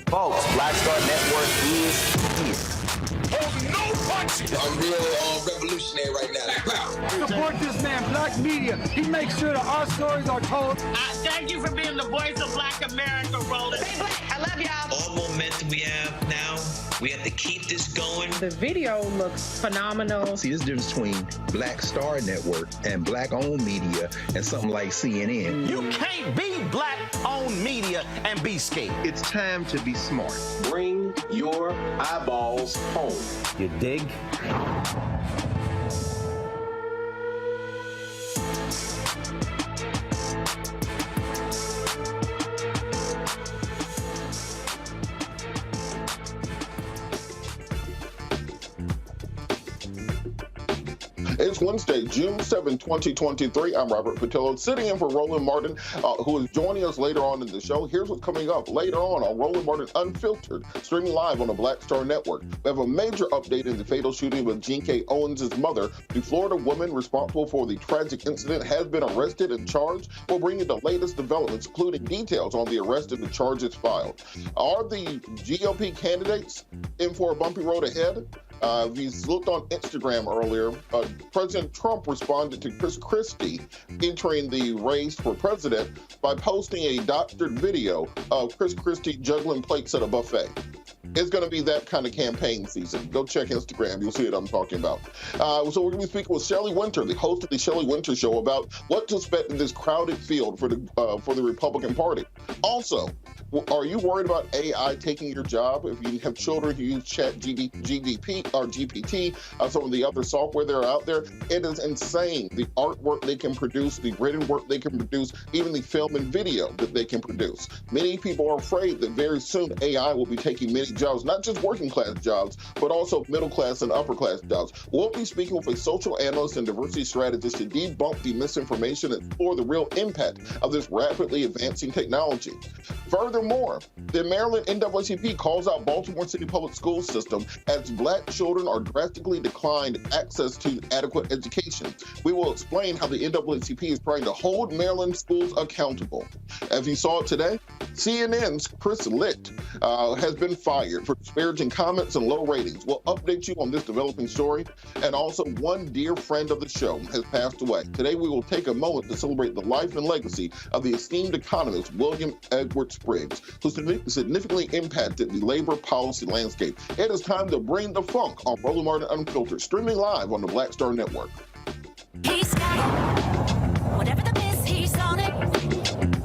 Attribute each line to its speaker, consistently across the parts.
Speaker 1: Folks, Black Star Network is here.
Speaker 2: Hold no punches!
Speaker 3: I'm real revolutionary right now.
Speaker 4: Support this man, Black Media. He makes sure that our stories are told.
Speaker 5: Thank you for being the voice of Black America, Roland.
Speaker 6: Stay black. I love y'all.
Speaker 7: All momentum we have now, we have to keep this going.
Speaker 8: The video looks phenomenal.
Speaker 9: See, this difference between Black Star Network and Black-owned media and something like CNN.
Speaker 1: You can't be Black-owned media and be scared.
Speaker 9: It's time to be smart.
Speaker 10: Bring your eyeballs home.
Speaker 1: You dig?
Speaker 2: It's Wednesday, June 7, 2023. I'm Robert Patillo, sitting in for Roland Martin, who is joining us later on in the show. Here's what's coming up later on Roland Martin Unfiltered, streaming live on the Black Star Network. We have a major update in the fatal shooting of Ajike Owens' mother. The Florida woman responsible for the tragic incident has been arrested and charged. We'll bring you the latest developments, including details on the arrest and the charges filed. Are the GOP candidates in for a bumpy road ahead? If you looked on Instagram earlier, President Trump responded to Chris Christie entering the race for president by posting a doctored video of Chris Christie juggling plates at a buffet. It's going to be that kind of campaign season. Go check Instagram. You'll see what I'm talking about. So we're going to be speaking with Shelley Wynter, the host of the Shelley Wynter Show, about what to expect in this crowded field for the Republican Party. Also, are you worried about AI taking your job? If you have children who use GPT, some of the other software that are out there, it is insane. The artwork they can produce, the written work they can produce, even the film and video that they can produce. Many people are afraid that very soon AI will be taking many jobs, not just working class jobs, but also middle class and upper class jobs. We'll be speaking with a social analyst and diversity strategist to debunk the misinformation and explore the real impact of this rapidly advancing technology. Furthermore, the Maryland NAACP calls out Baltimore City Public Schools system as Black children are drastically declined access to adequate education. We will explain how the NAACP is trying to hold Maryland schools accountable. As you saw it today, CNN's Chris Licht has been fired for disparaging comments and low ratings. We'll update you on this developing story. And also, one dear friend of the show has passed away. Today, we will take a moment to celebrate the life and legacy of the esteemed economist William Edward Spriggs, who significantly impacted the labor policy landscape. It is time to bring the funk on Roland Martin Unfiltered, streaming live on the Black Star Network.
Speaker 6: He's got it. Whatever the miss, he's on it.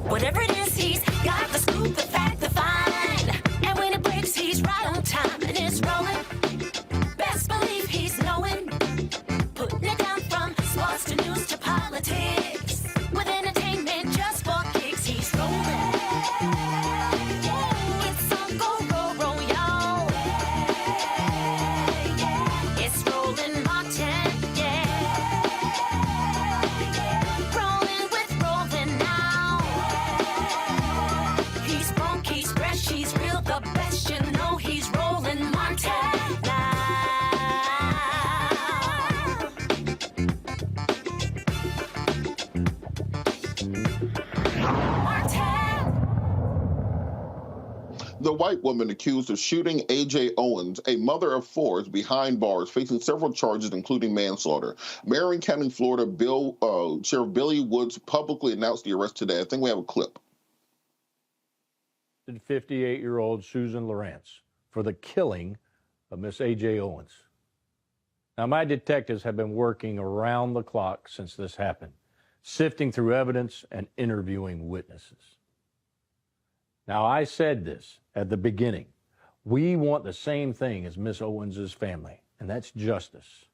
Speaker 6: Whatever it is, he's got the scoop, the fact, the find. And when it breaks, he's right on time and it's rolling. Best believe he's knowing. Putting it down from sports to news to politics. With entertainment just for kicks, he's rolling. It's on go, roll, roll, y'all. It's Roland Martin, rolling with Roland now. He's funk, he's fresh, he's real, the best, you know he's Roland Martin now.
Speaker 2: The white woman accused of shooting Ajike Owens, a mother of four, is behind bars, facing several charges, including manslaughter. Marion County, Florida, Sheriff Billy Woods publicly announced the arrest today. I think we have a clip.
Speaker 11: 58-year-old Susan Lawrence for the killing of Miss Ajike Owens. Now, my detectives have been working around the clock since this happened, sifting through evidence and interviewing witnesses. Now, I said this at the beginning. We want the same thing as Miss Owens' family, and that's justice.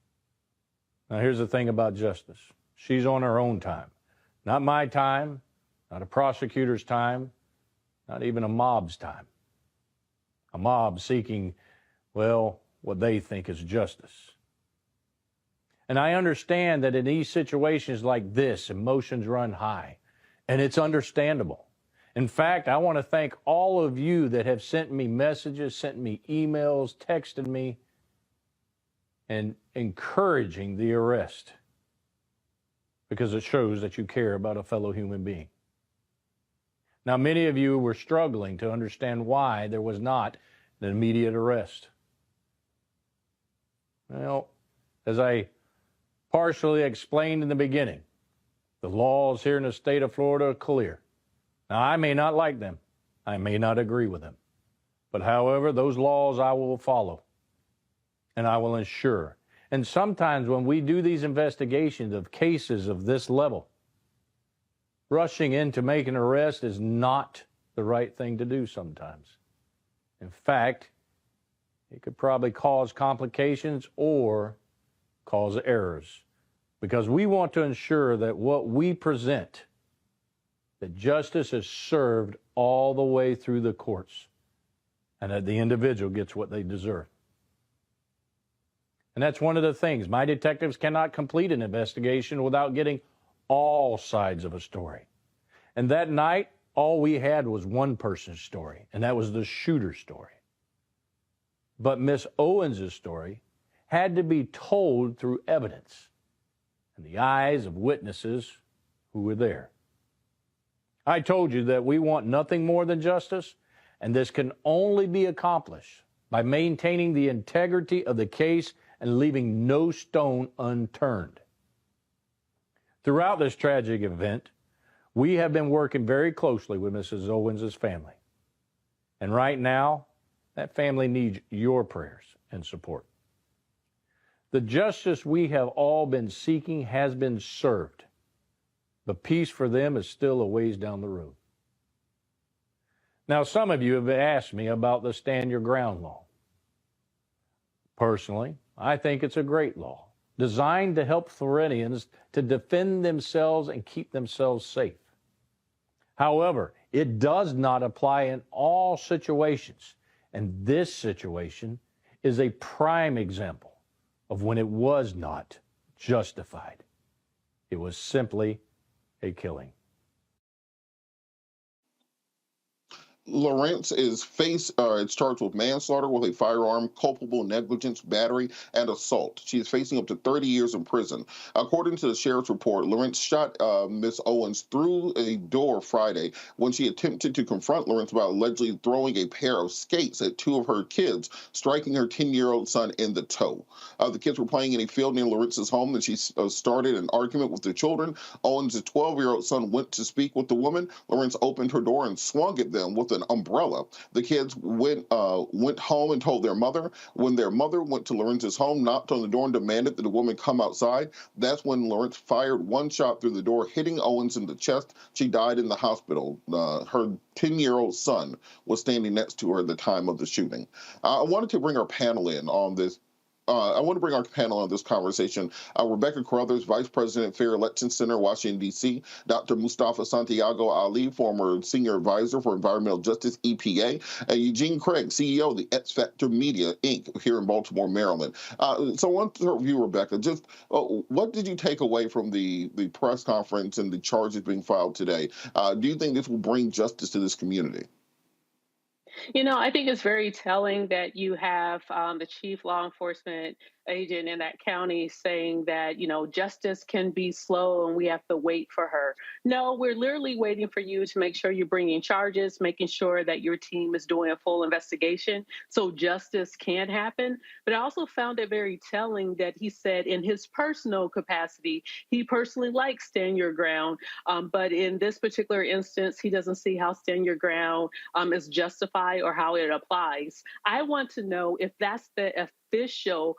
Speaker 11: Now, here's the thing about justice. She's on her own time. Not my time, not a prosecutor's time, not even a mob's time. A mob seeking, well, what they think is justice. And I understand that in these situations like this, emotions run high, and it's understandable. In fact, I want to thank all of you that have sent me messages, sent me emails, texted me, and encouraging the arrest, because it shows that you care about a fellow human being. Now, many of you were struggling to understand why there was not an immediate arrest. Well, as I partially explained in the beginning, the laws here in the state of Florida are clear. Now, I may not like them. I may not agree with them. But however, those laws I will follow, and I will ensure. And sometimes when we do these investigations of cases of this level, rushing in to make an arrest is not the right thing to do sometimes. In fact, it could probably cause complications or cause errors, because we want to ensure that what we present, that justice is served all the way through the courts, and that the individual gets what they deserve. And that's one of the things. My detectives cannot complete an investigation without getting all sides of a story. And that night, all we had was one person's story, and that was the shooter's story. But Miss Owens' story had to be told through evidence and the eyes of witnesses who were there. I told you that we want nothing more than justice, and this can only be accomplished by maintaining the integrity of the case and leaving no stone unturned. Throughout this tragic event, we have been working very closely with Mrs. Owens' family. And right now, that family needs your prayers and support. The justice we have all been seeking has been served, but peace for them is still a ways down the road. Now, some of you have asked me about the Stand Your Ground law. Personally, I think it's a great law, designed to help Floridians to defend themselves and keep themselves safe. However, it does not apply in all situations, and this situation is a prime example of when it was not justified. It was simply a killing.
Speaker 2: Lawrence is charged with manslaughter with a firearm, culpable negligence, battery, and assault. She is facing up to 30 years in prison. According to the sheriff's report, Lawrence shot Miss Owens through a door Friday when she attempted to confront Lawrence about allegedly throwing a pair of skates at two of her kids, striking her 10-year-old son in the toe. The kids were playing in a field near Lawrence's home, and she started an argument with the children. Owens' 12-year-old son went to speak with the woman. Lawrence opened her door and swung at them with an umbrella. The kids went home and told their mother. When their mother went to Lawrence's home, knocked on the door and demanded that the woman come outside, that's when Lawrence fired one shot through the door, hitting Owens in the chest. She died in the hospital. Her 10-year-old son was standing next to her at the time of the shooting. I wanted to bring our panel in on this. I want to bring our panel on this conversation. Rebecca Carruthers, Vice President, Fair Election Center, Washington, D.C. Dr. Mustafa Santiago Ali, former Senior Advisor for Environmental Justice, EPA. And Eugene Craig, CEO of the X Factor Media, Inc., here in Baltimore, Maryland. So I want to start with you, Rebecca. Just what did you take away from the press conference and the charges being filed today? Do you think this will bring justice to this community?
Speaker 8: You know, I think it's very telling that you have the chief law enforcement agent in that county saying that, you know, justice can be slow and we have to wait for her. No, we're literally waiting for you to make sure you're bringing charges, making sure that your team is doing a full investigation so justice can happen. But I also found it very telling that he said in his personal capacity, he personally likes Stand Your Ground. But in this particular instance, he doesn't see how Stand Your Ground is justified or how it applies. I want to know if that's the official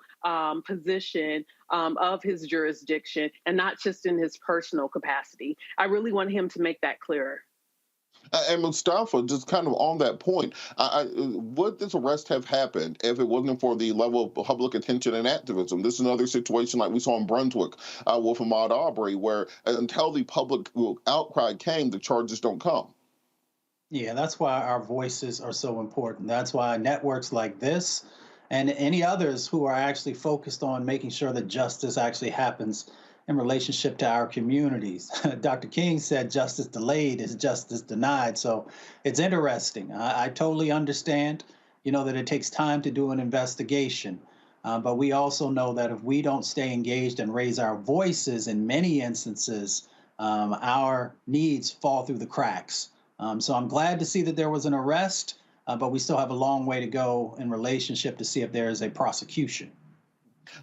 Speaker 8: position of his jurisdiction and not just in his personal capacity. I really want him to make that clearer.
Speaker 2: And Mustafa, just kind of on that point, would this arrest have happened if it wasn't for the level of public attention and activism? This is another situation like we saw in Brunswick with Ahmaud Arbery, where until the public outcry came, the charges don't come.
Speaker 12: Yeah, that's why our voices are so important. That's why networks like this and any others who are actually focused on making sure that justice actually happens in relationship to our communities. Dr. King said justice delayed is justice denied. So it's interesting. I totally understand, you know, that it takes time to do an investigation. But we also know that if we don't stay engaged and raise our voices in many instances, our needs fall through the cracks. So I'm glad to see that there was an arrest. But we still have a long way to go in relationship to see if there is a prosecution.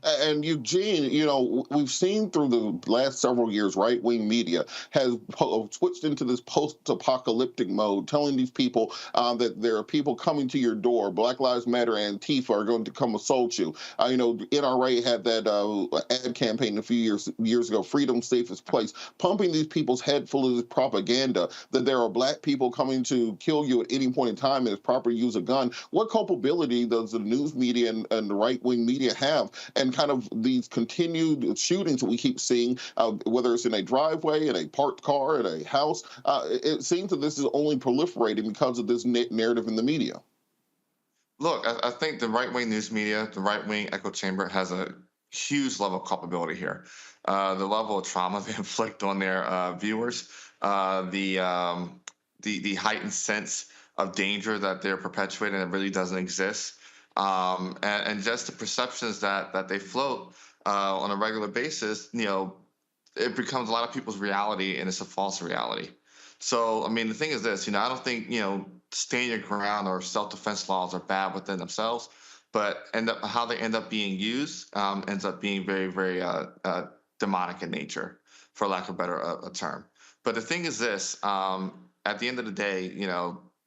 Speaker 2: And Eugene, you know, we've seen through the last several years, right-wing media has switched into this post-apocalyptic mode, telling these people that there are people coming to your door. Black Lives Matter and Antifa are going to come assault you. You know, NRA had that ad campaign a few years ago, Freedom Safest Place, pumping these people's head full of this propaganda that there are black people coming to kill you at any point in time and it's proper to use a gun. What culpability does the news media and the right-wing media have? And kind of these continued shootings that we keep seeing, whether it's in a driveway, in a parked car, in a house, it seems that this is only proliferating because of this narrative in the media.
Speaker 13: Look, I think the right-wing news media, the right-wing echo chamber has a huge level of culpability here. The level of trauma they inflict on their viewers, the heightened sense of danger that they're perpetuating that really doesn't exist, and just the perceptions that they float on a regular basis, it becomes a lot of people's reality, and it's a false reality. So, I mean, the thing is this, I don't think, stand your ground or self-defense laws are bad within themselves, but how they end up being used ends up being very, very demonic in nature, for lack of a better term. But the thing is this, at the end of the day,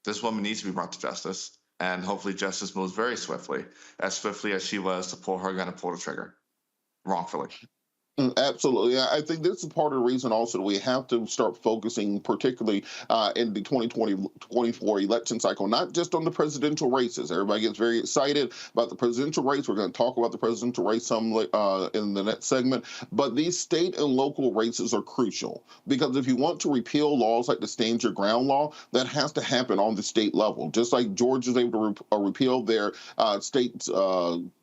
Speaker 13: this woman needs to be brought to justice, and hopefully justice moves very swiftly as she was to pull her gun and pull the trigger wrongfully.
Speaker 2: Absolutely. I think this is part of the reason also that we have to start focusing, particularly in the 2024 election cycle, not just on the presidential races. Everybody gets very excited about the presidential race. We're going to talk about the presidential race some in the next segment. But these state and local races are crucial, because if you want to repeal laws like the Stand Your Ground law, that has to happen on the state level. Just like Georgia is able to repeal their state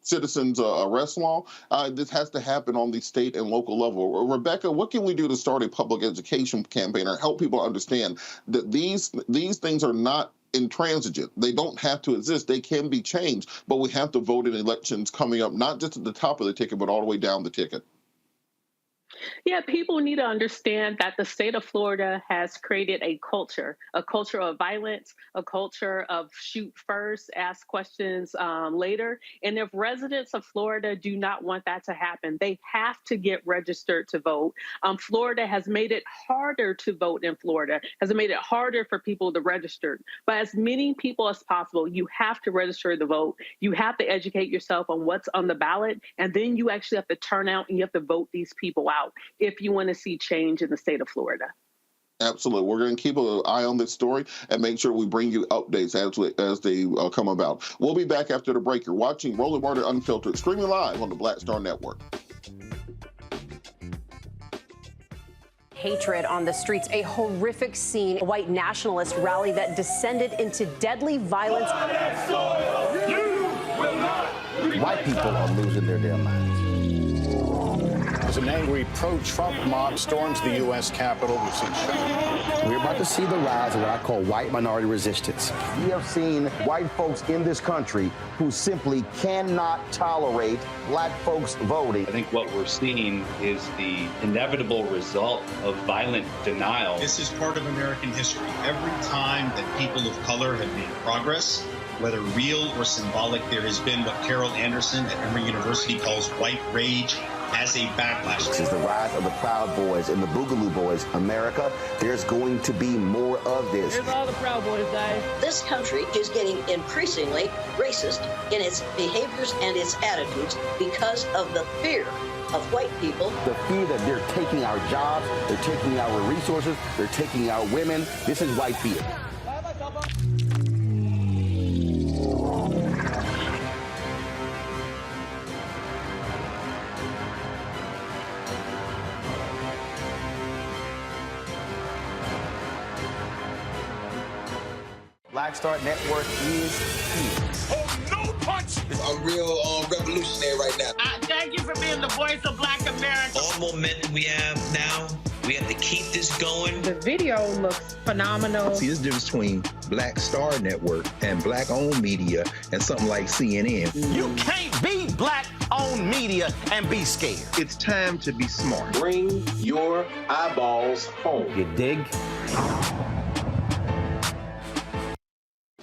Speaker 2: citizens arrest law, this has to happen on the state and local level. Rebecca, what can we do to start a public education campaign or help people understand that these things are not intransigent? They don't have to exist. They can be changed, but we have to vote in elections coming up, not just at the top of the ticket, but all the way down the ticket.
Speaker 8: Yeah, people need to understand that the state of Florida has created a culture of violence, a culture of shoot first, ask questions later. And if residents of Florida do not want that to happen, they have to get registered to vote. Florida has made it harder to vote in Florida, has made it harder for people to register. But as many people as possible, you have to register to vote. You have to educate yourself on what's on the ballot, and then you actually have to turn out and you have to vote these people out if you want to see change in the state of Florida.
Speaker 2: Absolutely. We're going to keep an eye on this story and make sure we bring you updates as they come about. We'll be back after the break. You're watching Roland Martin Unfiltered, streaming live on the Black Star Network.
Speaker 14: Hatred on the streets, a horrific scene, a white nationalist rally that descended into deadly violence.
Speaker 1: White people are losing their damn minds.
Speaker 15: As an angry pro-Trump mob storms the U.S. Capitol, we've seen
Speaker 1: We're about to see the rise of what I call white minority resistance. We have seen white folks in this country who simply cannot tolerate black folks voting.
Speaker 16: I think what we're seeing is the inevitable result of violent denial.
Speaker 17: This is part of American history. Every time that people of color have made progress, whether real or symbolic, there has been what Carol Anderson at Emory University calls white rage as a backlash.
Speaker 1: This is the rise of the Proud Boys and the Boogaloo Boys. America, there's going to be more of this.
Speaker 18: Here's all the Proud Boys, guys.
Speaker 19: This country is getting increasingly racist in its behaviors and its attitudes because of the fear of white people.
Speaker 1: The fear that they're taking our jobs, they're taking our resources, they're taking our women. This is white fear. Black Star Network is here.
Speaker 3: Oh, no punch! I'm real revolutionary right now.
Speaker 5: Thank you for being the voice of Black America.
Speaker 7: All momentum we have now, we have to keep this going.
Speaker 20: The video looks phenomenal.
Speaker 9: See, this difference between Black Star Network and black-owned media and something like CNN.
Speaker 1: You can't be black-owned media and be scared.
Speaker 9: It's time to be smart.
Speaker 10: Bring your eyeballs home.
Speaker 1: You dig?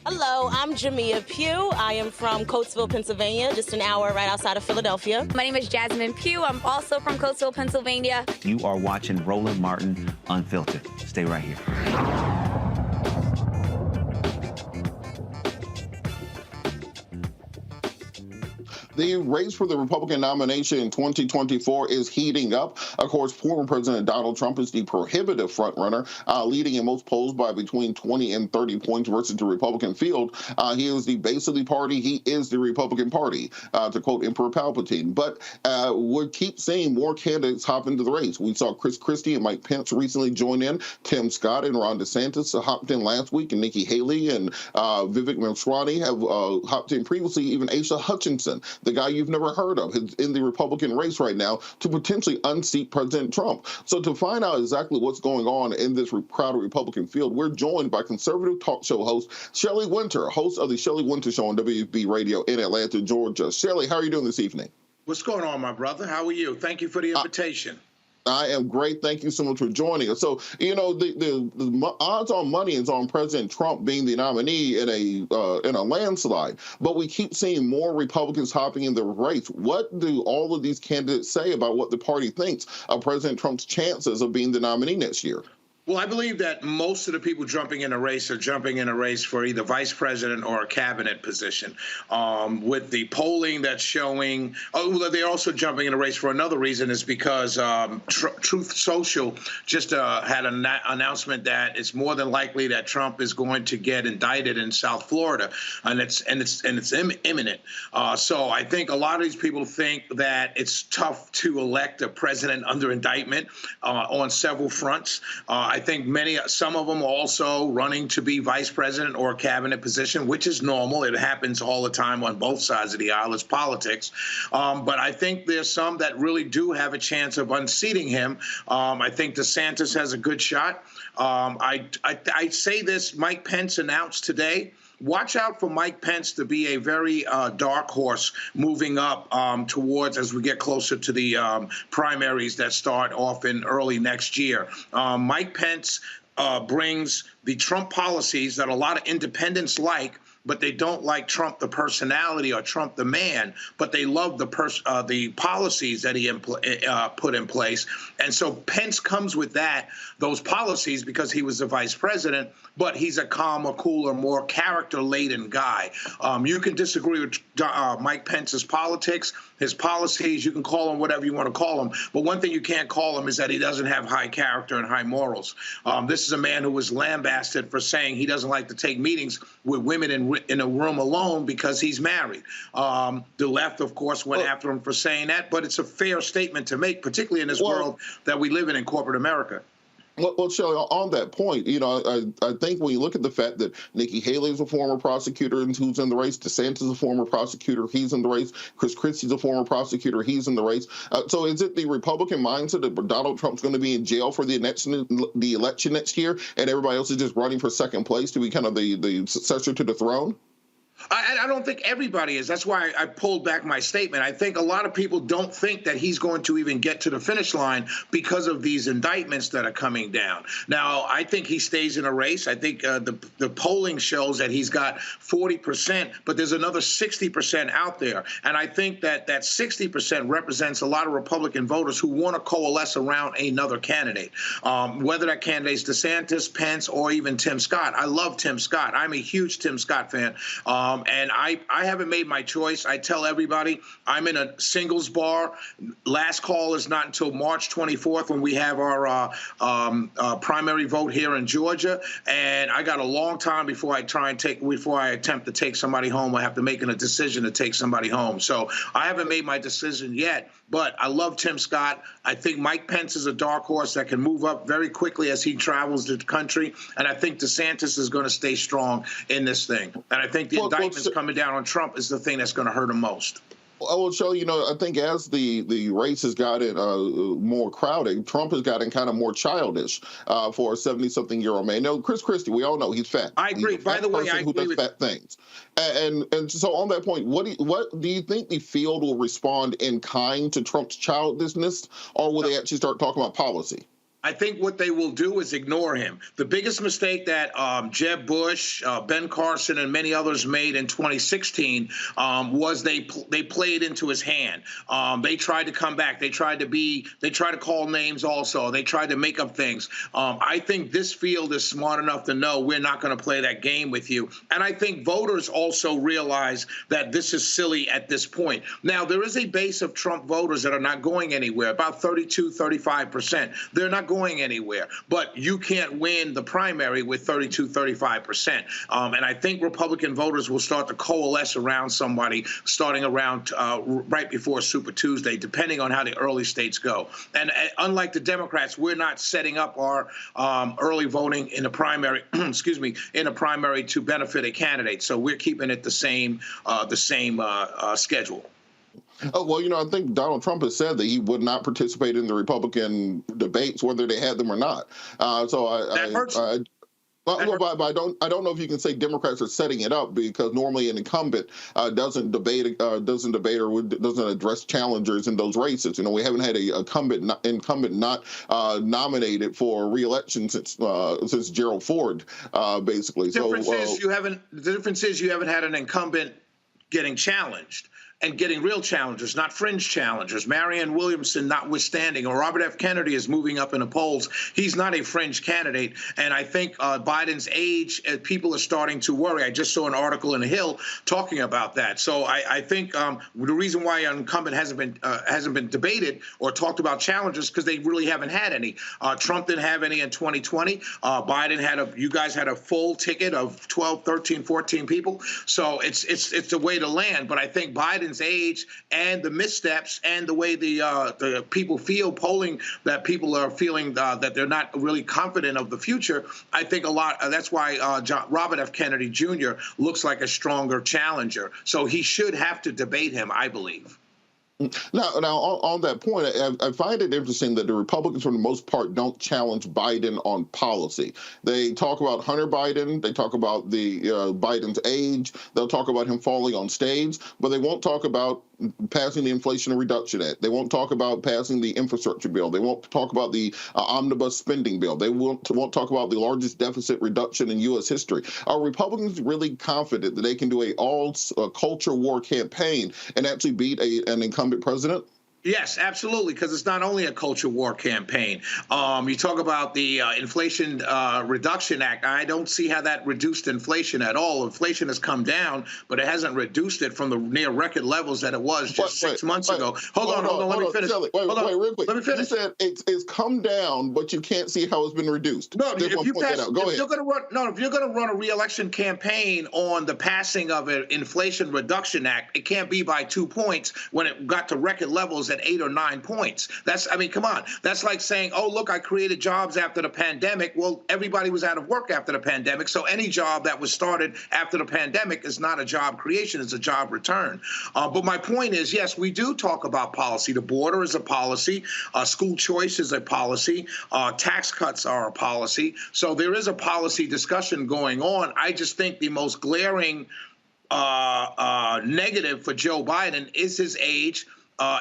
Speaker 21: Hello, I'm Jamia Pugh. I am from Coatesville, Pennsylvania, just an hour right outside of Philadelphia.
Speaker 22: My name is Jasmine Pugh. I'm also from Coatesville, Pennsylvania.
Speaker 23: You are watching Roland Martin Unfiltered. Stay right here.
Speaker 2: The race for the Republican nomination in 2024 is heating up. Of course, former President Donald Trump is the prohibitive frontrunner, leading in most polls by between 20 and 30 points versus the Republican field. He is the base of the party. He is the Republican Party, to quote Emperor Palpatine. But we keep seeing more candidates hop into the race. We saw Chris Christie and Mike Pence recently join in. Tim Scott and Ron DeSantis hopped in last week, and Nikki Haley and Vivek Ramaswamy have hopped in previously. Even Asa Hutchinson, the guy you've never heard of, is in the Republican race right now to potentially unseat President Trump. So to find out exactly what's going on in this crowded Republican field, we're joined by conservative talk show host Shelley Wynter, host of the Shelley Wynter Show on WB Radio in Atlanta, Georgia. Shelley, how are you doing this evening?
Speaker 4: What's going on, my brother? How are you? Thank you for the invitation.
Speaker 2: I am great. Thank you so much for joining us. So, you know, the odds on money is on President Trump being the nominee in a landslide. But we keep seeing more Republicans hopping in the race. What do all of these candidates say about what the party thinks of President Trump's chances of being the nominee next year?
Speaker 4: Well, I believe that most of the people jumping in a race are jumping in a race for either vice president or a cabinet position. With the polling that's showing, they're also jumping in a race for another reason, is because Truth Social just had an announcement that it's more than likely that Trump is going to get indicted in South Florida, and it's imminent. So I think a lot of these people think that it's tough to elect a president under indictment on several fronts. I think some of them are also running to be vice president or a cabinet position, which is normal. It happens all the time on both sides of the aisle. It's politics. But I think there's some that really do have a chance of unseating him. I think DeSantis has a good shot. I say this, Mike Pence announced today, watch out for Mike Pence to be a very dark horse moving up towards, as we get closer to the primaries that start off in early next year. Mike Pence brings the Trump policies that a lot of independents like, but they don't like Trump the personality or Trump the man, but they love the policies that he put in place. And so Pence comes with those policies because he was the vice president, but he's a calmer, cooler, more character-laden guy. You can disagree with Mike Pence's politics, his policies. You can call him whatever you want to call him. But one thing you can't call him is that he doesn't have high character and high morals. This is a man who was lambasted for saying he doesn't like to take meetings with women in a room alone because he's married. The left, of course, went after him for saying that, but it's a fair statement to make, particularly in this world that we live in corporate America.
Speaker 2: Well, Shelley, on that point, you know, I think when you look at the fact that Nikki Haley is a former prosecutor and who's in the race, DeSantis is a former prosecutor, he's in the race, Chris Christie's a former prosecutor, he's in the race. So is it the Republican mindset that Donald Trump's going to be in jail for the election next year, and everybody else is just running for second place to be kind of the successor to the throne?
Speaker 4: I don't think everybody is. That's why I pulled back my statement. I think a lot of people don't think that he's going to even get to the finish line because of these indictments that are coming down. Now, I think he stays in a race. I think the polling shows that he's got 40%, but there's another 60% out there. And I think that 60% represents a lot of Republican voters who want to coalesce around another candidate, whether that candidate's DeSantis, Pence, or even Tim Scott. I love Tim Scott. I'm a huge Tim Scott fan. And I haven't made my choice. I tell everybody I'm in a singles bar. Last call is not until March 24th when we have our primary vote here in Georgia. And I got a long time before I attempt to take somebody home. I have to make a decision to take somebody home. So I haven't made my decision yet. But I love Tim Scott. I think Mike Pence is a dark horse that can move up very quickly as he travels the country. And I think DeSantis is going to stay strong in this thing. And I think the indictments coming down on Trump is the thing that's going to hurt him most.
Speaker 2: I will show you know, I think as the race has gotten more crowded, Trump has gotten kind of more childish for a 70-something-year-old man. No, Chris Christie, we all know he's fat.
Speaker 4: I agree. By the way, I agree with
Speaker 2: fat things. And so on that point, what do you think the field will respond in kind to Trump's childishness, or will they actually start talking about policy?
Speaker 4: I think what they will do is ignore him. The biggest mistake that Jeb Bush, Ben Carson, and many others made in 2016 was they played into his hand. They tried to come back. They tried to call names also. They tried to make up things. I think this field is smart enough to know we're not going to play that game with you. And I think voters also realize that this is silly at this point. Now, there is a base of Trump voters that are not going anywhere, about 32, 35%. They're not going anywhere, but you can't win the primary with 32, 35%. And I think Republican voters will start to coalesce around somebody starting around right before Super Tuesday, depending on how the early states go. And unlike the Democrats, we're not setting up our early voting in the primary, excuse me, in a primary to benefit a candidate. So we're keeping it the same schedule.
Speaker 2: Oh, well, I think Donald Trump has said that he would not participate in the Republican debates, whether they had them or not. That hurts. But I don't know if you can say Democrats are setting it up, because normally an incumbent doesn't debate or doesn't address challengers in those races. We haven't had a incumbent not nominated for re-election since Gerald Ford, basically. The
Speaker 4: difference is you haven't had an incumbent getting challenged. And getting real challengers, not fringe challengers. Marianne Williamson notwithstanding, or Robert F. Kennedy is moving up in the polls. He's not a fringe candidate. And I think Biden's age, people are starting to worry. I just saw an article in The Hill talking about that. So I think the reason why an incumbent hasn't been debated or talked about challengers because they really haven't had any. Trump didn't have any in 2020. Biden you guys had a full ticket of 12, 13, 14 people. So it's the way to land. But I think Biden's age and the missteps and the way the people feel, polling that people are feeling that they're not really confident of the future, I think a lot. That's why Robert F. Kennedy Jr. looks like a stronger challenger. So he should have to debate him, I believe.
Speaker 2: Now, on that point, I find it interesting that the Republicans, for the most part, don't challenge Biden on policy. They talk about Hunter Biden. They talk about Biden's age. They'll talk about him falling on stage, but they won't talk about passing the Inflation Reduction Act. They won't talk about passing the infrastructure bill. They won't talk about the omnibus spending bill. They won't talk about the largest deficit reduction in U.S. history. Are Republicans really confident that they can do a culture war campaign and actually beat an incumbent president?
Speaker 4: Yes, absolutely, because it's not only a culture war campaign. You talk about the Inflation Reduction Act. I don't see how that reduced inflation at all. Inflation has come down, but it hasn't reduced it from the near record levels that it was just 6 months ago. Hold on, let me finish.
Speaker 2: Wait, real quick. Let me finish. You said it's come down, but you can't see how it's been reduced.
Speaker 4: No, if you're going to run a re-election campaign on the passing of an Inflation Reduction Act, it can't be by 2 points when it got to record levels at 8 or 9 points. Come on. That's like saying, oh, look, I created jobs after the pandemic. Well, everybody was out of work after the pandemic. So any job that was started after the pandemic is not a job creation, it's a job return. But my point is, yes, we do talk about policy. The border is a policy. School choice is a policy. Tax cuts are a policy. So there is a policy discussion going on. I just think the most glaring negative for Joe Biden is his age,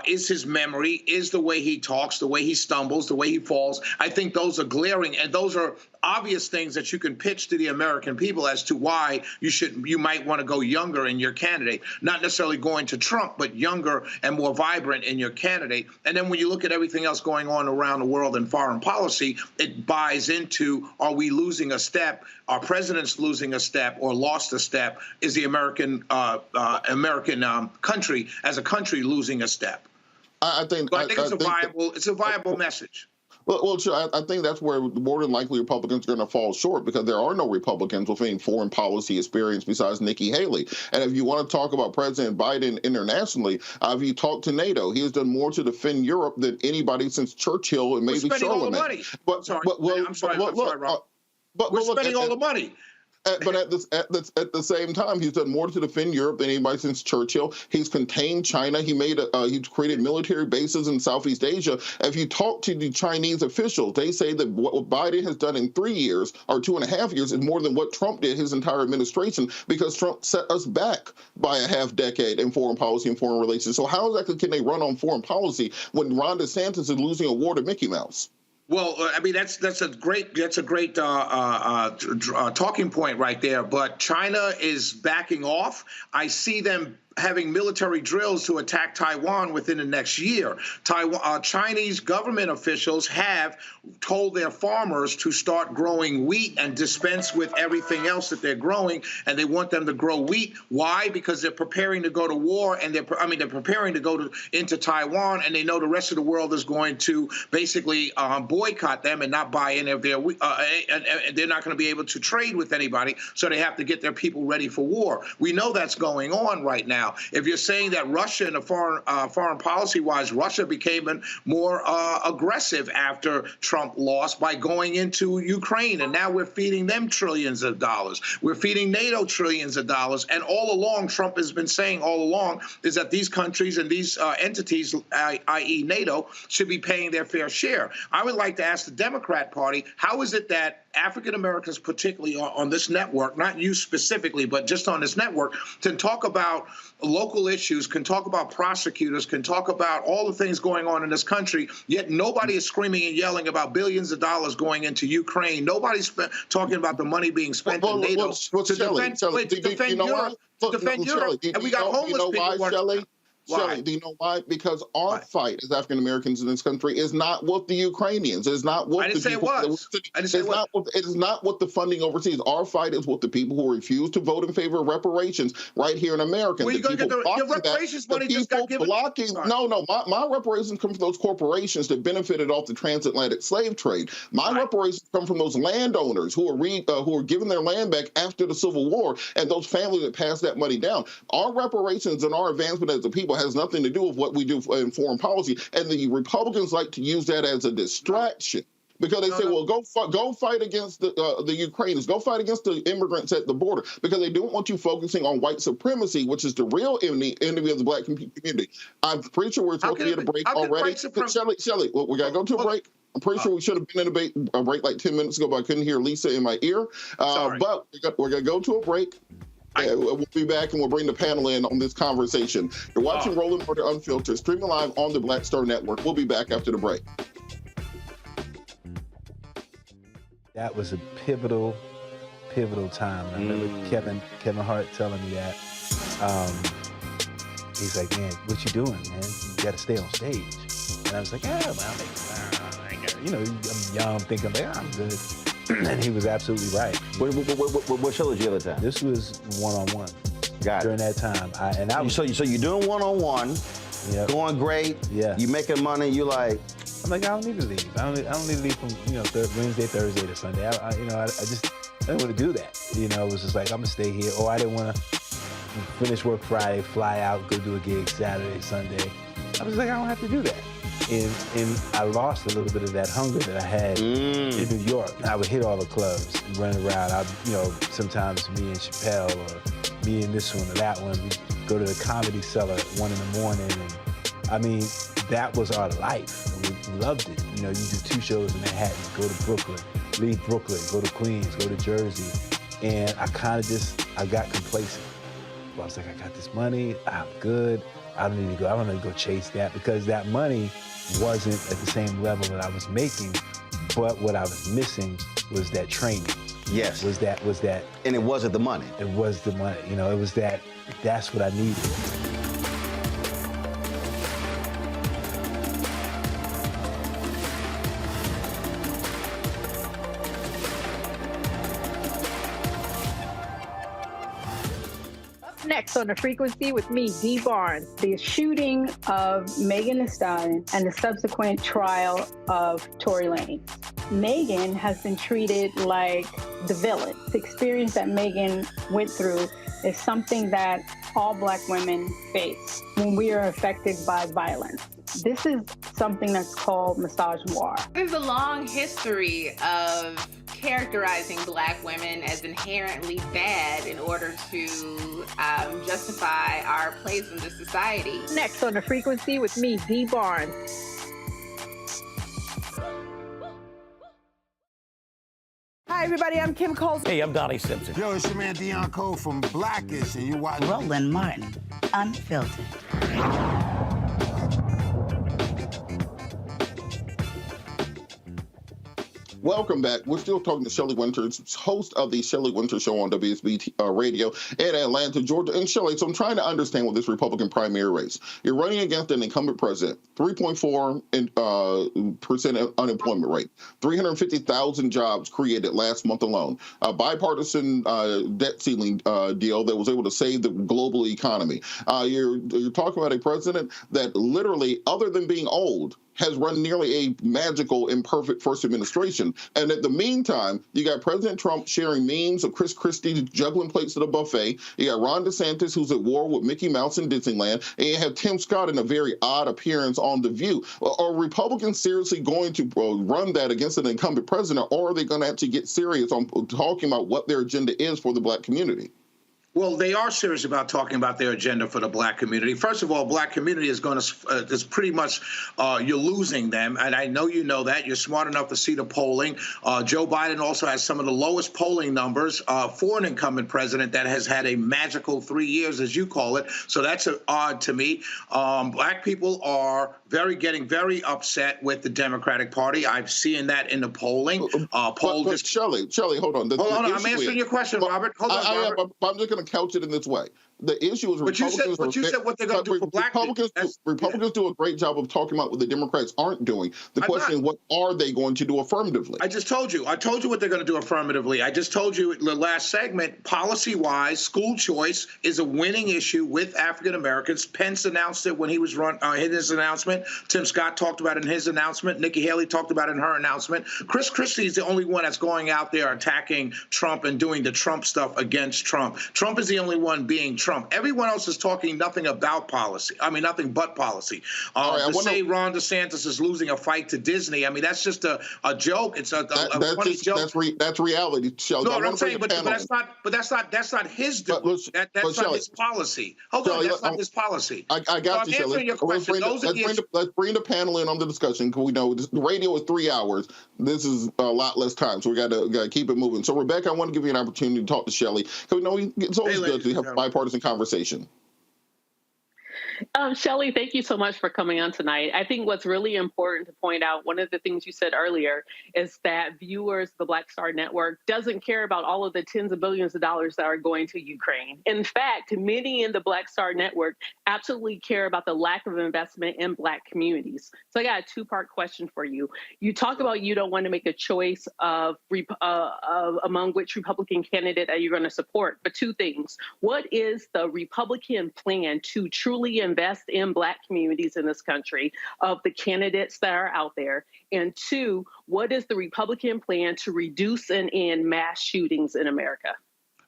Speaker 4: is his memory, is the way he talks, the way he stumbles, the way he falls. I think those are glaring, and those are obvious things that you can pitch to the American people as to why you might want to go younger in your candidate, not necessarily going to Trump, but younger and more vibrant in your candidate. And then when you look at everything else going on around the world in foreign policy, it buys into, are we losing a step? Our president's losing a step or lost a step? Is the American country as a country losing a step? I think it's a viable message.
Speaker 2: Well, I think that's where more than likely Republicans are going to fall short, because there are no Republicans with any foreign policy experience besides Nikki Haley. And if you want to talk about President Biden internationally, if you talk to NATO, he has done more to defend Europe than anybody since Churchill and maybe Charlemagne.
Speaker 4: We're spending all the money.
Speaker 2: But at the same time, he's done more to defend Europe than anybody since Churchill. He's contained China. He's created military bases in Southeast Asia. If you talk to the Chinese officials, they say that what Biden has done in 3 years or 2.5 years is more than what Trump did his entire administration, because Trump set us back by a half decade in foreign policy and foreign relations. So how exactly can they run on foreign policy when Ron DeSantis is losing a war to Mickey Mouse?
Speaker 4: Well, I mean, that's a great talking point right there. But China is backing off. I see them having military drills to attack Taiwan within the next year. Chinese government officials have told their farmers to start growing wheat and dispense with everything else that they're growing, and they want them to grow wheat. Why? Because they're preparing to go to war, and they're preparing to go into Taiwan, and they know the rest of the world is going to basically boycott them and not buy any of their wheat, and they're not going to be able to trade with anybody, so they have to get their people ready for war. We know that's going on right now. If you're saying that Russia, in a foreign policy-wise, Russia became more aggressive after Trump lost by going into Ukraine, and now we're feeding them trillions of dollars. We're feeding NATO trillions of dollars, and all along, Trump has been saying all along is that these countries and these entities, i.e. NATO, should be paying their fair share. I would like to ask the Democrat Party, how is it that African Americans, particularly on this network, not you specifically, but just on this network, can talk about local issues, can talk about prosecutors, can talk about all the things going on in this country, yet nobody is screaming and yelling about billions of dollars going into Ukraine. Nobody's talking about the money being spent in NATO to defend Europe, and we got homeless people.
Speaker 2: Shelley, do you know why? Because our fight as African Americans in this country is not with the Ukrainians. It's not with the people. It is not with the funding overseas. Our fight is with the people who refuse to vote in favor of reparations right here in America.
Speaker 4: Where are you going to get your reparations money? Just got given.
Speaker 2: My reparations come from those corporations that benefited off the transatlantic slave trade. My reparations come from those landowners who are giving their land back after the Civil War, and those families that passed that money down. Our reparations and our advancement as a people has nothing to do with what we do in foreign policy, and the Republicans like to use that as a distraction because they say, well, go fight against the Ukrainians, go fight against the immigrants at the border, because they don't want you focusing on white supremacy, which is the real enemy of the Black community. I'm pretty sure we're supposed to get a break already. Shelley, well, we got to go to a break. I'm pretty sure we should have been in a break like 10 minutes ago, but I couldn't hear Lisa in my ear. But we're going to go to a break. We'll be back and we'll bring the panel in on this conversation. You're watching Roland Martin Unfiltered, streaming live on the Black Star Network. We'll be back after the break.
Speaker 6: That was a pivotal time. I remember Kevin Hart telling me that. He's like, man, what you doing, man? You got to stay on stage. And I was like, yeah, well, I'm young, thinking, I'm good. And he was absolutely right.
Speaker 1: What show did you have at the time?
Speaker 6: This was one-on-one.
Speaker 1: Got it.
Speaker 6: During that time.
Speaker 1: So you're doing one-on-one, going great, you making money, you like...
Speaker 6: I'm like, I don't need to leave. I don't need to leave from, Wednesday, Thursday to Sunday. I didn't want to do that. It was just like, I'm going to stay here. Or I didn't want to finish work Friday, fly out, go do a gig Saturday, Sunday. I was like, I don't have to do that. And I lost a little bit of that hunger that I had in New York. I would hit all the clubs, run around. Sometimes me and Chappelle or me and this one or that one, we'd go to the Comedy Cellar at 1 a.m. And that was our life. We loved it. You do 2 shows in Manhattan, go to Brooklyn, leave Brooklyn, go to Queens, go to Jersey. And I got complacent. I was like, I got this money, I'm good. I don't need to go chase that, because that money wasn't at the same level that I was making, but what I was missing was that training.
Speaker 1: Yes.
Speaker 6: Was that.
Speaker 1: And it wasn't the money.
Speaker 6: It was the money. It was that's what I needed.
Speaker 20: Next on The Frequency with me, Dee Barnes, the shooting of Megan Thee Stallion and the subsequent trial of Tory Lanez. Megan has been treated like the villain. The experience that Megan went through is something that all Black women face when we are affected by violence. This is something that's called misogynoir.
Speaker 11: There's a long history of characterizing Black women as inherently bad in order to justify our place in the society.
Speaker 20: Next on The Frequency with me, Dee Barnes.
Speaker 18: Hi, everybody. I'm Kim Coles.
Speaker 24: Hey, I'm Donnie Simpson.
Speaker 25: Yo, it's your man Deion Cole from Blackish, and you watch
Speaker 26: Roland Martin Unfiltered.
Speaker 2: Welcome back. We're still talking to Shelley Wynter, host of the Shelley Wynter Show on WSB Radio in Atlanta, Georgia. And Shelley, so I'm trying to understand with this Republican primary race. You're running against an incumbent president, 3.4% unemployment rate, 350,000 jobs created last month alone, a bipartisan debt ceiling deal that was able to save the global economy. You're talking about a president that literally, other than being old, has run nearly a magical and perfect first administration. And at the meantime, you got President Trump sharing memes of Chris Christie juggling plates at a buffet. You got Ron DeSantis, who's at war with Mickey Mouse in Disneyland. And you have Tim Scott in a very odd appearance on The View. Are Republicans seriously going to run that against an incumbent president, or are they going to actually get serious on talking about what their agenda is for the Black community?
Speaker 4: Well, they are serious about talking about their agenda for the Black community. First of all, Black community is going to is pretty much you're losing them, and I know you know that. You're smart enough to see the polling. Joe Biden also has some of the lowest polling numbers for an incumbent president that has had a magical 3 years, as you call it. So that's odd to me. Black people are getting very upset with the Democratic Party. I've seen that in the polling.
Speaker 2: But Shelley, hold on.
Speaker 4: Hold on, I'm answering your question, Robert. Hold on, Robert.
Speaker 2: I'm just going to couch it in this way. The issue is Republicans.
Speaker 4: But you said what they're going to do for Black people.
Speaker 2: Republicans do a great job of talking about what the Democrats aren't doing. The question is, what are they going to do affirmatively?
Speaker 4: I just told you. I told you what they're going to do affirmatively. I just told you in the last segment, policy-wise, school choice is a winning issue with African Americans. Pence announced it when he was in his announcement. Tim Scott talked about it in his announcement. Nikki Haley talked about it in her announcement. Chris Christie is the only one that's going out there attacking Trump and doing the Trump stuff against Trump. Trump is the only one being Trump. Everyone else is talking nothing about policy. I mean, nothing but policy. Say Ron DeSantis is losing a fight to Disney, I mean, that's just a joke. It's a funny joke.
Speaker 2: That's reality, Shelley.
Speaker 4: No, I'm saying, but that's not his doing. That's not his policy. Hold on, that's not his policy.
Speaker 2: I got you, Shelley. Let's bring the panel in on the discussion, because we know the radio is 3 hours. This is a lot less time, so we got to keep it moving. So, Rebecca, I want to give you an opportunity to talk to Shelley, because we know it's always good to have bipartisan conversation.
Speaker 8: Shelley, thank you so much for coming on tonight. I think what's really important to point out, one of the things you said earlier, is that viewers of the Black Star Network doesn't care about all of the tens of billions of dollars that are going to Ukraine. In fact, many in the Black Star Network absolutely care about the lack of investment in Black communities. So I got a two-part question for you. You talk about you don't want to make a choice of among which Republican candidate that you're going to support, but two things. What is the Republican plan to truly invest in Black communities in this country of the candidates that are out there? And two, what is the Republican plan to reduce and end mass shootings in America?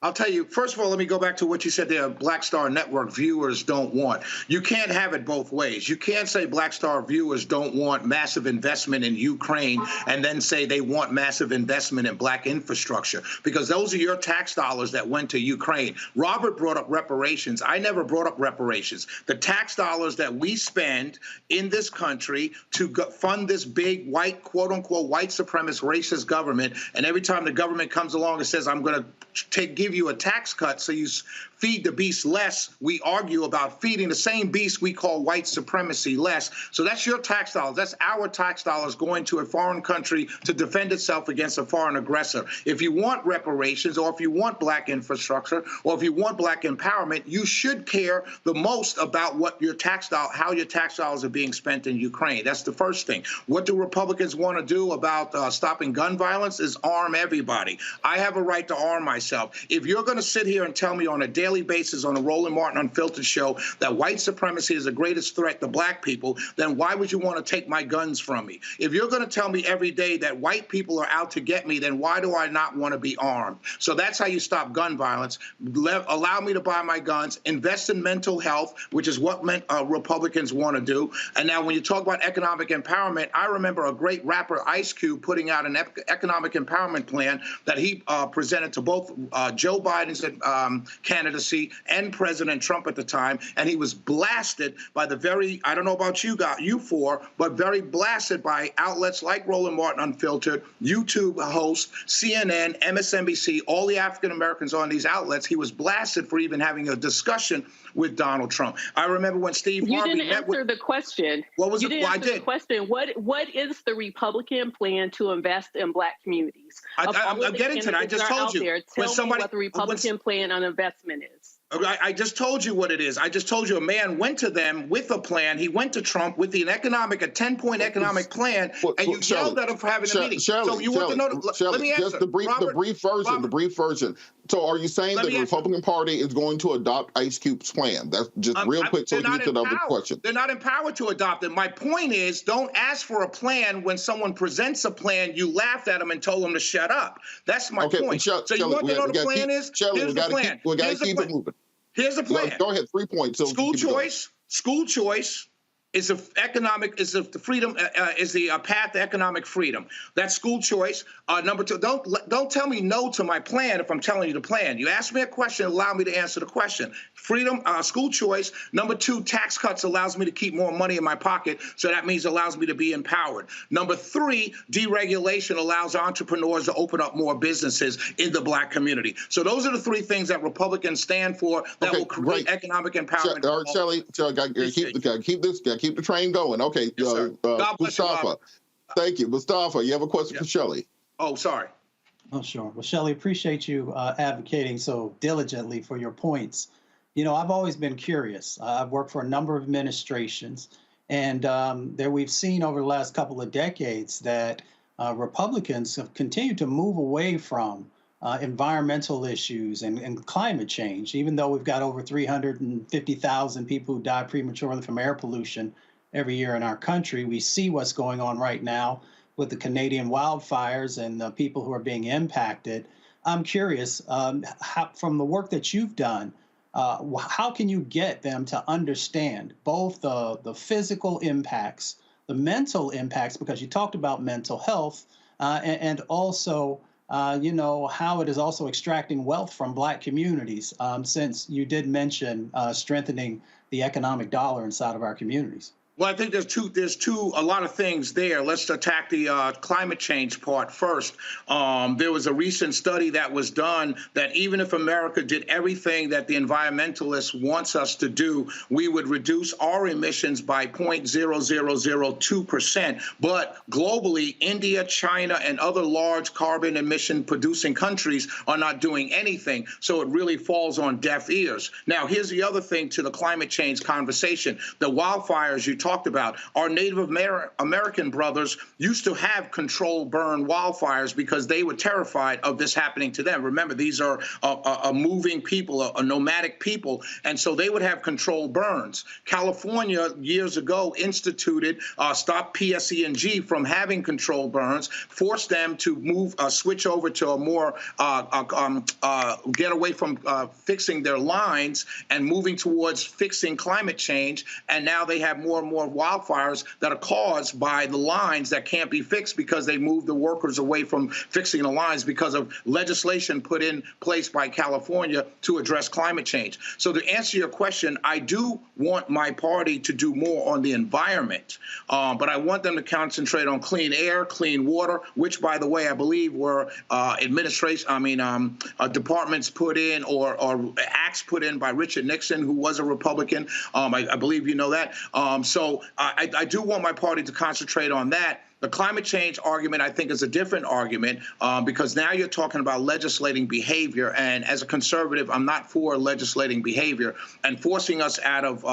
Speaker 4: I'll tell you, first of all, let me go back to what you said there, Black Star Network viewers don't want. You can't have it both ways. You can't say Black Star viewers don't want massive investment in Ukraine and then say they want massive investment in Black infrastructure, because those are your tax dollars that went to Ukraine. Robert brought up reparations. I never brought up reparations. The tax dollars that we spend in this country to fund this big white, quote unquote, white supremacist racist government, and every time the government comes along and says, I'm going to give you a tax cut so you feed the beast less, we argue about feeding the same beast we call white supremacy less. So that's your tax dollars. That's our tax dollars going to a foreign country to defend itself against a foreign aggressor. If you want reparations, or if you want Black infrastructure, or if you want Black empowerment, you should care the most about what your tax dollar, how your tax dollars are being spent in Ukraine. That's the first thing. What do Republicans want to do about stopping gun violence is arm everybody. I have a right to arm myself. If you're going to sit here and tell me on a daily basis on a Roland Martin Unfiltered show that white supremacy is the greatest threat to Black people, then why would you want to take my guns from me? If you're going to tell me every day that white people are out to get me, then why do I not want to be armed? So that's how you stop gun violence. Allow me to buy my guns, invest in mental health, which is what Republicans want to do. And now when you talk about economic empowerment, I remember a great rapper, Ice Cube, putting out an economic empowerment plan that he presented to both Joe Joe Biden's candidacy and President Trump at the time, and he was blasted by the very, I don't know about you four, but very blasted by outlets like Roland Martin Unfiltered, YouTube hosts, CNN, MSNBC, all the African Americans on these outlets. He was blasted for even having a discussion with Donald Trump. I remember when Steve Harvey
Speaker 8: met with... You didn't answer the question.
Speaker 4: What was
Speaker 8: you didn't answer the question. What is the Republican plan to invest in Black communities?
Speaker 4: I'm getting to that. I just told you.
Speaker 8: Tell me what the Republican plan on investment is.
Speaker 4: I just told you what it is. I just told you a man went to them with a plan. He went to Trump with a 10-point economic plan, and you yelled at him for having a meeting.
Speaker 2: So you want to know? Let me answer. Just the brief version. So are you saying that the Republican Party is going to adopt Ice Cube's plan? That's just real quick so you get to the question.
Speaker 4: They're not empowered to adopt it. My point is, don't ask for a plan when someone presents a plan. You laughed at them and told them to shut up. That's my point. So you want to know what the plan is? Here's the plan.
Speaker 2: We got to keep it moving.
Speaker 4: Here's the plan.
Speaker 2: Go ahead. 3 points. So
Speaker 4: school choice is the path to economic freedom. That's school choice. Number two, don't tell me no to my plan if I'm telling you the plan. You ask me a question, allow me to answer the question. Freedom, school choice. Number two, tax cuts allows me to keep more money in my pocket, so that means it allows me to be empowered. Number three, deregulation allows entrepreneurs to open up more businesses in the Black community. So those are the three things that Republicans stand for that will create economic empowerment.
Speaker 2: All right, Shelley, keep the train going. Okay,
Speaker 4: yes,
Speaker 2: Mustafa. Thank you. Mustafa, you have a question for Shelley.
Speaker 4: Oh, sorry.
Speaker 12: Oh, sure. Well, Shelley, appreciate you advocating so diligently for your points. You know, I've always been curious. I've worked for a number of administrations, and there we've seen over the last couple of decades that Republicans have continued to move away from environmental issues and climate change, even though we've got over 350,000 people who die prematurely from air pollution every year in our country. We see what's going on right now with the Canadian wildfires and the people who are being impacted. I'm curious, from the work that you've done, how can you get them to understand both the physical impacts, the mental impacts, because you talked about mental health, and also how it is also extracting wealth from Black communities, since you did mention strengthening the economic dollar inside of our communities?
Speaker 4: Well, I think there's a lot of things there. Let's attack the climate change part first. There was a recent study that was done that even if America did everything that the environmentalists wants us to do, we would reduce our emissions by 0.0002%. But globally, India, China, and other large carbon emission producing countries are not doing anything. So it really falls on deaf ears. Now, here's the other thing to the climate change conversation. The wildfires you talked about, our Native American brothers used to have controlled burn wildfires because they were terrified of this happening to them. Remember, these are a moving people, a nomadic people, and so they would have controlled burns. California years ago instituted, stopped PSE&G from having controlled burns, forced them to switch over to a more, get away from fixing their lines and moving towards fixing climate change, and now they have more and more wildfires that are caused by the lines that can't be fixed because they moved the workers away from fixing the lines because of legislation put in place by California to address climate change. So to answer your question, I do want my party to do more on the environment, but I want them to concentrate on clean air, clean water, which, by the way, I believe were departments put in or acts put in by Richard Nixon, who was a Republican. I believe you know that. So I do want my party to concentrate on that. The climate change argument, I think, is a different argument because now you're talking about legislating behavior. And as a conservative, I'm not for legislating behavior and forcing us out of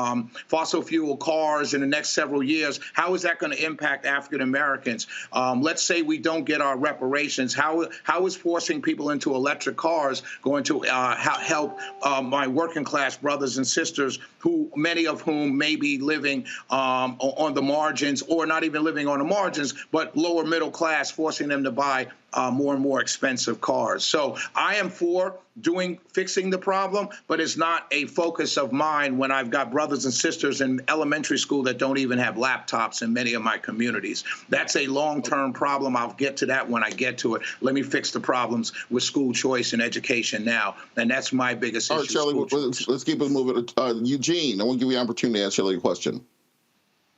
Speaker 4: fossil fuel cars in the next several years. How is that going to impact African Americans? Let's say we don't get our reparations. How is forcing people into electric cars going to help my working class brothers and sisters, who many of whom may be living on the margins or not even living on the margins, but lower middle class, forcing them to buy more and more expensive cars. So I am for fixing the problem, but it's not a focus of mine when I've got brothers and sisters in elementary school that don't even have laptops in many of my communities. That's a long-term problem. I'll get to that when I get to it. Let me fix the problems with school choice and education now. And that's my biggest issue.
Speaker 2: All right, Shelley, let's keep it moving. Eugene, I want to give you an opportunity to ask Shelley a question.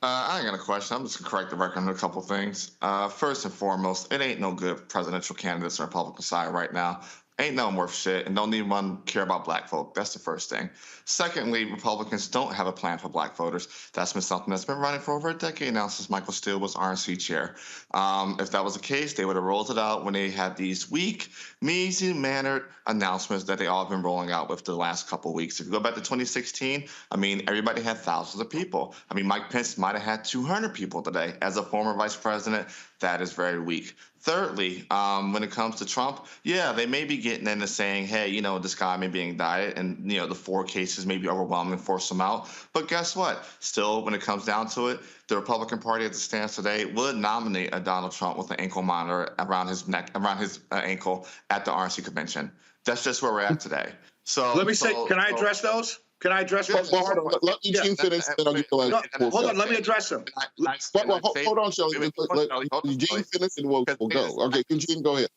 Speaker 13: I ain't got a question. I'm just going to correct the record on a couple things. First and foremost, it ain't no good presidential candidates on the Republican side right now. Ain't no worth shit, and don't even care about black folk. That's the first thing. Secondly, Republicans don't have a plan for black voters. That's been something that's been running for over a decade now since Michael Steele was RNC chair. If that was the case, they would have rolled it out when they had these weak, measly-mannered announcements that they all have been rolling out with the last couple of weeks. If you go back to 2016, I mean, everybody had thousands of people. I mean, Mike Pence might have had 200 people today. As a former vice president, that is very weak. Thirdly, when it comes to Trump, yeah, they may be getting into saying, hey, you know, this guy may be indicted and, you know, the 4 cases may be overwhelming and force him out. But guess what? Still, when it comes down to it, the Republican Party as it stands today would nominate a Donald Trump with an ankle monitor around his neck, around his ankle at the RNC convention. That's just where we're at today. So
Speaker 4: let me say, can I address those? Can I address
Speaker 2: let Eugene finish, then I'll get the last.
Speaker 4: Hold on, let me address them.
Speaker 2: Hold on, Shelley. Let Eugene finish and we'll go. Okay, Eugene, go ahead.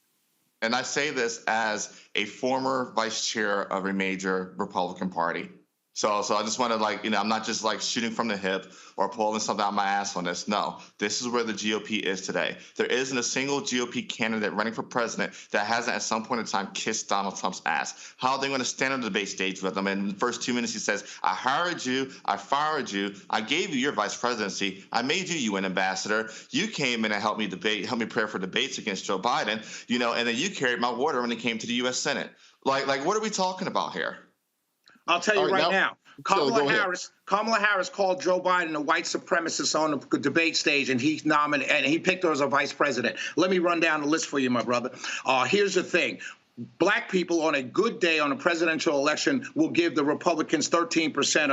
Speaker 13: And I say this as a former vice chair of a major Republican party. So I just want to, like, you know, I'm not just like shooting from the hip or pulling something out my ass on this. No, this is where the GOP is today. There isn't a single GOP candidate running for president that hasn't at some point in time kissed Donald Trump's ass. How are they going to stand on the debate stage with him? And in the first 2 minutes, he says, I hired you, I fired you, I gave you your vice presidency, I made you UN ambassador, you came in and helped me prepare for debates against Joe Biden, you know, and then you carried my water when it came to the U.S. Senate. Like what are we talking about here?
Speaker 4: I'll tell you right now. Kamala Harris called Joe Biden a white supremacist on the debate stage, and he picked her as a vice president. Let me run down the list for you, my brother. Here's the thing. Black people on a good day on a presidential election will give the Republicans 13%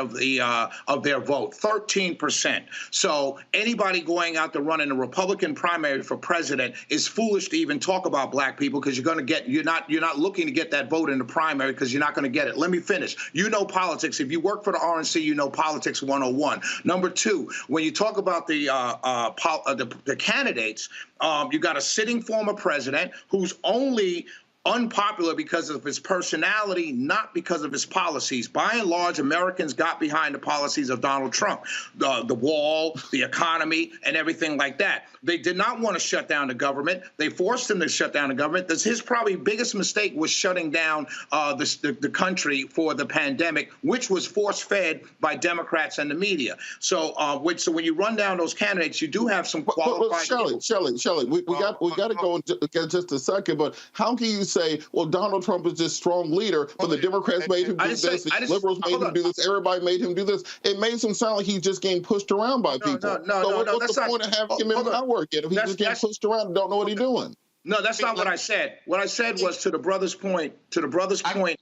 Speaker 4: of their vote. 13%. So anybody going out to run in a Republican primary for president is foolish to even talk about black people, because you're not looking to get that vote in the primary, because you're not going to get it. Let me finish. You know politics. If you work for the RNC, you know politics 101. Number two, when you talk about the candidates, you got a sitting former president who's only unpopular because of his personality, not because of his policies. By and large, Americans got behind the policies of Donald Trump, the wall, the economy, and everything like that. They did not want to shut down the government. They forced him to shut down the government. His probably biggest mistake was shutting down the country for the pandemic, which was force-fed by Democrats and the media. So when you run down those candidates, you do have some qualified people.
Speaker 2: Shelley, we got to go in just a second, but how can you say, well, Donald Trump is this strong leader, but the Democrats made him do this, the liberals made him do this, everybody made him do this? It made him sound like he's just getting pushed around by people. What's the point of having him in my work yet if he's just getting pushed around and don't know what he's doing?
Speaker 4: No, that's not what I said. What I said was to the brother's point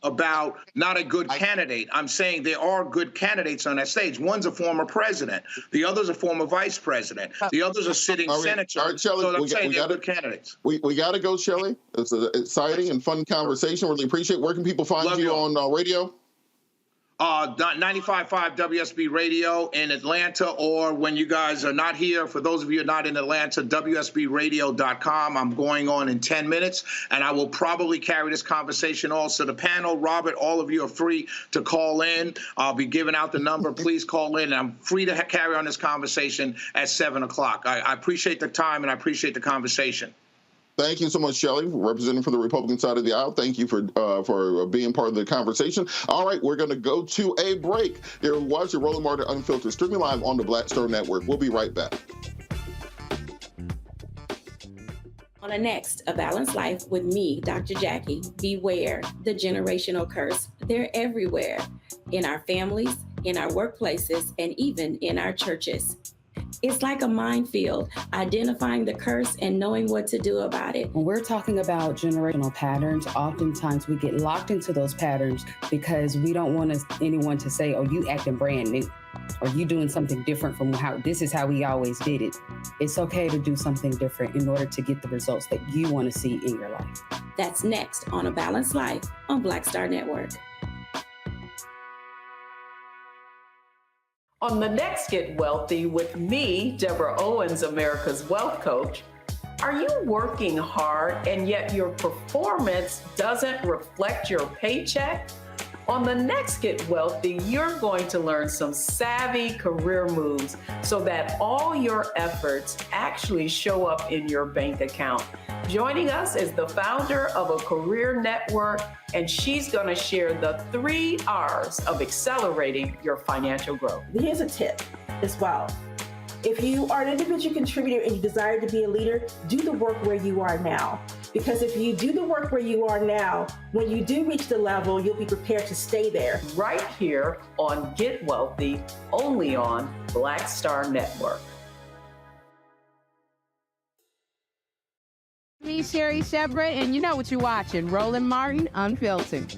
Speaker 4: about not a good candidate. I'm saying there are good candidates on that stage. One's a former president. The other's a former vice president. The other's a sitting senator.
Speaker 2: All right, Shelley,
Speaker 4: so I'm saying they're good candidates.
Speaker 2: We got to go, Shelley. It's an exciting and fun conversation. Really appreciate it. Where can people find you on radio?
Speaker 4: 95.5 WSB Radio in Atlanta, or when you guys are not here, for those of you who are not in Atlanta, WSBradio.com. I'm going on in 10 minutes, and I will probably carry this conversation also. The panel, Robert, all of you are free to call in. I'll be giving out the number. Please call in. I'm free to carry on this conversation at 7 o'clock. I appreciate the time, and I appreciate the conversation.
Speaker 2: Thank you so much, Shelley, representing for the Republican side of the aisle. Thank you for being part of the conversation. All right, we're going to go to a break. You're watching Roland Martin Unfiltered, streaming live on the Black Star Network. We'll be right back.
Speaker 14: On the next, A Balanced Life with me, Dr. Jackie, beware the generational curse. They're everywhere, in our families, in our workplaces, and even in our churches. It's like a minefield, identifying the curse and knowing what to do about it.
Speaker 15: When we're talking about generational patterns, oftentimes we get locked into those patterns because we don't want anyone to say, oh, you acting brand new. or you doing something different from how this is how we always did it. It's okay to do something different in order to get the results that you want to see in your life.
Speaker 14: That's next on A Balanced Life on Black Star Network.
Speaker 3: On the next Get Wealthy with me, Deborah Owens, America's Wealth Coach, are you working hard and yet your performance doesn't reflect your paycheck? On the next Get Wealthy, you're going to learn some savvy career moves so that all your efforts actually show up in your bank account. Joining us is the founder of a career network, and she's going to share the 3 R's of accelerating your financial growth.
Speaker 5: Here's a tip as well. If you are an individual contributor and you desire to be a leader, do the work where you are now. Because if you do the work where you are now, when you do reach the level, you'll be prepared to stay there.
Speaker 3: Right here on Get Wealthy, only on Black Star Network.
Speaker 16: Me, Sherry Shepard, and you know what you're watching, Roland Martin Unfiltered.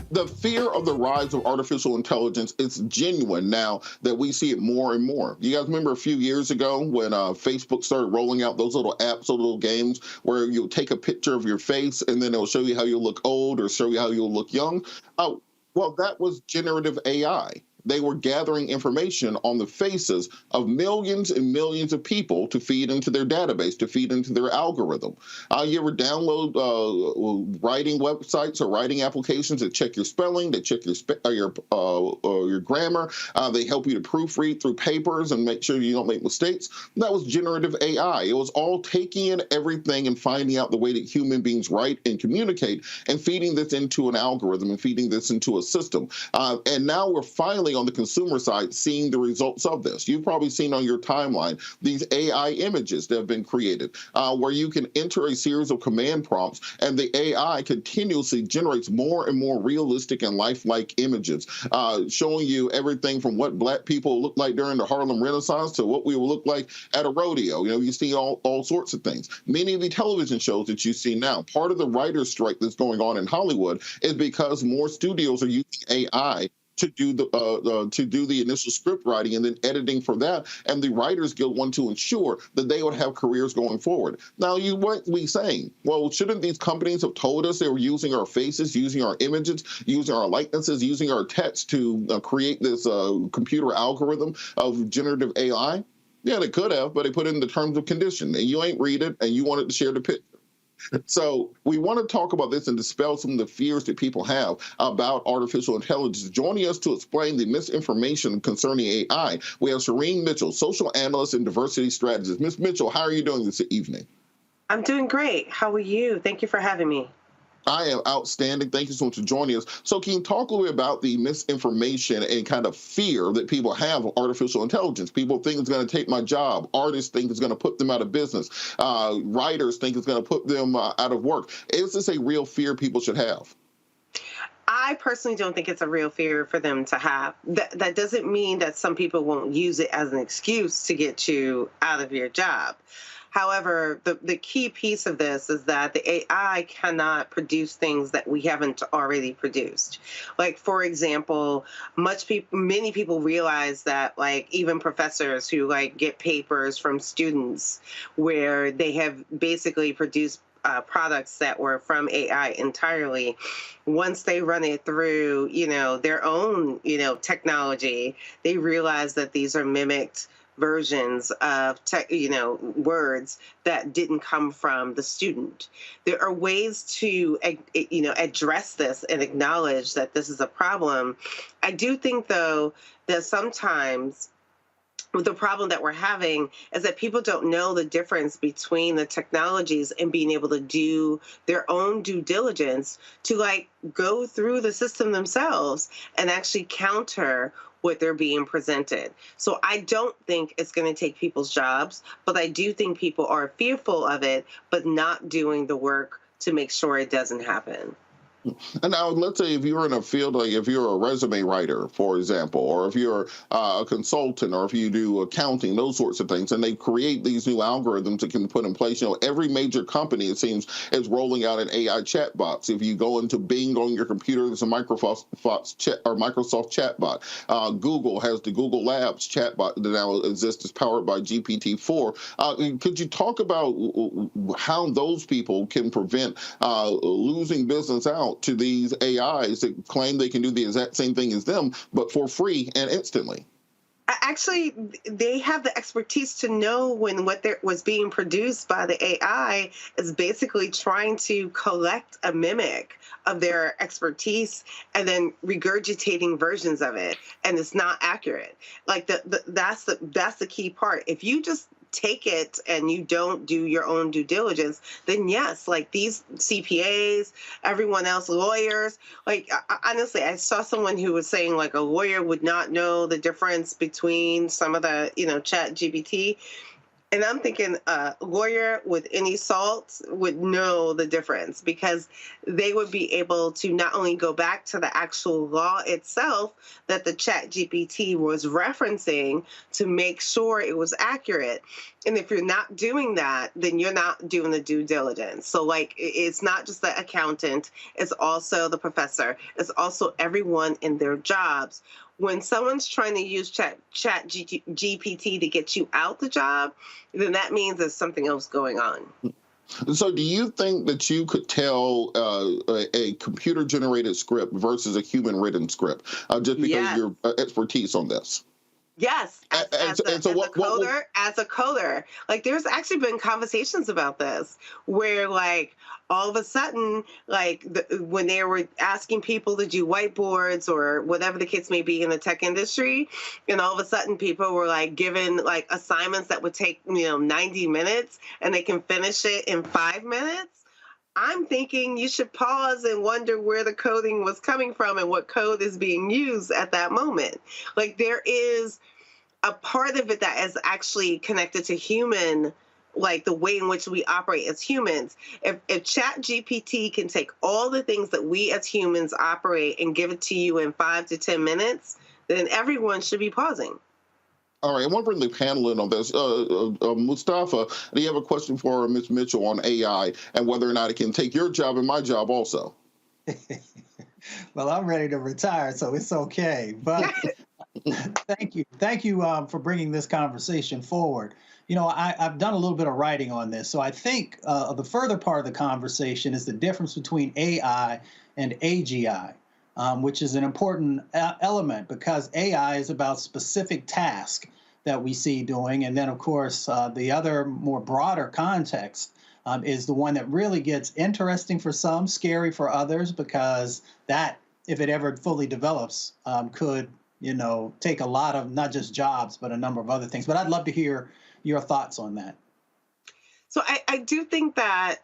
Speaker 2: The fear of the rise of artificial intelligence is genuine now that we see it more and more. You guys remember a few years ago when Facebook started rolling out those little apps, those little games where you'll take a picture of your face and then it'll show you how you look old or show you how you look young? Well, that was generative AI. They were gathering information on the faces of millions and millions of people to feed into their database, to feed into their algorithm. You ever download writing websites or writing applications that check your spelling, that check your grammar, they help you to proofread through papers and make sure you don't make mistakes? That was generative AI. It was all taking in everything and finding out the way that human beings write and communicate and feeding this into an algorithm and feeding this into a system. And now we're finally on the consumer side seeing the results of this. You've probably seen on your timeline these AI images that have been created where you can enter a series of command prompts and the AI continuously generates more and more realistic and lifelike images, showing you everything from what Black people look like during the Harlem Renaissance to what we will look like at a rodeo. You know, you see all sorts of things. Many of the television shows that you see now, part of the writer's strike that's going on in Hollywood is because more studios are using AI to do the initial script writing and then editing for that, and the Writers Guild want to ensure that they would have careers going forward. Now, you might be saying, well, shouldn't these companies have told us they were using our faces, using our images, using our likenesses, using our text to create this computer algorithm of generative AI? Yeah, they could have, but they put it in the terms of condition, and you ain't read it, and you wanted to share the picture. So we want to talk about this and dispel some of the fears that people have about artificial intelligence. Joining us to explain the misinformation concerning AI, we have Shireen Mitchell, social analyst and diversity strategist. Ms. Mitchell, how are you doing this evening?
Speaker 17: I'm doing great. How are you? Thank you for having me.
Speaker 2: I am outstanding. Thank you so much for joining us. So can you talk a little bit about the misinformation and kind of fear that people have of artificial intelligence? People think it's going to take my job. Artists think it's going to put them out of business. Writers think it's going to put them out of work. Is this a real fear people should have?
Speaker 17: I personally don't think it's a real fear for them to have. That doesn't mean that some people won't use it as an excuse to get you out of your job. However, the key piece of this is that the AI cannot produce things that we haven't already produced. Like, for example, many people realize that, like, even professors who, like, get papers from students where they have basically produced products that were from AI entirely, once they run it through, their own, technology, they realize that these are mimicked versions of words that didn't come from the student. There are ways to address this and acknowledge that this is a problem. I do think, though, that sometimes the problem that we're having is that people don't know the difference between the technologies and being able to do their own due diligence to, like, go through the system themselves and actually counter what they're being presented. So I don't think it's going to take people's jobs, but I do think people are fearful of it, but not doing the work to make sure it doesn't happen.
Speaker 2: And now, let's say if you're in a field, like if you're a resume writer, for example, or if you're a consultant, or if you do accounting, those sorts of things, and they create these new algorithms that can put in place. Every major company, it seems, is rolling out an AI chatbots. If you go into Bing on your computer, there's a Microsoft chatbot. Google has the Google Labs chatbot that now exists, is powered by GPT-4. Could you talk about how those people can prevent losing business out to these AIs that claim they can do the exact same thing as them, but for free and instantly?
Speaker 17: Actually, they have the expertise to know when what was being produced by the AI is basically trying to collect a mimic of their expertise and then regurgitating versions of it, and it's not accurate. Like that's the key part. If you just take it and you don't do your own due diligence, then yes, like these CPAs, everyone else, lawyers, like honestly, I saw someone who was saying like a lawyer would not know the difference between some of the, chat GPT. And I'm thinking a lawyer with any salt would know the difference, because they would be able to not only go back to the actual law itself that the chat GPT was referencing to make sure it was accurate. And if you're not doing that, then you're not doing the due diligence. So like, it's not just the accountant, it's also the professor, it's also everyone in their jobs. When someone's trying to use chat GPT to get you out the job, then that means there's something else going on.
Speaker 2: So do you think that you could tell a computer-generated script versus a human-written script just because of your expertise on this?
Speaker 17: Yes, as a coder, like there's actually been conversations about this where like all of a sudden, like when they were asking people to do whiteboards or whatever the case may be in the tech industry, and all of a sudden people were like given like assignments that would take 90 minutes and they can finish it in 5 minutes. I'm thinking you should pause and wonder where the coding was coming from and what code is being used at that moment. Like there is a part of it that is actually connected to human, like the way in which we operate as humans. If Chat GPT can take all the things that we as humans operate and give it to you in 5 to 10 minutes, then everyone should be pausing.
Speaker 2: All right, I want to bring the panel in on this. Mustafa, do you have a question for Ms. Mitchell on AI and whether or not it can take your job and my job also?
Speaker 12: Well, I'm ready to retire, so it's okay. But thank you for bringing this conversation forward. I've done a little bit of writing on this, so I think the further part of the conversation is the difference between AI and AGI. Which is an important element, because AI is about specific tasks that we see doing. And then, of course, the other more broader context is the one that really gets interesting for some, scary for others, because that, if it ever fully develops, could, take a lot of not just jobs, but a number of other things. But I'd love to hear your thoughts on that.
Speaker 17: So I do think that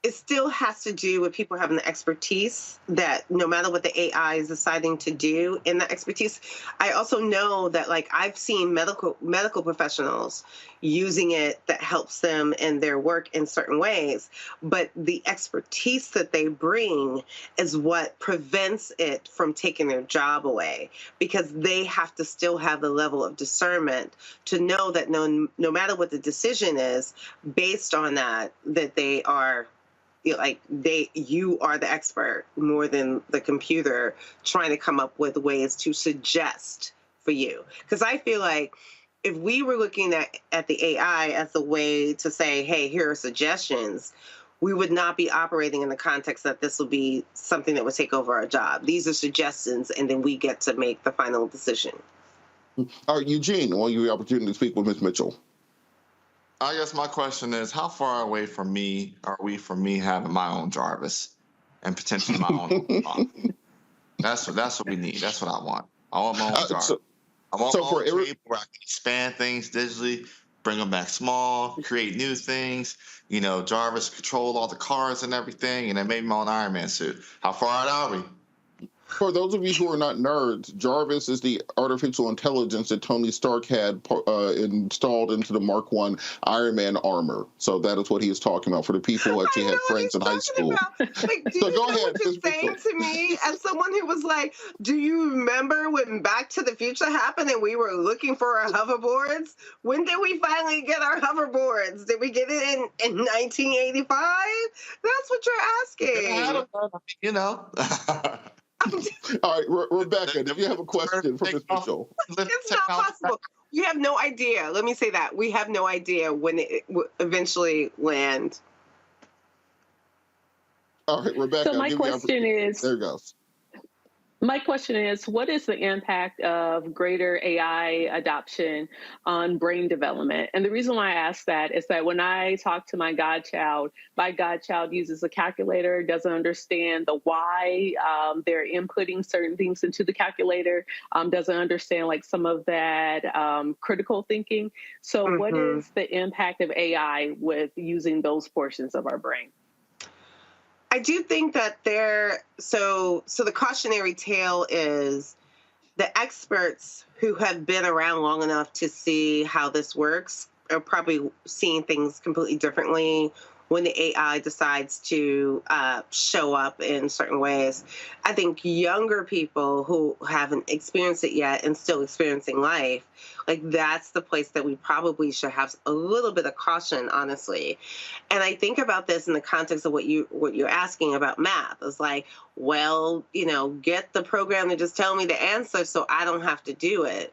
Speaker 17: it still has to do with people having the expertise, that no matter what the AI is deciding to do in that expertise. I also know that like I've seen medical professionals using it that helps them in their work in certain ways, but the expertise that they bring is what prevents it from taking their job away, because they have to still have the level of discernment to know that no matter what the decision is, based on that they are you are the expert more than the computer trying to come up with ways to suggest for you. Because I feel like if we were looking at the AI as a way to say, hey, here are suggestions, we would not be operating in the context that this will be something that would take over our job. These are suggestions, and then we get to make the final decision.
Speaker 2: All right, Eugene, I want you the opportunity to speak with Ms. Mitchell.
Speaker 13: I guess my question is, how far away from me are we from me having my own Jarvis and potentially my own? That's what we need. That's what I want. I want my own Jarvis. I want my own table where I can expand things digitally, bring them back small, create new things. Jarvis control all the cars and everything, and then maybe my own Iron Man suit. How far out are we?
Speaker 2: For those of you who are not nerds, Jarvis is the artificial intelligence that Tony Stark had installed into the Mark I Iron Man armor. So that is what he is talking about for the people who actually had friends in high school.
Speaker 17: Like, do
Speaker 2: So
Speaker 17: you
Speaker 2: go
Speaker 17: know
Speaker 2: ahead.
Speaker 17: what you're saying to me as someone who was like, do you remember when Back to the Future happened and we were looking for our hoverboards? When did we finally get our hoverboards? Did we get it in 1985? That's what you're asking.
Speaker 13: You know.
Speaker 2: All right, Rebecca, if you have a question for Ms. Mitchell.
Speaker 17: It's not possible. You have no idea. Let me say that. We have no idea when it will eventually land.
Speaker 2: All right, Rebecca.
Speaker 8: So my question is,
Speaker 2: there it goes.
Speaker 8: My question is, what is the impact of greater AI adoption on brain development? And the reason why I ask that is that when I talk to my godchild uses a calculator, doesn't understand the why they're inputting certain things into the calculator, doesn't understand like some of that critical thinking. So what is the impact of AI with using those portions of our brain?
Speaker 17: I do think that so the cautionary tale is the experts who have been around long enough to see how this works are probably seeing things completely differently when the AI decides to show up in certain ways. I think younger people who haven't experienced it yet and still experiencing life, like that's the place that we probably should have a little bit of caution, honestly. And I think about this in the context of what you're asking about math. It's like, well, get the program to just tell me the answer so I don't have to do it.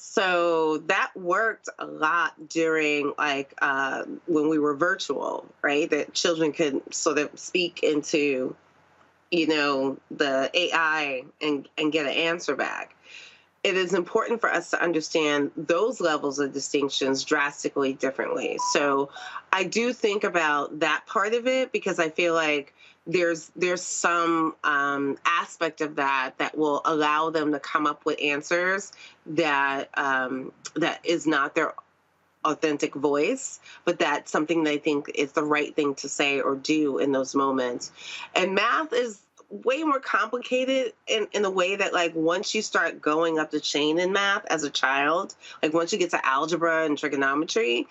Speaker 17: So that worked a lot during when we were virtual, right? That children could sort of speak into, the AI and get an answer back. It is important for us to understand those levels of distinctions drastically differently. So I do think about that part of it because I feel like there's some aspect of that will allow them to come up with answers that is not their authentic voice, but that's something they think is the right thing to say or do in those moments. And math is way more complicated in the way that, like, once you start going up the chain in math as a child, like once you get to algebra and trigonometry,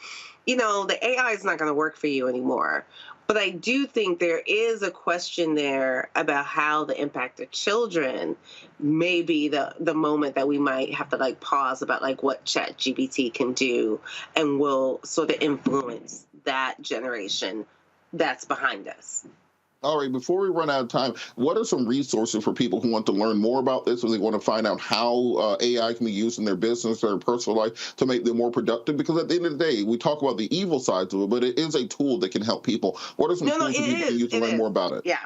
Speaker 17: the AI is not going to work for you anymore. But I do think there is a question there about how the impact of children may be the moment that we might have to pause about what ChatGPT can do and will sort of influence that generation that's behind us.
Speaker 2: All right, before we run out of time, what are some resources for people who want to learn more about this or they want to find out how AI can be used in their business or their personal life to make them more productive? Because at the end of the day, we talk about the evil sides of it, but it is a tool that can help people. What are some tools that people can use to learn more about it?
Speaker 17: Yeah.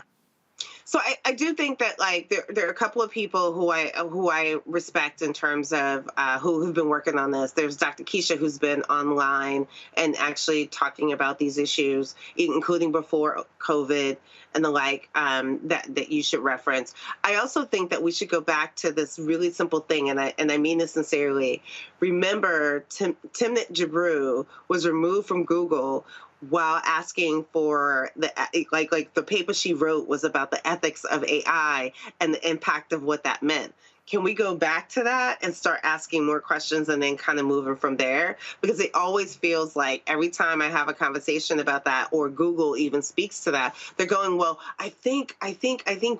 Speaker 17: So I do think that there are a couple of people who I respect in terms of who have been working on this. There's Dr. Keisha, who's been online and actually talking about these issues, including before COVID and the like, that you should reference. I also think that we should go back to this really simple thing, and I mean this sincerely. Remember, Timnit Gebru was removed from Google while asking for the paper she wrote was about the ethics of AI and the impact of what that meant. Can we go back to that and start asking more questions and then kind of moving from there? Because it always feels like every time I have a conversation about that or Google even speaks to that, they're going, well, I think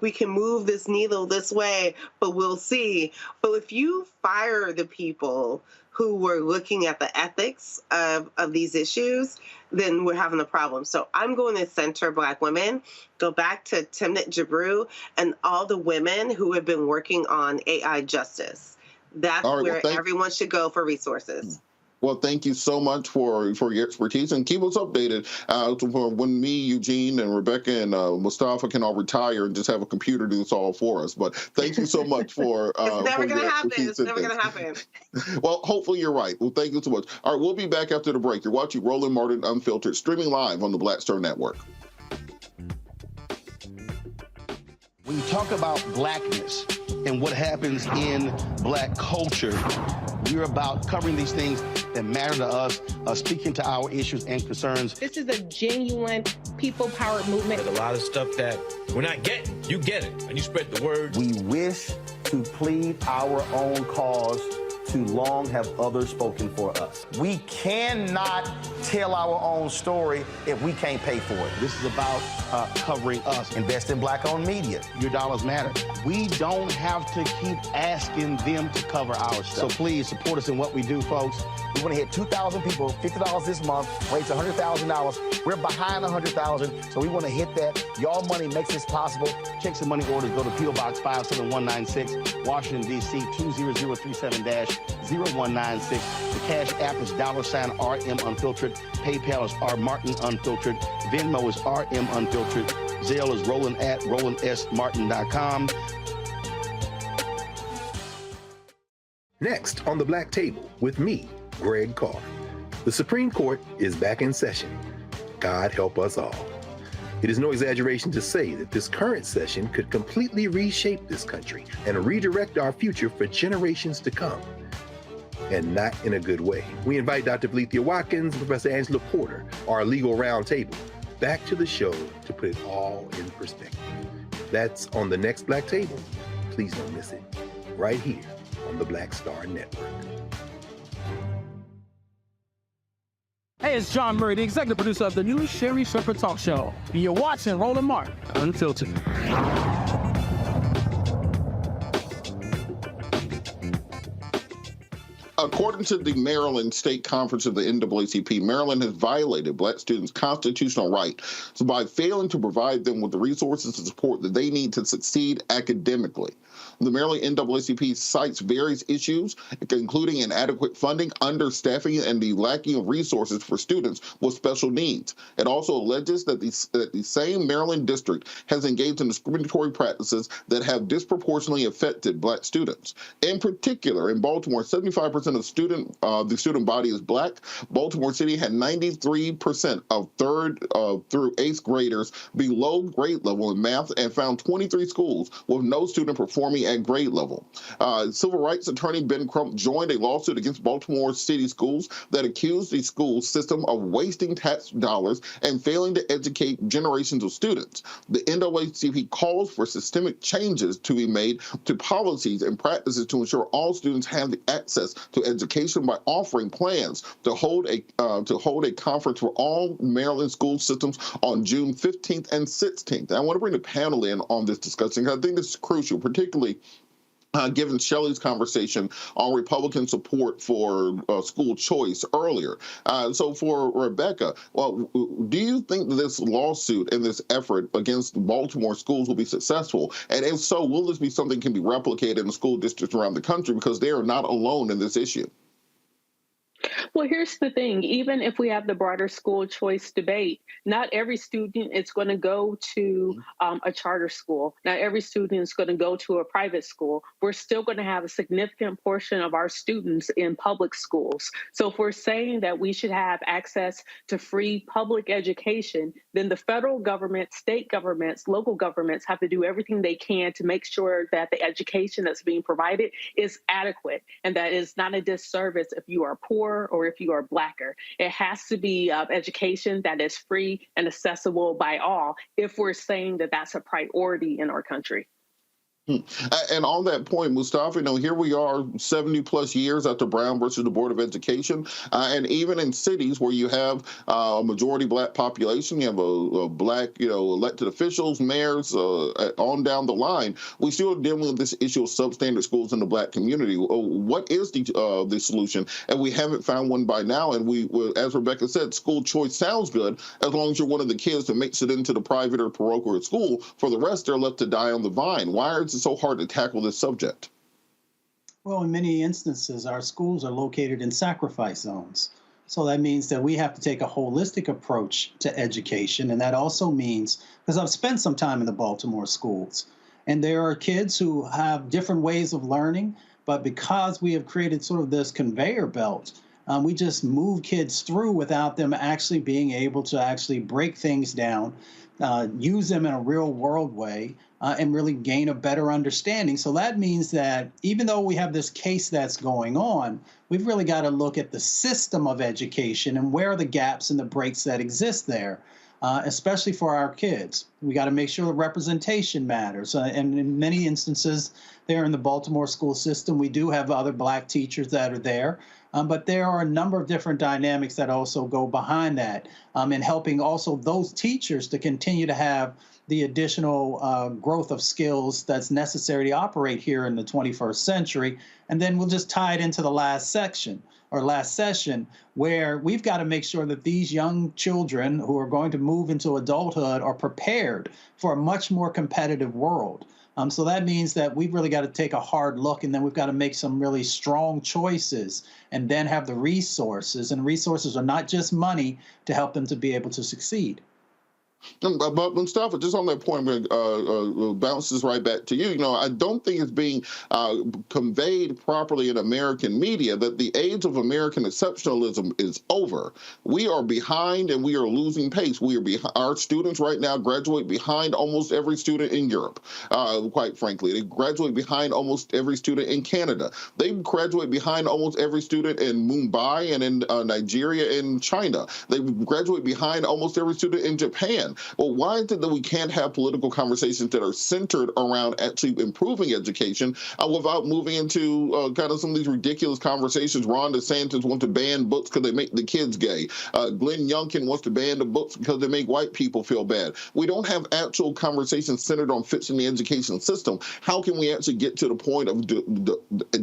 Speaker 17: we can move this needle this way, but we'll see. But if you fire the people who were looking at the ethics of these issues, then we're having a problem. So I'm going to center Black women, go back to Timnit Gebru and all the women who have been working on AI justice. That's where everyone should go for resources.
Speaker 2: Well, thank you so much for your expertise, and keep us updated for when me, Eugene, and Rebecca and Mustafa can all retire and just have a computer do this all for us. But thank you so much for
Speaker 17: it's never going to happen. It's never going to happen.
Speaker 2: Well, hopefully you're right. Well, thank you so much. All right, we'll be back after the break. You're watching Roland Martin Unfiltered, streaming live on the Black Star Network.
Speaker 1: When you talk about blackness and what happens in Black culture, we're about covering these things that matter to us, speaking to our issues and concerns.
Speaker 7: This is a genuine people-powered movement.
Speaker 9: There's a lot of stuff that we're not getting. You get it, and you spread the word.
Speaker 1: We wish to plead our own cause. Too long have others spoken for us. We cannot tell our own story if we can't pay for it. This is about covering us. Invest in Black-owned media. Your dollars matter. We don't have to keep asking them to cover our stuff. So please support us in what we do, folks. We want to hit 2,000 people, $50 this month, raise $100,000. We're behind $100,000, so we want to hit that. Y'all money makes this possible. Checks and money orders go to P.O. Box 57196, Washington, D.C. 20037-0196. The Cash App is $RM Unfiltered. PayPal is R Martin Unfiltered. Venmo is RM Unfiltered. Zelle is Roland@RolandSMartin.com.
Speaker 10: Next on the Black Table with me, Greg Carr. The Supreme Court is back in session. God help us all. It is no exaggeration to say that this current session could completely reshape this country and redirect our future for generations to come. And not in a good way. We invite Dr. Valeethia Watkins and Professor Angela Porter, our legal roundtable, back to the show to put it all in perspective. That's on the next Black Table. Please don't miss it. Right here on the Black Star Network.
Speaker 19: Hey, it's John Murray, the executive producer of the new Sherry Shepherd Talk Show. And you're watching Roland Martin Unfiltered.
Speaker 2: According to the Maryland State Conference of the NAACP, Maryland has violated Black students' constitutional rights by failing to provide them with the resources and support that they need to succeed academically. The Maryland NAACP cites various issues, including inadequate funding, understaffing, and the lacking of resources for students with special needs. It also alleges that the same Maryland district has engaged in discriminatory practices that have disproportionately affected Black students. In particular, in Baltimore, 75% of the student body is Black. Baltimore City had 93% of 3rd through 8th graders below grade level in math and found 23 schools with no student performing at grade level. Civil rights attorney Ben Crump joined a lawsuit against Baltimore City schools that accused the school system of wasting tax dollars and failing to educate generations of students. The NAACP calls for systemic changes to be made to policies and practices to ensure all students have the access to education by offering plans to hold a conference for all Maryland school systems on June 15th and 16th. And I want to bring the panel in on this discussion because I think this is crucial, particularly given Shelley's conversation on Republican support for school choice earlier. So for Rebecca, well, do you think that this lawsuit and this effort against Baltimore schools will be successful? And if so, will this be something that can be replicated in school districts around the country because they are not alone in this issue?
Speaker 8: Well, here's the thing. Even if we have the broader school choice debate, not every student is going to go to a charter school. Not every student is going to go to a private school. We're still going to have a significant portion of our students in public schools. So if we're saying that we should have access to free public education, then the federal government, state governments, local governments have to do everything they can to make sure that the education that's being provided is adequate and that is not a disservice if you are poor or if you are Blacker. It has to be education that is free and accessible by all if we're saying that that's a priority in our country.
Speaker 2: And on that point, Mustafa, here we are 70 plus years after Brown versus the Board of Education. And even in cities where you have a majority Black population, you have a Black, elected officials, mayors, on down the line, we still are dealing with this issue of substandard schools in the Black community. What is the solution? And we haven't found one by now. And we, as Rebecca said, school choice sounds good as long as you're one of the kids that makes it into the private or parochial school. For the rest, they're left to die on the vine. Why is it so hard to tackle this subject?
Speaker 12: Well, in many instances, our schools are located in sacrifice zones. So that means that we have to take a holistic approach to education. And that also means, because I've spent some time in the Baltimore schools, and there are kids who have different ways of learning, but because we have created sort of this conveyor belt, we just move kids through without them actually being able to actually break things down, use them in a real world way, and really gain a better understanding. So that means that even though we have this case that's going on, we've really got to look at the system of education and where are the gaps and the breaks that exist there. especially for our kids. We got to make sure that representation matters. And in many instances, there in the Baltimore school system, we do have other Black teachers that are there. But there are a number of different dynamics that also go behind that, and helping also those teachers to continue to have the additional growth of skills that's necessary to operate here in the 21st century. And then we'll just tie it into the last session, where we've got to make sure that these young children who are going to move into adulthood are prepared for a much more competitive world. So that means that we've really got to take a hard look, and then we've got to make some really strong choices and then have the resources. And resources are not just money to help them to be able to succeed.
Speaker 2: But Mustafa, just on that point, bounces right back to you. You know, I don't think it's being conveyed properly in American media that the age of American exceptionalism is over. We are behind and we are losing pace. We are behind. Our students right now graduate behind almost every student in Europe. Quite frankly, they graduate behind almost every student in Canada. They graduate behind almost every student in Mumbai and in Nigeria and China. They graduate behind almost every student in Japan. Well, why is it that we can't have political conversations that are centered around actually improving education without moving into kind of some of these ridiculous conversations? Ron DeSantis wants to ban books because they make the kids gay. Glenn Youngkin wants to ban the books because they make white people feel bad. We don't have actual conversations centered on fixing the education system. How can we actually get to the point of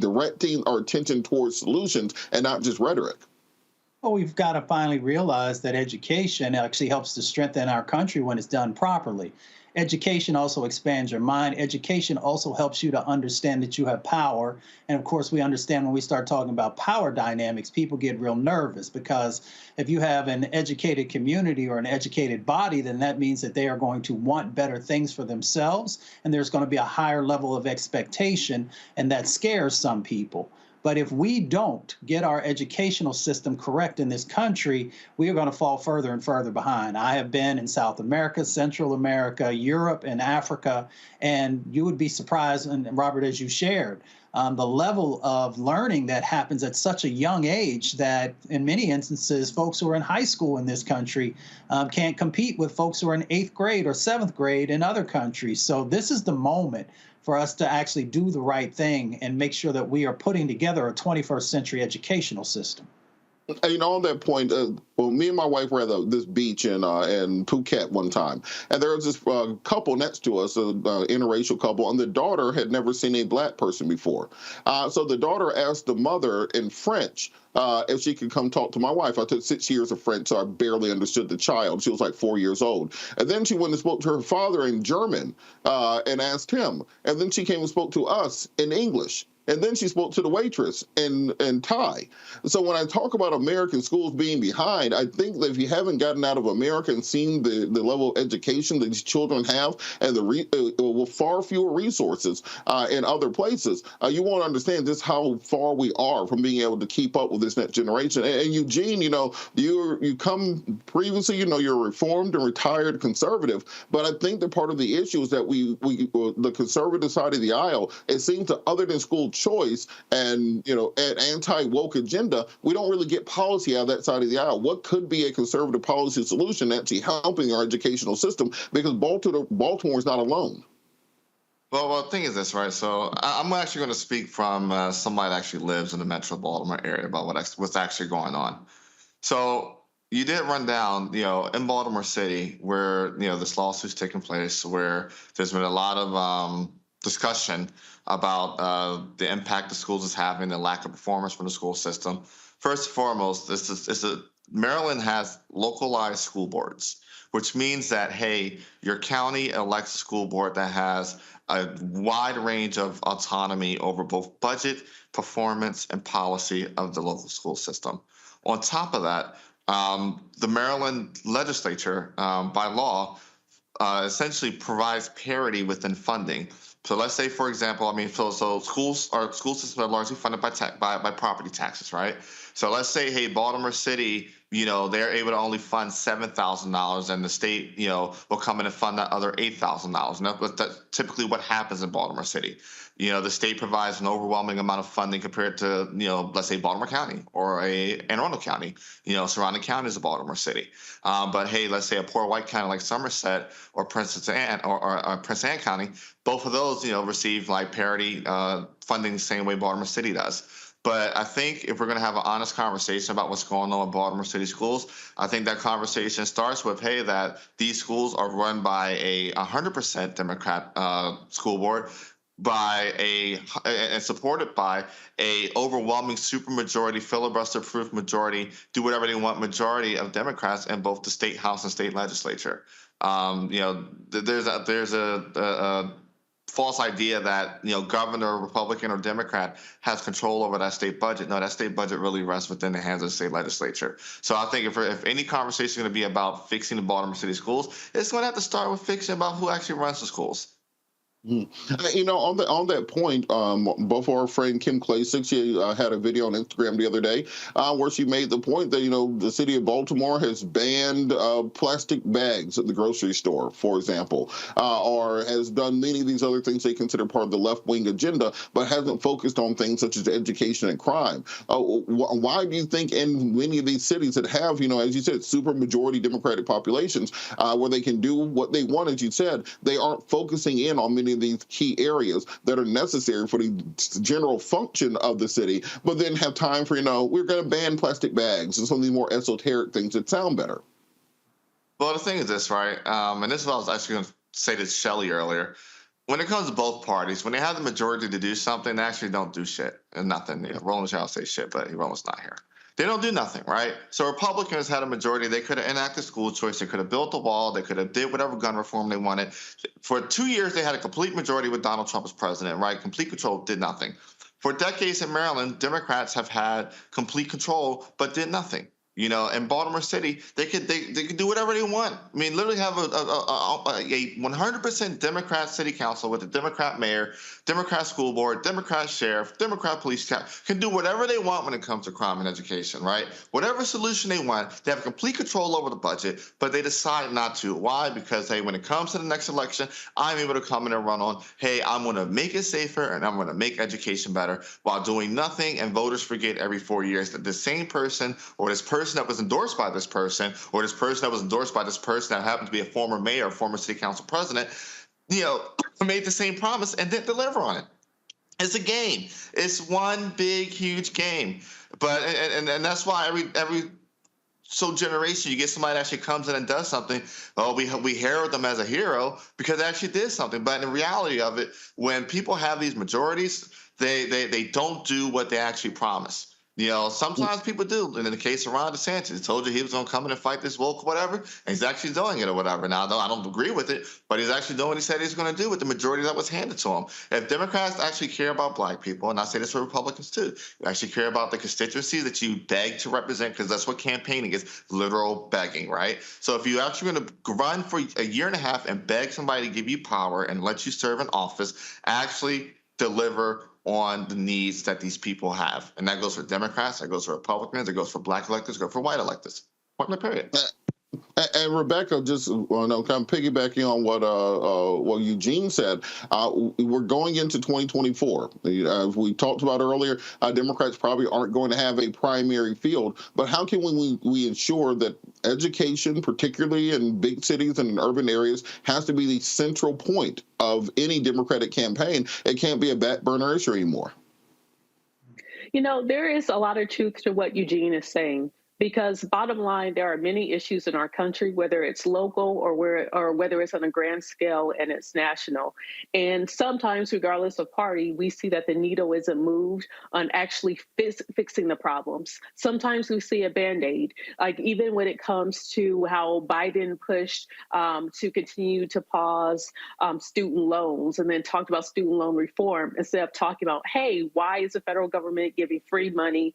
Speaker 2: directing our attention towards solutions and not just rhetoric?
Speaker 12: Well, we've got to finally realize that education actually helps to strengthen our country when it's done properly. Education also expands your mind. Education also helps you to understand that you have power. And of course, we understand when we start talking about power dynamics, people get real nervous, because if you have an educated community or an educated body, then that means that they are going to want better things for themselves. And there's going to be a higher level of expectation, and that scares some people. But if we don't get our educational system correct in this country, we are going to fall further and further behind. I have been in South America, Central America, Europe, and Africa, and you would be surprised, and Robert, as you shared, the level of learning that happens at such a young age that in many instances, folks who are in high school in this country can't compete with folks who are in 8th grade or 7th grade in other countries. So this is the moment for us to actually do the right thing and make sure that we are putting together a 21st century educational system.
Speaker 2: You know, on that point, well, me and my wife were at this beach in Phuket one time, and there was this couple next to us, an interracial couple, and the daughter had never seen a Black person before. So the daughter asked the mother in French if she could come talk to my wife. I took 6 years of French, so I barely understood the child. She was like 4 years old. And then she went and spoke to her father in German and asked him. And then she came and spoke to us in English. And then she spoke to the waitress in Thai. So when I talk about American schools being behind, I think that if you haven't gotten out of America and seen the level of education that these children have and with far fewer resources in other places, you won't understand just how far we are from being able to keep up with this next generation. And Eugene, you know, you come previously, you know, you're a reformed and retired conservative, but I think that part of the issue is that the conservative side of the aisle, it seems to, other than school choice and, you know, an anti-woke agenda, we don't really get policy out of that side of the aisle. What could be a conservative policy solution actually helping our educational system? Because Baltimore is not alone.
Speaker 13: Well, the thing is this, right? So I'm actually going to speak from somebody that actually lives in the Metro Baltimore area about what's actually going on. So you did run down, you know, in Baltimore City, where, you know, this lawsuit's taking place, where there's been a lot of discussion about the impact the schools is having, the lack of performance from the school system. First and foremost, Maryland has localized school boards, which means that, hey, your county elects a school board that has a wide range of autonomy over both budget, performance, and policy of the local school system. On top of that, the Maryland legislature, by law, essentially provides parity within funding. So let's say, for example, so school systems are largely funded by property taxes, right? So let's say, hey, Baltimore City, they're able to only fund $7,000, and the state, will come in and fund that other $8,000. And that's typically what happens in Baltimore City. The state provides an overwhelming amount of funding compared to, let's say Baltimore County or Anne Arundel County, surrounding counties of Baltimore City. But hey, let's say a poor white county like Somerset or Prince Anne County, both of those, receive like parity funding the same way Baltimore City does. But I think if we're going to have an honest conversation about what's going on with Baltimore City schools, I think that conversation starts with, hey, that these schools are run by a 100% Democrat school board, and supported by a overwhelming supermajority, filibuster-proof majority, do whatever they want majority of Democrats in both the state house and state legislature. There's a false idea that governor, Republican or Democrat, has control over that state budget. No, that state budget really rests within the hands of the state legislature. So I think if any conversation is going to be about fixing the Baltimore City schools, it's going to have to start with fixing about who actually runs the schools.
Speaker 2: On that point, both our friend Kim Klacik, she had a video on Instagram the other day where she made the point that, the city of Baltimore has banned plastic bags at the grocery store, for example, or has done many of these other things they consider part of the left-wing agenda, but hasn't focused on things such as education and crime. Why do you think in many of these cities that have, as you said, super majority Democratic populations where they can do what they want, as you said, they aren't focusing in on many of these key areas that are necessary for the general function of the city, but then have time for, we're going to ban plastic bags and some of these more esoteric things that sound better?
Speaker 13: Well, the thing is this, right? And this is what I was actually going to say to Shelley earlier. When it comes to both parties, when they have the majority to do something, they actually don't do shit and nothing. Roland shall say shit, but Roland's not here. They don't do nothing, right? So Republicans had a majority. They could have enacted school choice. They could have built a wall. They could have did whatever gun reform they wanted. For 2 years, they had a complete majority with Donald Trump as president, right? Complete control, did nothing. For decades in Maryland, Democrats have had complete control, but did nothing. In Baltimore City, they could do whatever they want. Literally have a 100% Democrat city council with a Democrat mayor, Democrat school board, Democrat sheriff, Democrat police can do whatever they want when it comes to crime and education, right? Whatever solution they want, they have complete control over the budget, but they decide not to. Why? Because, hey, when it comes to the next election, I'm able to come in and run on, hey, I'm going to make it safer and I'm going to make education better while doing nothing, and voters forget every 4 years that the same person or this person that was endorsed by this person or this person that was endorsed by this person that happened to be a former mayor or former city council president, made the same promise and didn't deliver on it. It's a game. It's one big, huge game. But and that's why every generation you get somebody that actually comes in and does something. Oh, we herald them as a hero because they actually did something. But in the reality of it, when people have these majorities, they don't do what they actually promise. Sometimes people do. And in the case of Ron DeSantis, he told you he was going to come in and fight this woke or whatever, and he's actually doing it or whatever. Now, I don't agree with it, but he's actually doing what he said he's going to do with the majority that was handed to him. If Democrats actually care about black people, and I say this for Republicans too, you actually care about the constituencies that you beg to represent, because that's what campaigning is, literal begging, right? So if you're actually going to run for a year and a half and beg somebody to give you power and let you serve in office, actually deliver on the needs that these people have. And that goes for Democrats, that goes for Republicans, it goes for black electors, it goes for white electors. Point blank period.
Speaker 2: And Rebecca, just kind of piggybacking on what Eugene said, we're going into 2024. As we talked about earlier, Democrats probably aren't going to have a primary field. But how can we ensure that education, particularly in big cities and in urban areas, has to be the central point of any Democratic campaign? It can't be a back burner issue anymore.
Speaker 8: There is a lot of truth to what Eugene is saying. Because bottom line, there are many issues in our country, whether it's local or whether it's on a grand scale and it's national. And sometimes, regardless of party, we see that the needle isn't moved on actually fixing the problems. Sometimes we see a Band-Aid, like even when it comes to how Biden pushed to continue to pause student loans and then talked about student loan reform instead of talking about, hey, why is the federal government giving free money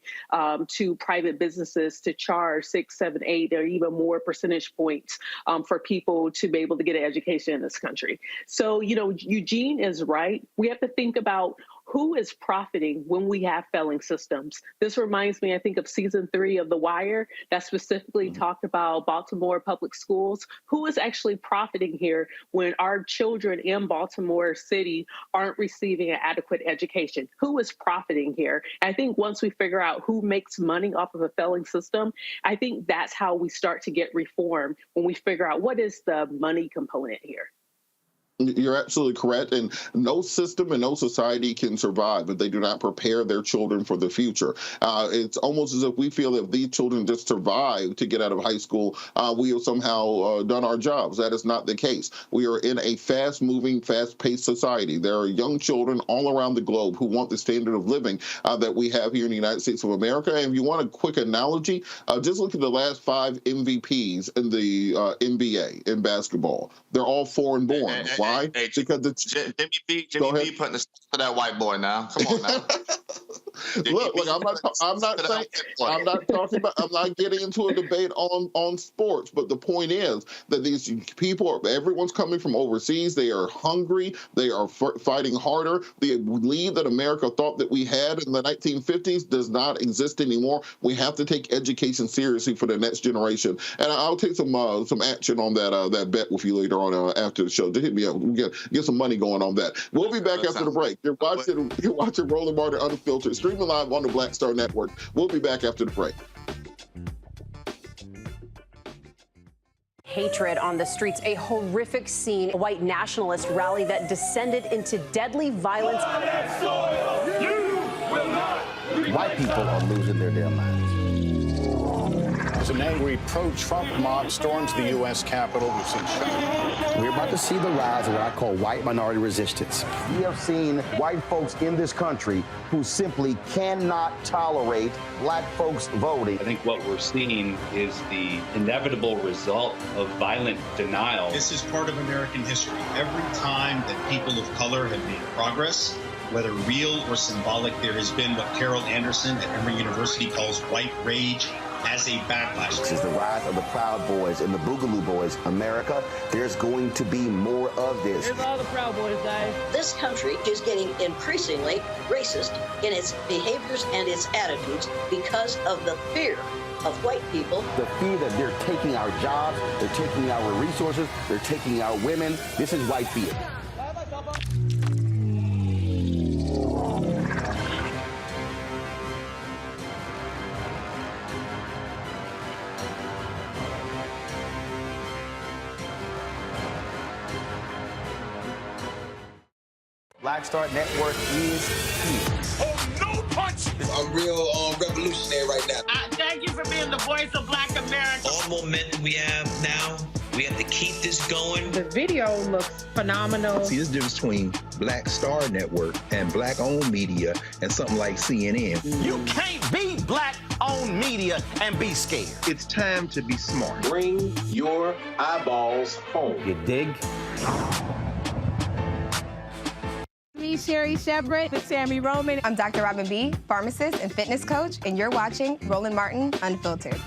Speaker 8: to private businesses to charge 6, 7, 8, or even more percentage points for people to be able to get an education in this country. So, Eugene is right. We have to think about who is profiting when we have failing systems. This reminds me, I think, of season 3 of The Wire that specifically talked about Baltimore public schools. Who is actually profiting here when our children in Baltimore City aren't receiving an adequate education? Who is profiting here? I think once we figure out who makes money off of a failing system, I think that's how we start to get reform, when we figure out what is the money component here.
Speaker 2: You're absolutely correct. And no system and no society can survive if they do not prepare their children for the future. It's almost as if we feel that if these children just survive to get out of high school, we have somehow done our jobs. That is not the case. We are in a fast-moving, fast-paced society. There are young children all around the globe who want the standard of living that we have here in the United States of America. And if you want a quick analogy, just look at the last 5 MVPs in the NBA in basketball. They're all foreign born. Why? Because
Speaker 13: Jimmy B putting the to that white boy now. Come on now.
Speaker 2: Look, I'm not getting into a debate on sports, but the point is that these people, everyone's coming from overseas. They are hungry. They are fighting harder. The lead that America thought that we had in the 1950s does not exist anymore. We have to take education seriously for the next generation. And I'll take some action on that bet with you later on after the show. Just hit me up. We get some money going on that. We'll be back after the break. You're watching Roland Martin Unfiltered, streaming live on the Black Star Network. We'll be back after the break.
Speaker 6: Hatred on the streets, a horrific scene, a white nationalist rally that descended into deadly violence.
Speaker 1: White people are losing their damn minds.
Speaker 7: As an angry pro-Trump mob storms the U.S. Capitol, we've seen shooting.
Speaker 1: We're about to see the rise of what I call white minority resistance. We have seen white folks in this country who simply cannot tolerate black folks voting.
Speaker 21: I think what we're seeing is the inevitable result of violent denial.
Speaker 22: This is part of American history. Every time that people of color have made progress, whether real or symbolic, there has been what Carol Anderson at Emory University calls white rage as a backlash.
Speaker 1: This is the rise of the Proud Boys and the Boogaloo Boys. America, there's going to be more of this.
Speaker 23: Here's all the Proud Boys, guys.
Speaker 24: This country is getting increasingly racist in its behaviors and its attitudes because of the fear of white people.
Speaker 1: The fear that they're taking our jobs, they're taking our resources, they're taking our women. This is white fear. Black Star Network is here.
Speaker 27: Oh, no punch! I'm real revolutionary right now.
Speaker 23: Thank you for being the voice of Black America.
Speaker 28: All momentum we have now, we have to keep this going.
Speaker 29: The video looks phenomenal.
Speaker 30: See, this difference between Black Star Network and black-owned media and something like CNN.
Speaker 1: You can't be black-owned media and be scared.
Speaker 30: It's time to be smart.
Speaker 1: Bring your eyeballs home. You dig?
Speaker 16: Me, Sherry Shepard, with Sammy Roman.
Speaker 31: I'm Dr. Robin B., pharmacist and fitness coach, and you're watching Roland Martin Unfiltered.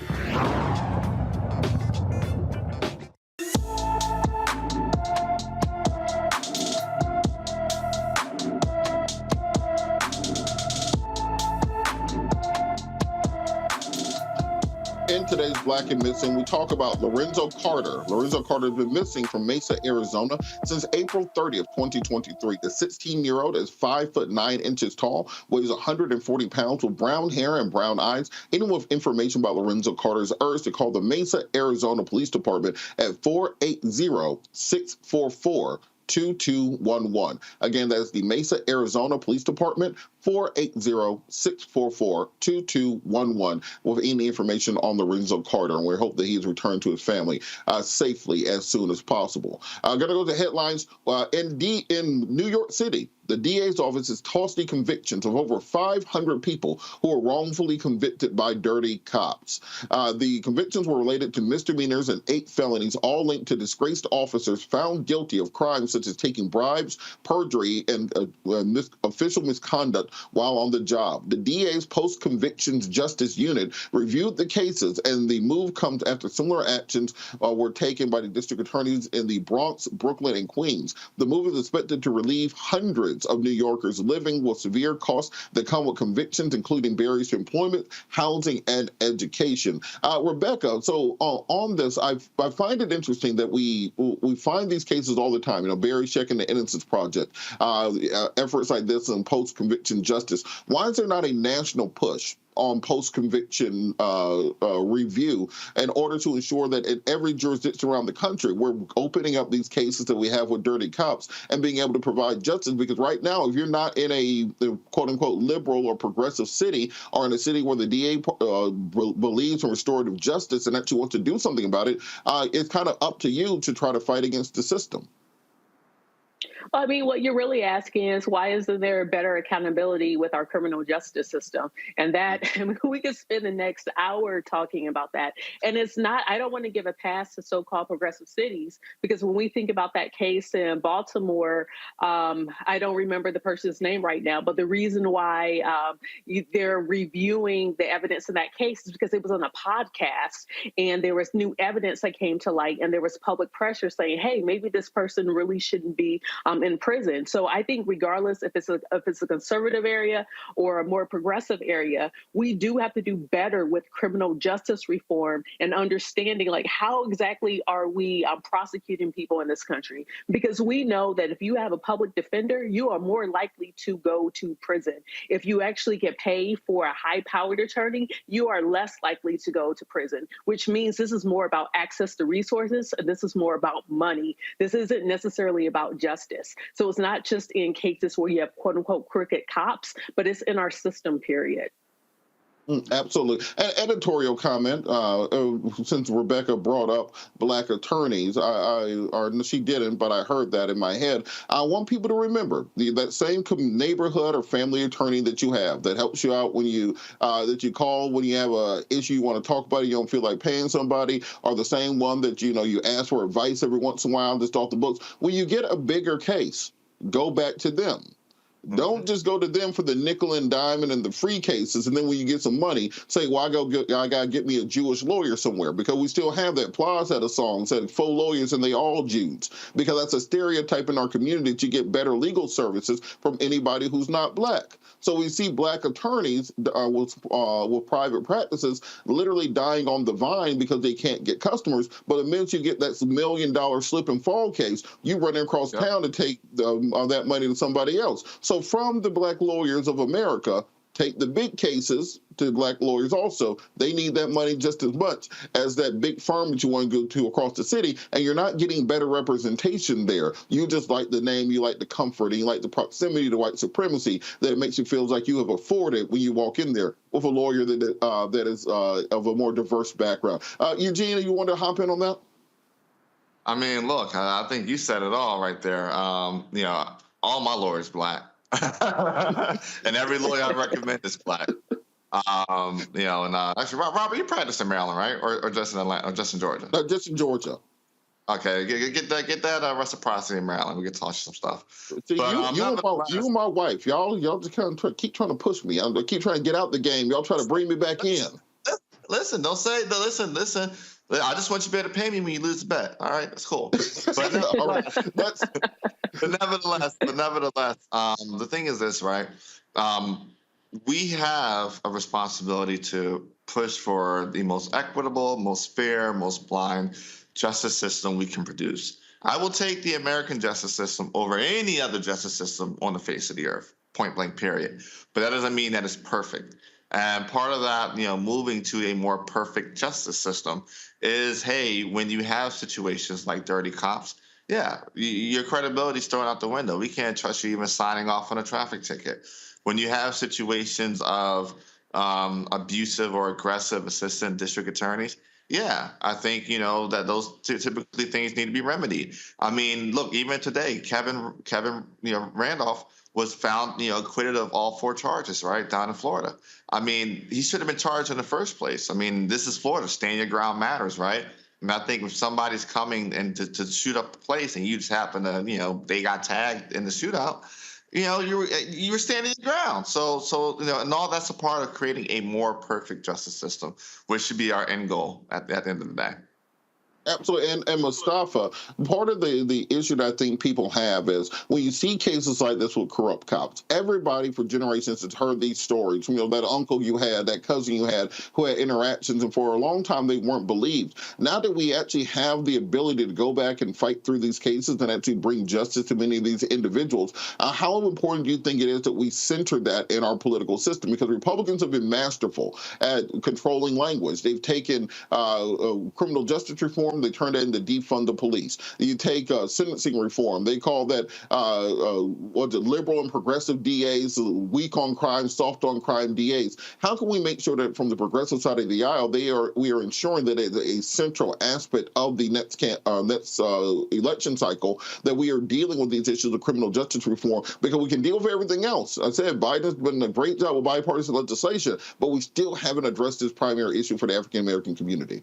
Speaker 2: In today's Black and Missing, we talk about Lorenzo Carter. Lorenzo Carter has been missing from Mesa, Arizona since April 30th, 2023. The 16-year-old is 5'9" tall, weighs 140 pounds, with brown hair and brown eyes. Anyone with information about Lorenzo Carter is urged to call the Mesa, Arizona Police Department at 480-644-2211. Again, that's the Mesa, Arizona Police Department, 480-644-2211 with any information on Lorenzo Carter, and we hope that he is returned to his family safely as soon as possible. I'm going to go to headlines. In New York City, the DA's office has tossed the convictions of over 500 people who were wrongfully convicted by dirty cops. The convictions were related to misdemeanors and 8 felonies, all linked to disgraced officers found guilty of crimes such as taking bribes, perjury, and official misconduct while on the job. The DA's post-convictions justice unit reviewed the cases, and the move comes after similar actions were taken by the district attorneys in the Bronx, Brooklyn, and Queens. The move is expected to relieve hundreds of New Yorkers living with severe costs that come with convictions, including barriers to employment, housing, and education. Rebecca, so on this, I find it interesting that we find these cases all the time. You know, Barry Scheck and the Innocence Project, efforts like this in post-conviction justice. Why is there not a national push on post-conviction review in order to ensure that in every jurisdiction around the country, we're opening up these cases that we have with dirty cops and being able to provide justice? Because right now, if you're not in a quote-unquote liberal or progressive city, or in a city where the DA believes in restorative justice and actually wants to do something about it, it's kind of up to you to try to fight against the system.
Speaker 8: I mean, what you're really asking is, why isn't there better accountability with our criminal justice system? And that, I mean, we could spend the next hour talking about that. And it's not, I don't want to give a pass to so-called progressive cities, because when we think about that case in Baltimore, I don't remember the person's name right now, but the reason why they're reviewing the evidence in that case is because it was on a podcast and there was new evidence that came to light, and there was public pressure saying, hey, maybe this person really shouldn't be in prison. So I think regardless if it's a conservative area or a more progressive area, we do have to do better with criminal justice reform and understanding, like, how exactly are we prosecuting people in this country? Because we know that if you have a public defender, you are more likely to go to prison. If you actually get paid for a high-powered attorney, you are less likely to go to prison, which means this is more about access to resources. This is more about money. This isn't necessarily about justice. So it's not just in cases where you have quote unquote crooked cops, but it's in our system, period.
Speaker 2: Absolutely. An editorial comment, since Rebecca brought up Black attorneys, or she didn't, but I heard that in my head. I want people to remember that same neighborhood or family attorney that you have that helps you out when you, that you call when you have an issue you want to talk about, you don't feel like paying somebody, or the same one that, you know, you ask for advice every once in a while, just off the books. When you get a bigger case, go back to them. Don't just go to them for the nickel and diamond and the free cases, and then when you get some money, say, well, I gotta get me a Jewish lawyer somewhere, because we still have that. Plaza had a song said faux lawyers and they all Jews, because that's a stereotype in our community that you get better legal services from anybody who's not Black. So we see Black attorneys with private practices literally dying on the vine because they can't get customers. But the minute you get that $1 million slip and fall case, you run across town to take that money to somebody else. So from the Black lawyers of America, take the big cases to Black lawyers also. They need that money just as much as that big firm that you want to go to across the city, and you're not getting better representation there. You just like the name, you like the comfort, and you like the proximity to white supremacy that it makes you feel like you have afforded when you walk in there with a lawyer that is of a more diverse background. Eugene, you want to hop in on that?
Speaker 13: I mean, look, I think you said it all right there. You know, all my lawyers Black. And every lawyer I recommend is Black. You know, and actually, Robert, you practice in Maryland, right, or just in Atlanta, or just in Georgia?
Speaker 2: No, just in Georgia.
Speaker 13: Okay, get that reciprocity in Maryland. We can talk some stuff.
Speaker 2: See, but, you and my wife, y'all just kind of keep trying to push me. I keep trying to get out the game. Y'all try to bring me back in.
Speaker 13: Listen, don't say listen. I just want you to be able to pay me when you lose the bet. All right, that's cool. But nevertheless, the thing is this, right? We have a responsibility to push for the most equitable, most fair, most blind justice system we can produce. I will take the American justice system over any other justice system on the face of the earth, point blank, period. But that doesn't mean that it's perfect. And part of that, you know, moving to a more perfect justice system is, hey, when you have situations like dirty cops, yeah, your credibility's thrown out the window. We can't trust you even signing off on a traffic ticket. When you have situations of abusive or aggressive assistant district attorneys, yeah, I think, you know, that those typically things need to be remedied. I mean, look, even today, Kevin, you know, Randolph was found, you know, acquitted of all 4 charges, right, down in Florida. I mean, he should have been charged in the first place. I mean, this is Florida. Stand your ground matters, right? I mean, I think if somebody's coming and to shoot up the place and you just happen to, you know, they got tagged in the shootout, you were standing your ground. So and all that's a part of creating a more perfect justice system, which should be our end goal at the end of the day.
Speaker 2: Absolutely. And Mustafa, part of the issue that I think people have is when you see cases like this with corrupt cops, everybody for generations has heard these stories. That uncle you had, that cousin you had who had interactions, and for a long time they weren't believed. Now that we actually have the ability to go back and fight through these cases and actually bring justice to many of these individuals, how important do you think it is that we center that in our political system? Because Republicans have been masterful at controlling language. They've taken criminal justice reform, they turned it into defund the police. You take sentencing reform, they call that liberal and progressive DAs, weak on crime, soft on crime DAs. How can we make sure that from the progressive side of the aisle, we are ensuring that a central aspect of the next election cycle that we are dealing with these issues of criminal justice reform, because we can deal with everything else. I said Biden's been a great job with bipartisan legislation, but we still haven't addressed this primary issue for the African American community.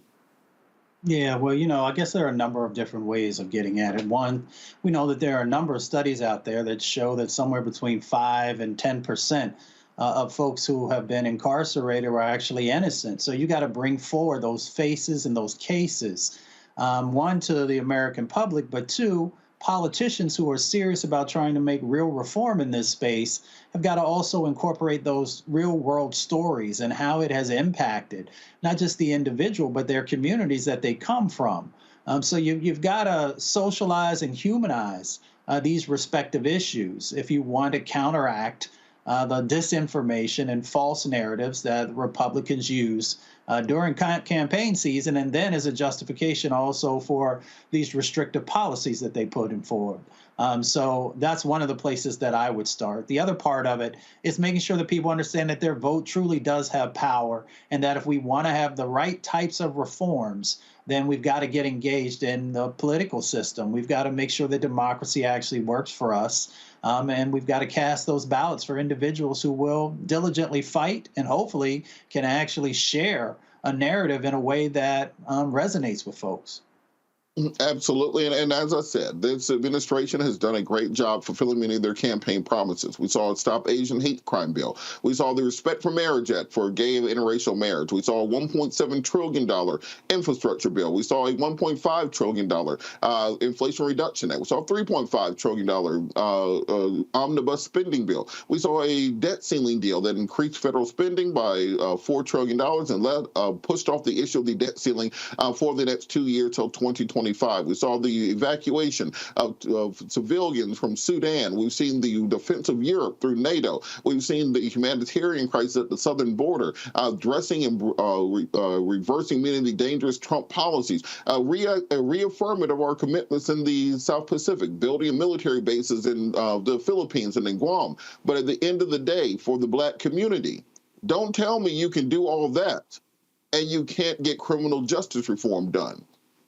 Speaker 12: Yeah, well, I guess there are a number of different ways of getting at it. One, we know that there are a number of studies out there that show that somewhere between 5 and 10% of folks who have been incarcerated are actually innocent. So you got to bring forward those faces and those cases, one, to the American public, but two, politicians who are serious about trying to make real reform in this space have got to also incorporate those real world stories and how it has impacted not just the individual, but their communities that they come from. So you've got to socialize and humanize these respective issues if you want to counteract the disinformation and false narratives that Republicans use during campaign season, and then as a justification also for these restrictive policies that they put in forward. So that's one of the places that I would start. The other part of it is making sure that people understand that their vote truly does have power, and that if we want to have the right types of reforms, then we've got to get engaged in the political system. We've got to make sure that democracy actually works for us. And we've got to cast those ballots for individuals who will diligently fight and hopefully can actually share a narrative in a way that resonates with folks.
Speaker 2: Absolutely. And as I said, this administration has done a great job fulfilling many of their campaign promises. We saw a Stop Asian Hate Crime bill. We saw the Respect for Marriage Act for gay and interracial marriage. We saw a $1.7 trillion infrastructure bill. We saw a $1.5 trillion Inflation Reduction Act. We saw a $3.5 trillion omnibus spending bill. We saw a debt ceiling deal that increased federal spending by $4 trillion and pushed off the issue of the debt ceiling for the next 2 years till 2020. We saw the evacuation of civilians from Sudan. We've seen the defense of Europe through NATO. We've seen the humanitarian crisis at the southern border, addressing and reversing many of the dangerous Trump policies, reaffirming of our commitments in the South Pacific, building military bases in the Philippines and in Guam. But at the end of the day, for the Black community, don't tell me you can do all that and you can't get criminal justice reform done.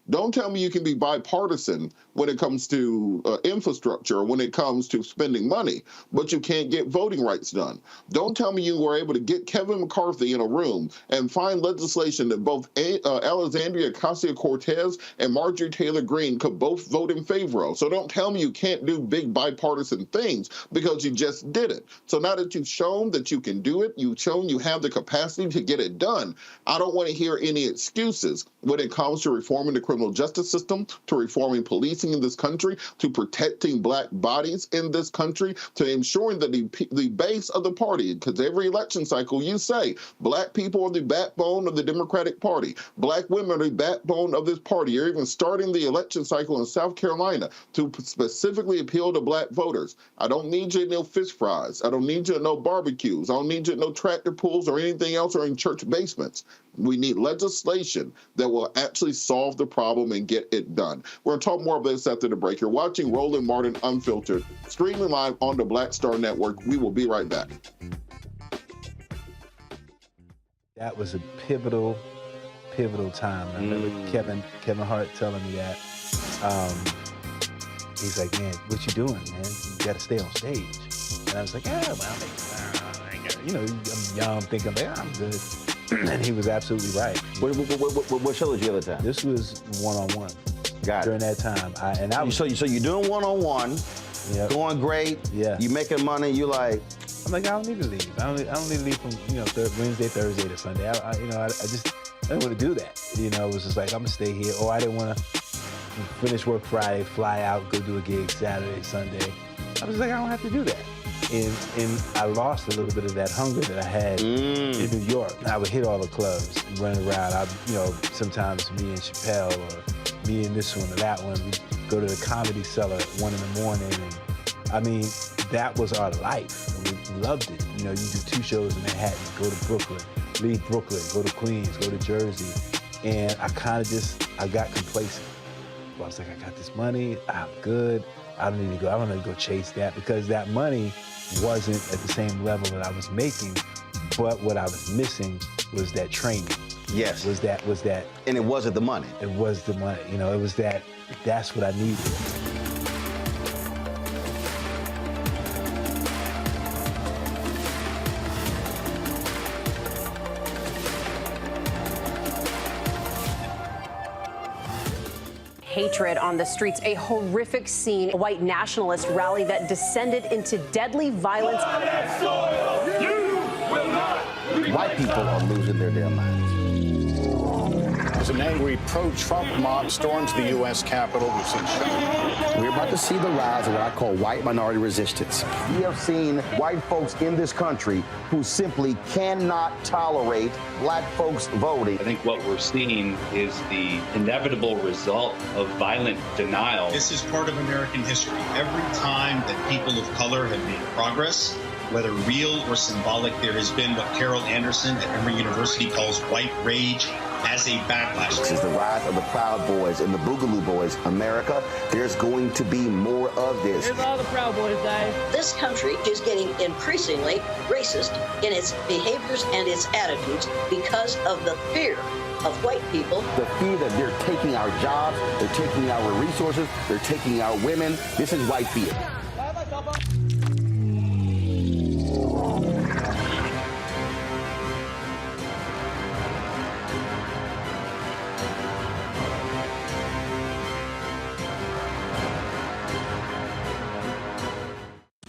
Speaker 2: Don't tell me you can be bipartisan when it comes to infrastructure, when it comes to spending money, but you can't get voting rights done. Don't tell me you were able to get Kevin McCarthy in a room and find legislation that both Alexandria Ocasio-Cortez and Marjorie Taylor Greene could both vote in favor of. So don't tell me you can't do big bipartisan things because you just did it. So now that you've shown that you can do it, you've shown you have the capacity to get it done, I don't want to hear any excuses when it comes to reforming the criminal justice system, to reforming policing in this country, to protecting Black bodies in this country, to ensuring that the base of the party, because every election cycle you say, Black people are the backbone of the Democratic Party, Black women are the backbone of this party. You're even starting the election cycle in South Carolina to specifically appeal to Black voters. I don't need you at no fish fries. I don't need you at no barbecues. I don't need you at no tractor pulls or anything else or in church basements. We need legislation that will actually solve the problem and get it done. We're going to talk more about this after the break. You're watching Roland Martin Unfiltered, streaming live on the Black Star Network. We will be right back.
Speaker 3: That was a pivotal time. I remember Kevin Hart telling me that. He's like, man, what you doing, man? You got to stay on stage. And I was like, I'm young, thinking, I'm good. And he was absolutely right.
Speaker 4: What show did you have at the time?
Speaker 3: This was one-on-one.
Speaker 4: Got it.
Speaker 3: During that time.
Speaker 4: So you're doing one-on-one,
Speaker 3: Yep.
Speaker 1: going great.
Speaker 3: Yeah.
Speaker 1: You making money. You like.
Speaker 3: I'm like, I don't need to leave. I don't need to leave from Wednesday, Thursday to Sunday. I didn't want to do that. It was just like I'm gonna stay here. Or I didn't want to finish work Friday, fly out, go do a gig Saturday, Sunday. I was like, I don't have to do that. And I lost a little bit of that hunger that I had in New York. I would hit all the clubs, running around. Sometimes me and Chappelle or me and this one or that one, we'd go to the Comedy Cellar at 1 a.m. And that was our life. We loved it. You do 2 shows in Manhattan, go to Brooklyn, leave Brooklyn, go to Queens, go to Jersey. And I got complacent. I was like, I got this money, I'm good. I don't need to go chase that, because that money wasn't at the same level that I was making, but what I was missing was that training.
Speaker 1: Yes.
Speaker 3: Was that.
Speaker 1: And it wasn't the money.
Speaker 3: It was the money. It was that's what I needed.
Speaker 6: Hatred on the streets, a horrific scene, a white nationalist rally that descended into deadly violence.
Speaker 1: White people are losing their damn minds.
Speaker 7: As an angry pro-Trump mob storms the U.S. Capitol, we've seen Shelley.
Speaker 1: We're about to see the rise of what I call white minority resistance. We have seen white folks in this country who simply cannot tolerate black folks voting.
Speaker 21: I think what we're seeing is the inevitable result of violent denial.
Speaker 22: This is part of American history. Every time that people of color have made progress, whether real or symbolic, there has been what Carol Anderson at Emory University calls white rage as a backlash.
Speaker 1: This is the rise of the Proud Boys and the Boogaloo Boys. America, there's going to be more of this.
Speaker 23: Here's all the Proud Boys, guys.
Speaker 24: This country is getting increasingly racist in its behaviors and its attitudes because of the fear of white people.
Speaker 1: The fear that they're taking our jobs, they're taking our resources, they're taking our women. This is white fear.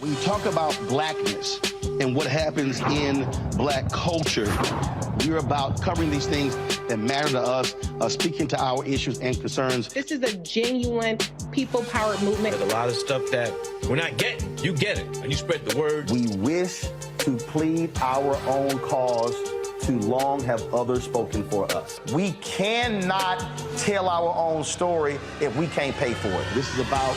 Speaker 1: When you talk about blackness and what happens in black culture, we're about covering these things that matter to us, speaking to our issues and concerns.
Speaker 29: This is a genuine people-powered movement.
Speaker 5: There's a lot of stuff that we're not getting. You get it, and you spread the word.
Speaker 1: We wish to plead our own cause. Too long have others spoken for us. We cannot tell our own story if we can't pay for it. This is about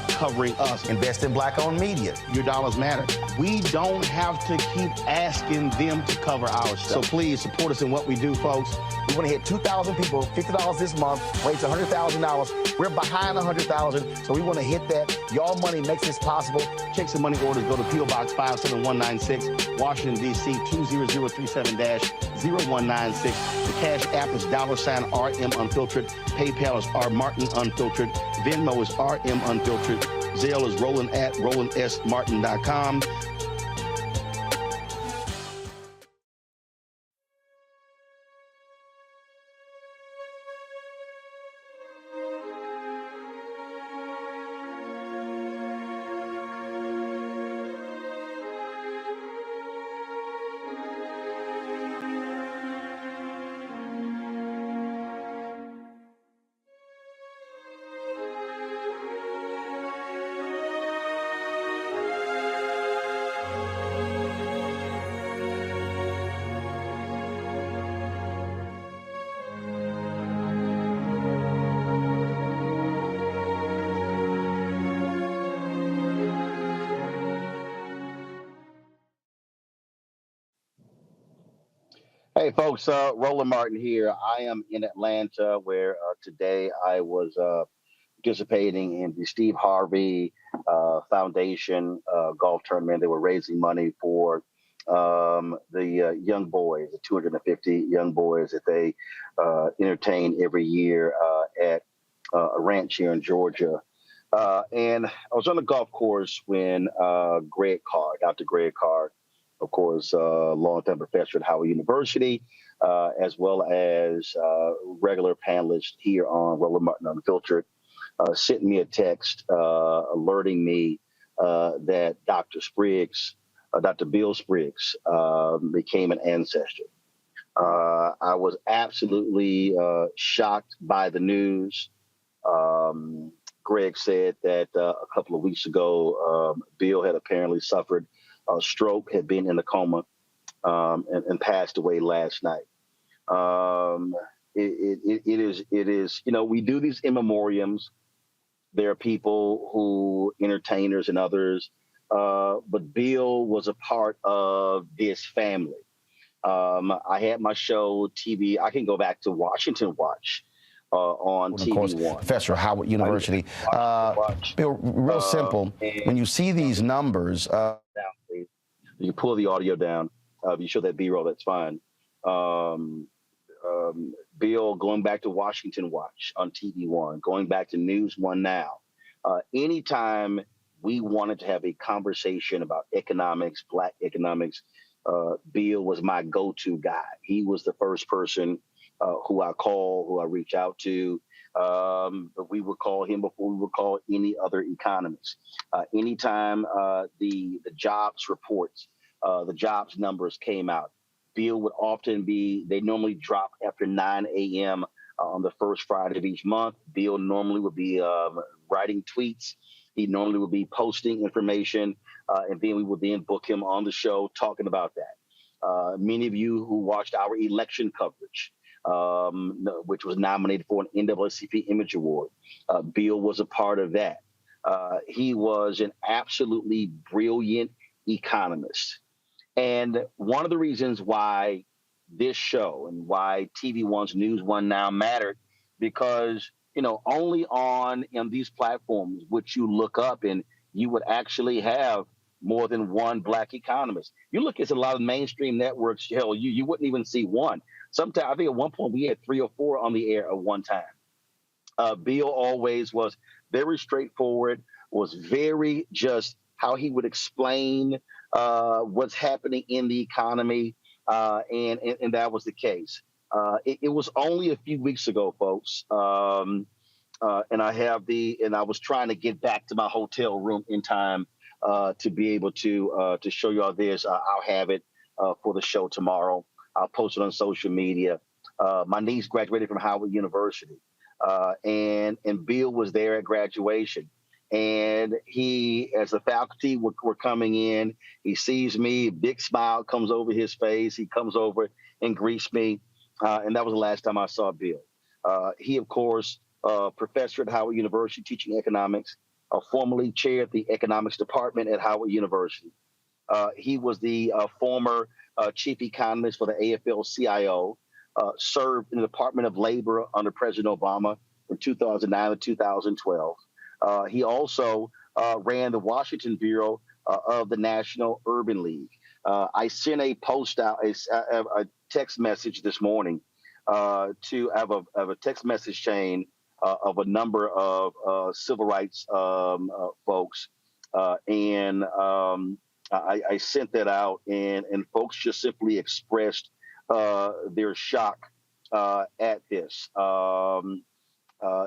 Speaker 1: covering us. Invest in black-owned media. Your dollars matter. We don't have to keep asking them to cover our stuff. So please support us in what we do, folks. We want to hit 2,000 people, $50 this month, raise $100,000. We're behind $100,000, so we want to hit that. Y'all money makes this possible. Checks and money orders go to P.O. Box 57196, Washington, D.C. 20037-0196. The Cash App is $RM Unfiltered. PayPal is R Martin Unfiltered. Venmo is RM Unfiltered. Zelle is Roland at RolandSMartin.com. Hey, folks, Roland Martin here. I am in Atlanta, where today I was participating in the Steve Harvey Foundation golf tournament. They were raising money for the young boys, the 250 young boys that they entertain every year at a ranch here in Georgia. And I was on the golf course when Dr. Greg Carr, of course, longtime professor at Howard University, as well as regular panelist here on Roland Martin Unfiltered, sent me a text alerting me that Dr. Bill Spriggs, became an ancestor. I was absolutely shocked by the news. Greg said that a couple of weeks ago, Bill had apparently suffered a stroke, had been in a coma, and passed away last night. It is, we do these in memoriams. There are people who, entertainers and others, but Bill was a part of this family. I had my show TV. I can go back to Washington Watch on TV1.
Speaker 9: Professor Howard University. Bill, real simple. When you see these numbers,
Speaker 1: down, please. You pull the audio down. If you show that B-roll, that's fine. Bill going back to Washington Watch on TV1, going back to News One Now. Anytime we wanted to have a conversation about economics, Black economics, Bill was my go-to guy. He was the first person who I call, who I reach out to. But we would call him before we would call any other economist. Anytime the jobs reports, the jobs numbers came out, Bill would often they normally drop after 9 a.m. On the first Friday of each month. Bill normally would be writing tweets. He normally would be posting information, and then we would then book him on the show talking about that. Many of you who watched our election coverage, which was nominated for an NAACP Image Award, Bill was a part of that. He was an absolutely brilliant economist. And one of the reasons why this show and why TV1's News One Now mattered, because, only on these platforms would you look up and you would actually have more than one Black economist. You look at a lot of mainstream networks, hell, you wouldn't even see one. Sometimes, I think at one point we had 3 or 4 on the air at one time. Bill always was very straightforward, was very just how he would explain what's happening in the economy, and that was the case. It was only a few weeks ago, folks, and I was trying to get back to my hotel room in time to be able to show you all this. I'll have it for the show tomorrow. I'll post it on social media. My niece graduated from Howard University, and Bill was there at graduation. And he, as the faculty were coming in, he sees me, big smile comes over his face. He comes over and greets me. And that was the last time I saw Bill. He, of course, professor at Howard University teaching economics, formerly chaired the economics department at Howard University. He was the former chief economist for the AFL-CIO, served in the Department of Labor under President Obama from 2009 to 2012. He also ran the Washington Bureau of the National Urban League. I sent a post out, a text message this morning to have a text message chain of a number of civil rights folks. And I sent that out, and folks just simply expressed their shock at this.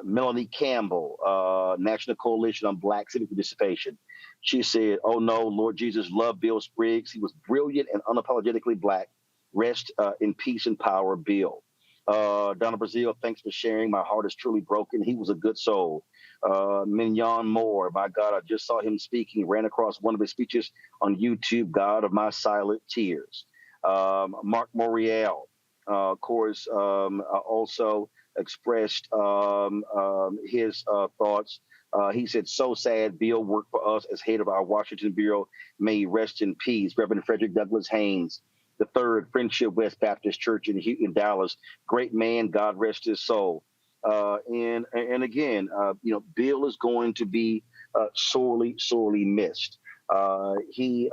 Speaker 1: Melanie Campbell, National Coalition on Black Civic Participation. She said, "Oh no, Lord Jesus loved Bill Spriggs. He was brilliant and unapologetically Black. Rest in peace and power, Bill." Donna Brazil, thanks for sharing. My heart is truly broken. He was a good soul. Mignon Moore, my God, I just saw him speaking, ran across one of his speeches on YouTube, God of my silent tears. Mark Morial, of course, also expressed his thoughts. He said, "So sad, Bill worked for us as head of our Washington Bureau. May he rest in peace." Reverend Frederick Douglass Haynes, the third, Friendship West Baptist Church in Dallas. Great man, God rest his soul. And again, Bill is going to be sorely missed. He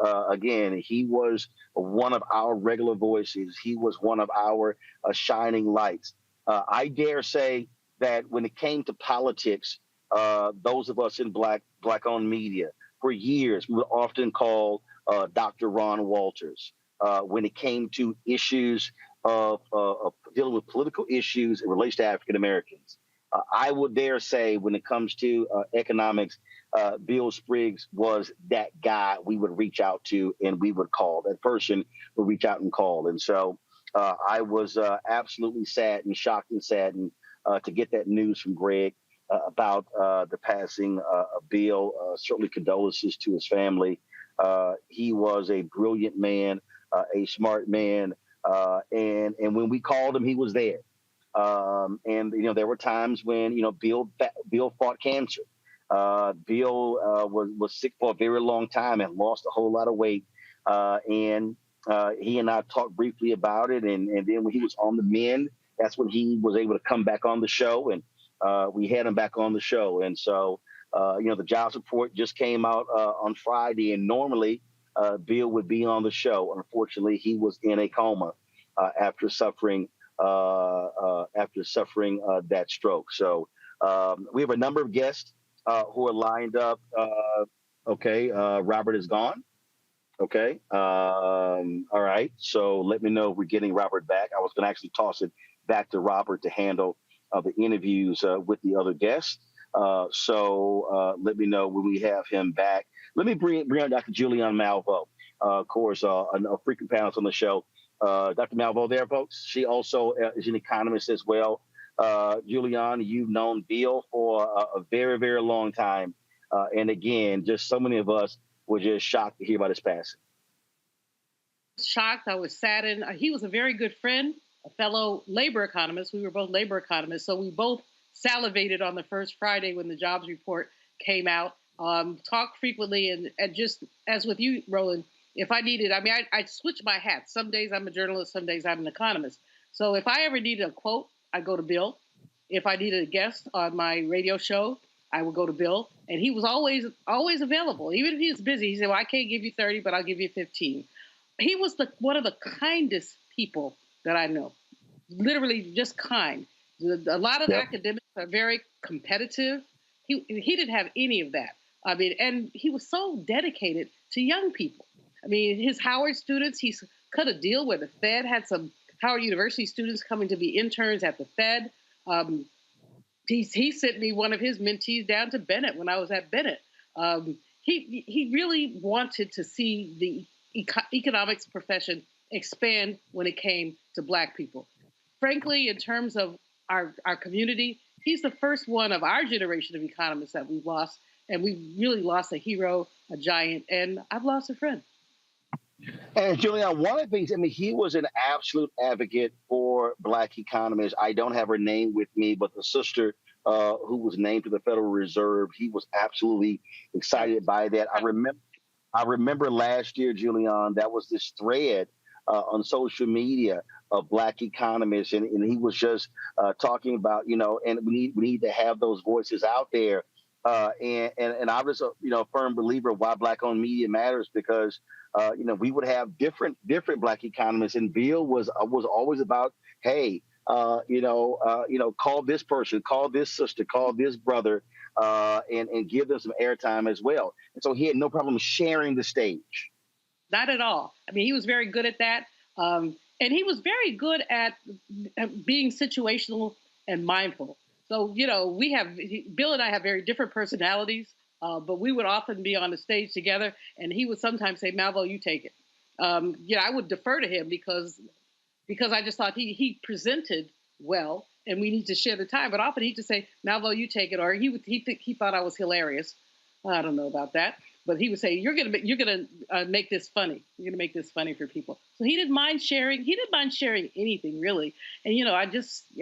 Speaker 1: was one of our regular voices. He was one of our shining lights. I dare say that when it came to politics, those of us in Black-owned media, for years, we would often call Dr. Ron Walters. When it came to issues of dealing with political issues in relation to African Americans, I would dare say when it comes to economics,
Speaker 4: Bill Spriggs was that guy we would reach out to and we would call. That person would reach out and call. And so I was absolutely saddened, shocked and saddened to get that news from Greg about the passing of Bill. Certainly condolences to his family. He was a brilliant man, a smart man. And when we called him, he was there. And, you know, there were times when, you know, Bill fought cancer. Bill was sick for a very long time and lost a whole lot of weight. And he and I talked briefly about it. And then when he was on the mend, that's when he was able to come back on the show. And we had him back on the show. And so, you know, the jobs report just came out on Friday. And normally Bill would be on the show. Unfortunately, he was in a coma after suffering that stroke. So we have a number of guests who are lined up. Okay, Robert is gone. Okay, all right. So let me know if we're getting Robert back. I was going to actually toss it back to Robert to handle the interviews with the other guests. So let me know when we have him back. Let me bring on Dr. Julianne Malveaux, of course, a frequent panelist on the show. Dr. Malveaux there, folks. She also is an economist as well. Julianne, you've known Bill for a very, very long time. And again, just so many of us were just shocked to hear about his passing.
Speaker 10: Shocked. I was saddened. He was a very good friend, a fellow labor economist. We were both labor economists. So we both salivated on the first Friday when the jobs report came out, talked frequently. And just as with you, Roland, if I needed, I mean, I switch my hats. Some days I'm a journalist, some days I'm an economist. So if I ever needed a quote, I go to Bill. If I needed a guest on my radio show, I would go to Bill. And he was always available. Even if he was busy, he said, well, I can't give you 30, but I'll give you 15. He was one of the kindest people that I know. Literally just kind. A lot of academics are very competitive. He didn't have any of that. I mean, and he was so dedicated to young people. I mean, his Howard students, he's cut a deal where the Fed had some Howard University students coming to be interns at the Fed. He sent me one of his mentees down to Bennett when I was at Bennett. He really wanted to see the economics profession expand when it came to Black people. Frankly, in terms of our community, he's the first one of our generation of economists that we've lost. And we've really lost a hero, a giant, and I've lost a friend.
Speaker 4: And Julianne, one of the things, I mean, he was an absolute advocate for Black economists. I don't have her name with me, but the sister who was named to the Federal Reserve, he was absolutely excited by that. I remember last year, Julianne, that was this thread on social media of Black economists, and he was just talking about, you know, and we need to have those voices out there. And I was a firm believer of why Black-owned media matters, because we would have different Black economists, and Bill was always about, hey, call this person, call this sister, call this brother, and give them some airtime as well. And so he had no problem sharing the stage.
Speaker 10: Not at all. I mean, he was very good at that. And he was very good at being situational and mindful. So, Bill and I have very different personalities, but we would often be on the stage together, and he would sometimes say, Malveaux, you take it. I would defer to him because I just thought he presented well, and we need to share the time. But often he'd just say, Malveaux, you take it, or he thought I was hilarious. I don't know about that. But he would say, you're gonna make this funny. You're gonna make this funny for people. So he didn't mind sharing. He didn't mind sharing anything, really. And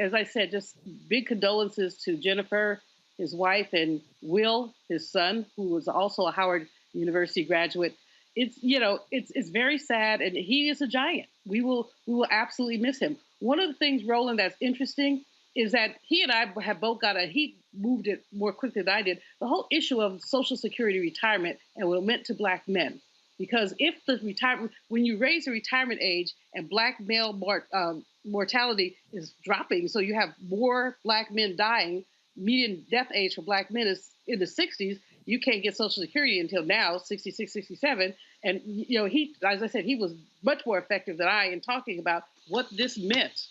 Speaker 10: as I said, just big condolences to Jennifer, his wife, and Will, his son, who was also a Howard University graduate. It's very sad, and he is a giant. We will absolutely miss him. One of the things, Roland, that's interesting is that he and I have both he moved it more quickly than I did, the whole issue of Social Security retirement and what it meant to Black men. Because if when you raise the retirement age and Black male mortality is dropping, so you have more Black men dying, median death age for Black men is in the 60s, you can't get Social Security until now, 66, 67. And, he, as I said, he was much more effective than I in talking about what this meant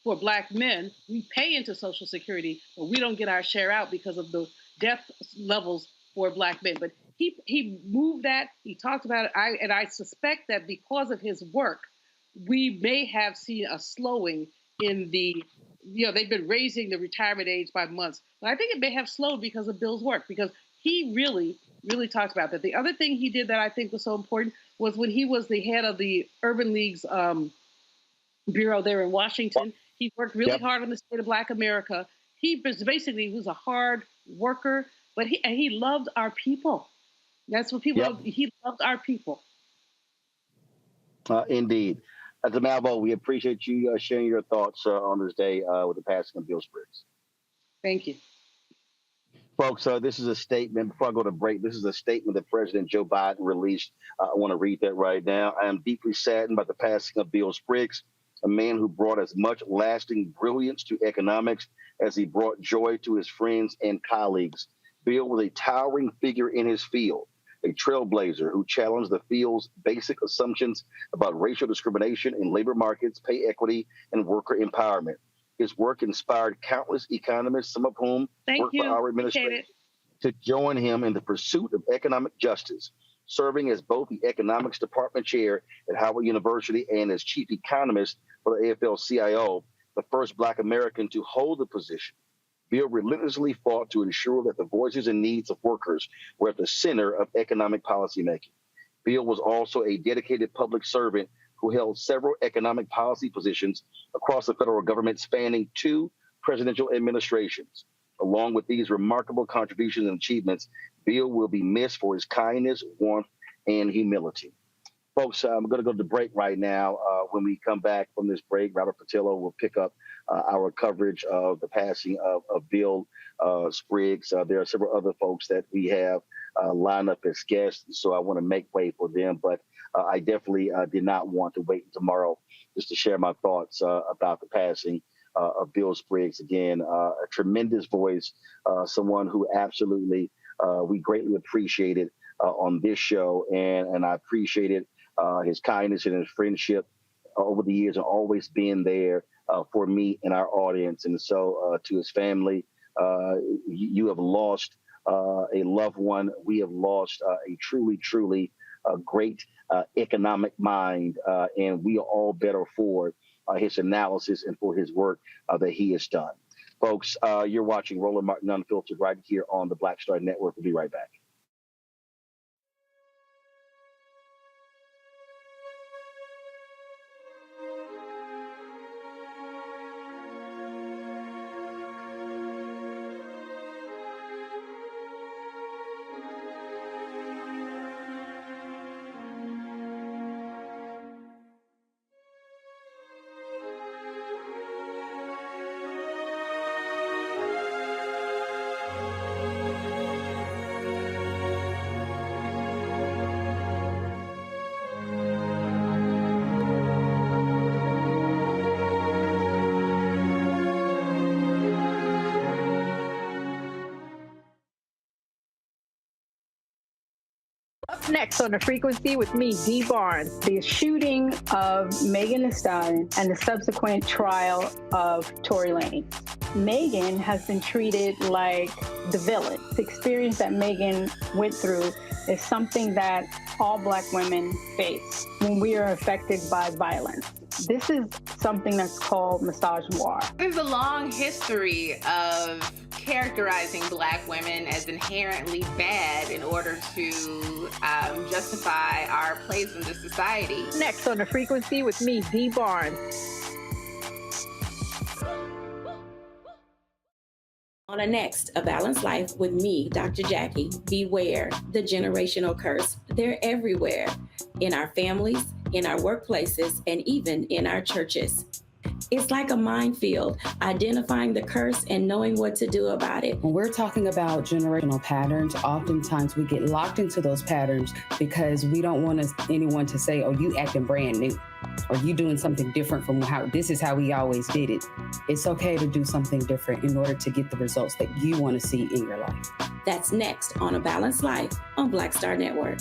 Speaker 10: for Black men. We pay into Social Security, but we don't get our share out because of the death levels for black men. But he moved that. He talked about it. I suspect that because of his work, we may have seen a slowing in the, they've been raising the retirement age by months. But I think it may have slowed because of Bill's work, because he really, really talked about that. The other thing he did that I think was so important was when he was the head of the Urban League's bureau there in Washington. He worked really hard on the state of Black America. He was a hard worker, but he loved our people. That's what people, he loved our people.
Speaker 4: Indeed. Malvo, we appreciate you sharing your thoughts on this day with the passing of Bill Spriggs.
Speaker 10: Thank you.
Speaker 4: Folks, this is a statement. Before I go to break, this is a statement that President Joe Biden released. I want to read that right now. I am deeply saddened by the passing of Bill Spriggs, a man who brought as much lasting brilliance to economics as he brought joy to his friends and colleagues. Bill was a towering figure in his field, a trailblazer who challenged the field's basic assumptions about racial discrimination in labor markets, pay equity, and worker empowerment. His work inspired countless economists, some of whom work for our administration, to join him in the pursuit of economic justice, serving as both the economics department chair at Howard University and as chief economist for the AFL-CIO, the first Black American to hold the position. Bill relentlessly fought to ensure that the voices and needs of workers were at the center of economic policymaking. Bill was also a dedicated public servant who held several economic policy positions across the federal government spanning 2 presidential administrations. Along with these remarkable contributions and achievements, Bill will be missed for his kindness, warmth, and humility. Folks, I'm going to go to the break right now. When we come back from this break, Robert Patillo will pick up our coverage of the passing of Bill Spriggs. There are several other folks that we have lined up as guests, so I want to make way for them. But I definitely did not want to wait tomorrow just to share my thoughts about the passing of Bill Spriggs. Again, a tremendous voice, someone who absolutely we greatly appreciated on this show, and I appreciated his kindness and his friendship over the years, and always being there for me and our audience. And so to his family, you have lost a loved one. We have lost a truly, truly great economic mind, and we are all better for his analysis and for his work that he has done. Folks, you're watching Roland Martin Unfiltered right here on the Black Star Network. We'll be right back.
Speaker 11: Up next on The Frequency with me, Dee Barnes, the shooting of Megan Thee Stallion and the subsequent trial of Tory Lanez. Megan has been treated like the villain. The experience that Megan went through is something that all Black women face when we are affected by violence. This is something that's called misogynoir.
Speaker 14: There's a long history of characterizing Black women as inherently bad in order to justify our place in the society.
Speaker 11: Next on The Frequency with me, Dee Barnes.
Speaker 15: On a next, A Balanced Life with me, Dr. Jackie. Beware the generational curse. They're everywhere, in our families, in our workplaces, and even in our churches. It's like a minefield, identifying the curse and knowing what to do about it.
Speaker 17: When we're talking about generational patterns, oftentimes we get locked into those patterns because we don't want anyone to say, oh, you acting brand new, or you doing something different from how this is how we always did it. It's okay to do something different in order to get the results that you want to see in your life.
Speaker 15: That's next on A Balanced Life on Black Star Network.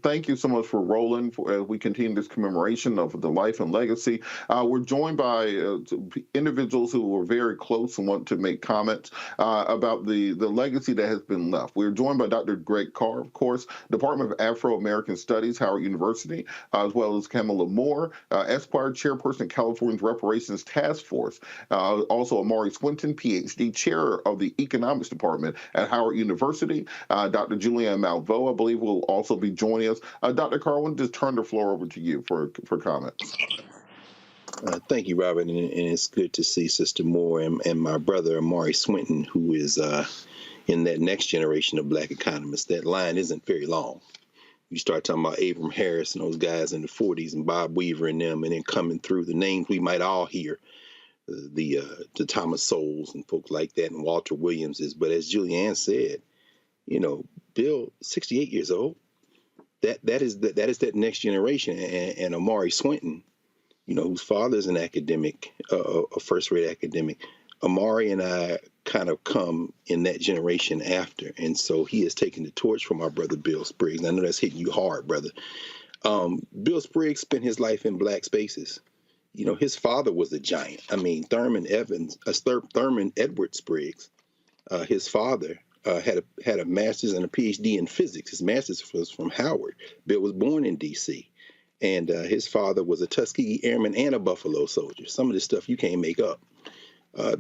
Speaker 2: Thank you so much for rolling as we continue this commemoration of the life and legacy. We're joined by individuals who were very close and want to make comments about the legacy that has been left. We're joined by Dr. Greg Carr, of course, Department of Afro-American Studies, Howard University, as well as Kamala Moore, Esquire Chairperson, California's Reparations Task Force. Also, Amari Swinton, PhD, Chair of the Economist Department at Howard University. Dr. Julianne Malveaux, I believe, will also be joining us. Dr. Carr, I want to just turn the floor over to you for comments.
Speaker 8: Thank you, Robert, and it's good to see Sister Moore and my brother Amari Swinton, who is in that next generation of Black economists. That line isn't very long. You start talking about Abram Harris and those guys in the 40s and Bob Weaver and them, and then coming through the names we might all hear, the Thomas Sowells and folks like that, and Walter Williamses. But as Julianne said, Bill, 68 years old. That is that next generation, and Amari Swinton, whose father is an academic, a first-rate academic. Amari and I kind of come in that generation after, and so he has taken the torch from our brother Bill Spriggs. I know that's hitting you hard, brother. Bill Spriggs spent his life in Black spaces. His father was a giant. I mean, Thurman Edward Spriggs, his father. Had a master's and a PhD in physics. His master's was from Howard. Bill was born in D.C., and his father was a Tuskegee Airman and a Buffalo soldier. Some of this stuff you can't make up.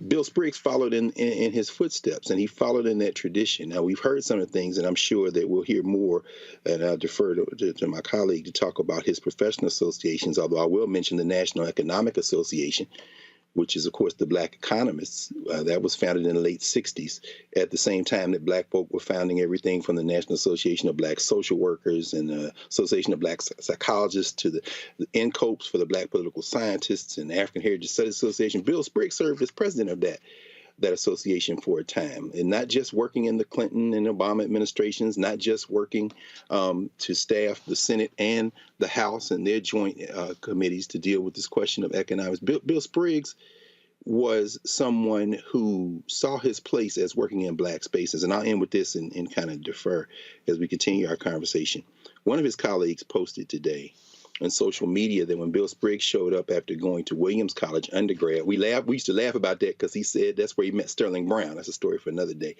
Speaker 8: Bill Spriggs followed in his footsteps, and he followed in that tradition. Now, we've heard some of the things, and I'm sure that we'll hear more, and I'll defer to my colleague to talk about his professional associations, although I will mention the National Economic Association, which is, of course, the Black Economists. That was founded in the late 60s, at the same time that Black folk were founding everything from the National Association of Black Social Workers and the Association of Black Psychologists to the NCOPES for the Black Political Scientists and the African Heritage Studies Association. Bill Spriggs served as president of that association for a time, and not just working in the Clinton and Obama administrations, not just working to staff the Senate and the House and their joint committees to deal with this question of economics. Bill Spriggs was someone who saw his place as working in Black spaces, and I'll end with this and kind of defer as we continue our conversation. One of his colleagues posted today on social media that when Bill Spriggs showed up after going to Williams College undergrad, we used to laugh about that because he said that's where he met Sterling Brown. That's a story for another day.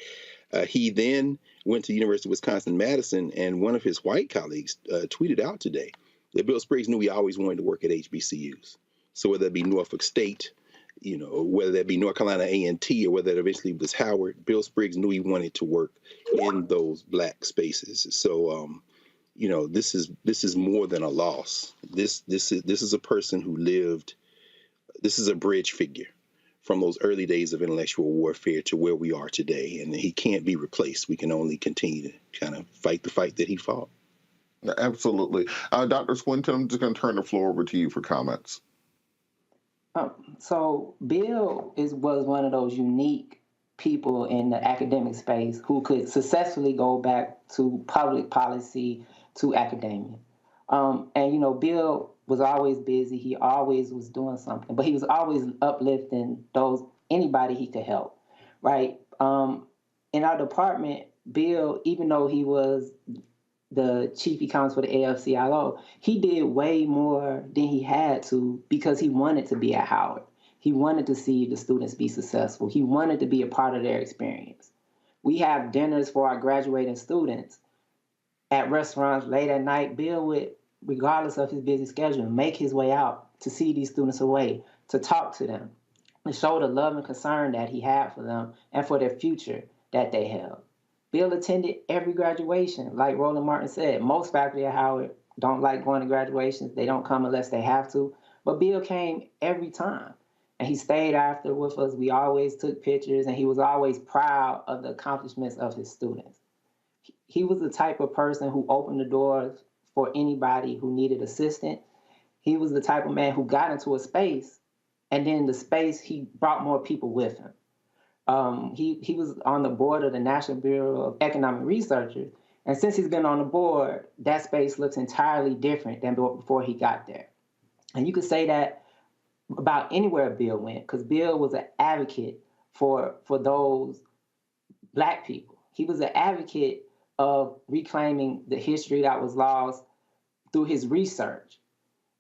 Speaker 8: He then went to the University of Wisconsin-Madison, and one of his white colleagues tweeted out today that Bill Spriggs knew he always wanted to work at HBCUs. So whether it be Norfolk State, whether that be North Carolina A&T, or whether it eventually was Howard, Bill Spriggs knew he wanted to work in those Black spaces. So, this is more than a loss. This is a person who lived. This is a bridge figure from those early days of intellectual warfare to where we are today, and he can't be replaced. We can only continue to kind of fight the fight that he fought.
Speaker 2: Absolutely, Dr. Swinton. I'm just going to turn the floor over to you for comments.
Speaker 16: So Bill was one of those unique people in the academic space who could successfully go back to public policy, to academia. And Bill was always busy. He always was doing something, but he was always uplifting anybody he could help, right? In our department, Bill, even though he was the chief economist for the AFL-CIO, he did way more than he had to because he wanted to be at Howard. He wanted to see the students be successful. He wanted to be a part of their experience. We have dinners for our graduating students at restaurants late at night. Bill would, regardless of his busy schedule, make his way out to see these students away, to talk to them, to show the love and concern that he had for them and for their future that they held. Bill attended every graduation. Like Roland Martin said, most faculty at Howard don't like going to graduations. They don't come unless they have to. But Bill came every time, and he stayed after with us. We always took pictures, and he was always proud of the accomplishments of his students. He was the type of person who opened the doors for anybody who needed assistance. He was the type of man who got into a space, and then the space, he brought more people with him. He was on the board of the National Bureau of Economic Researchers, and since he's been on the board, that space looks entirely different than before he got there. And you could say that about anywhere Bill went, because Bill was an advocate for those Black people. He was an advocate of reclaiming the history that was lost through his research.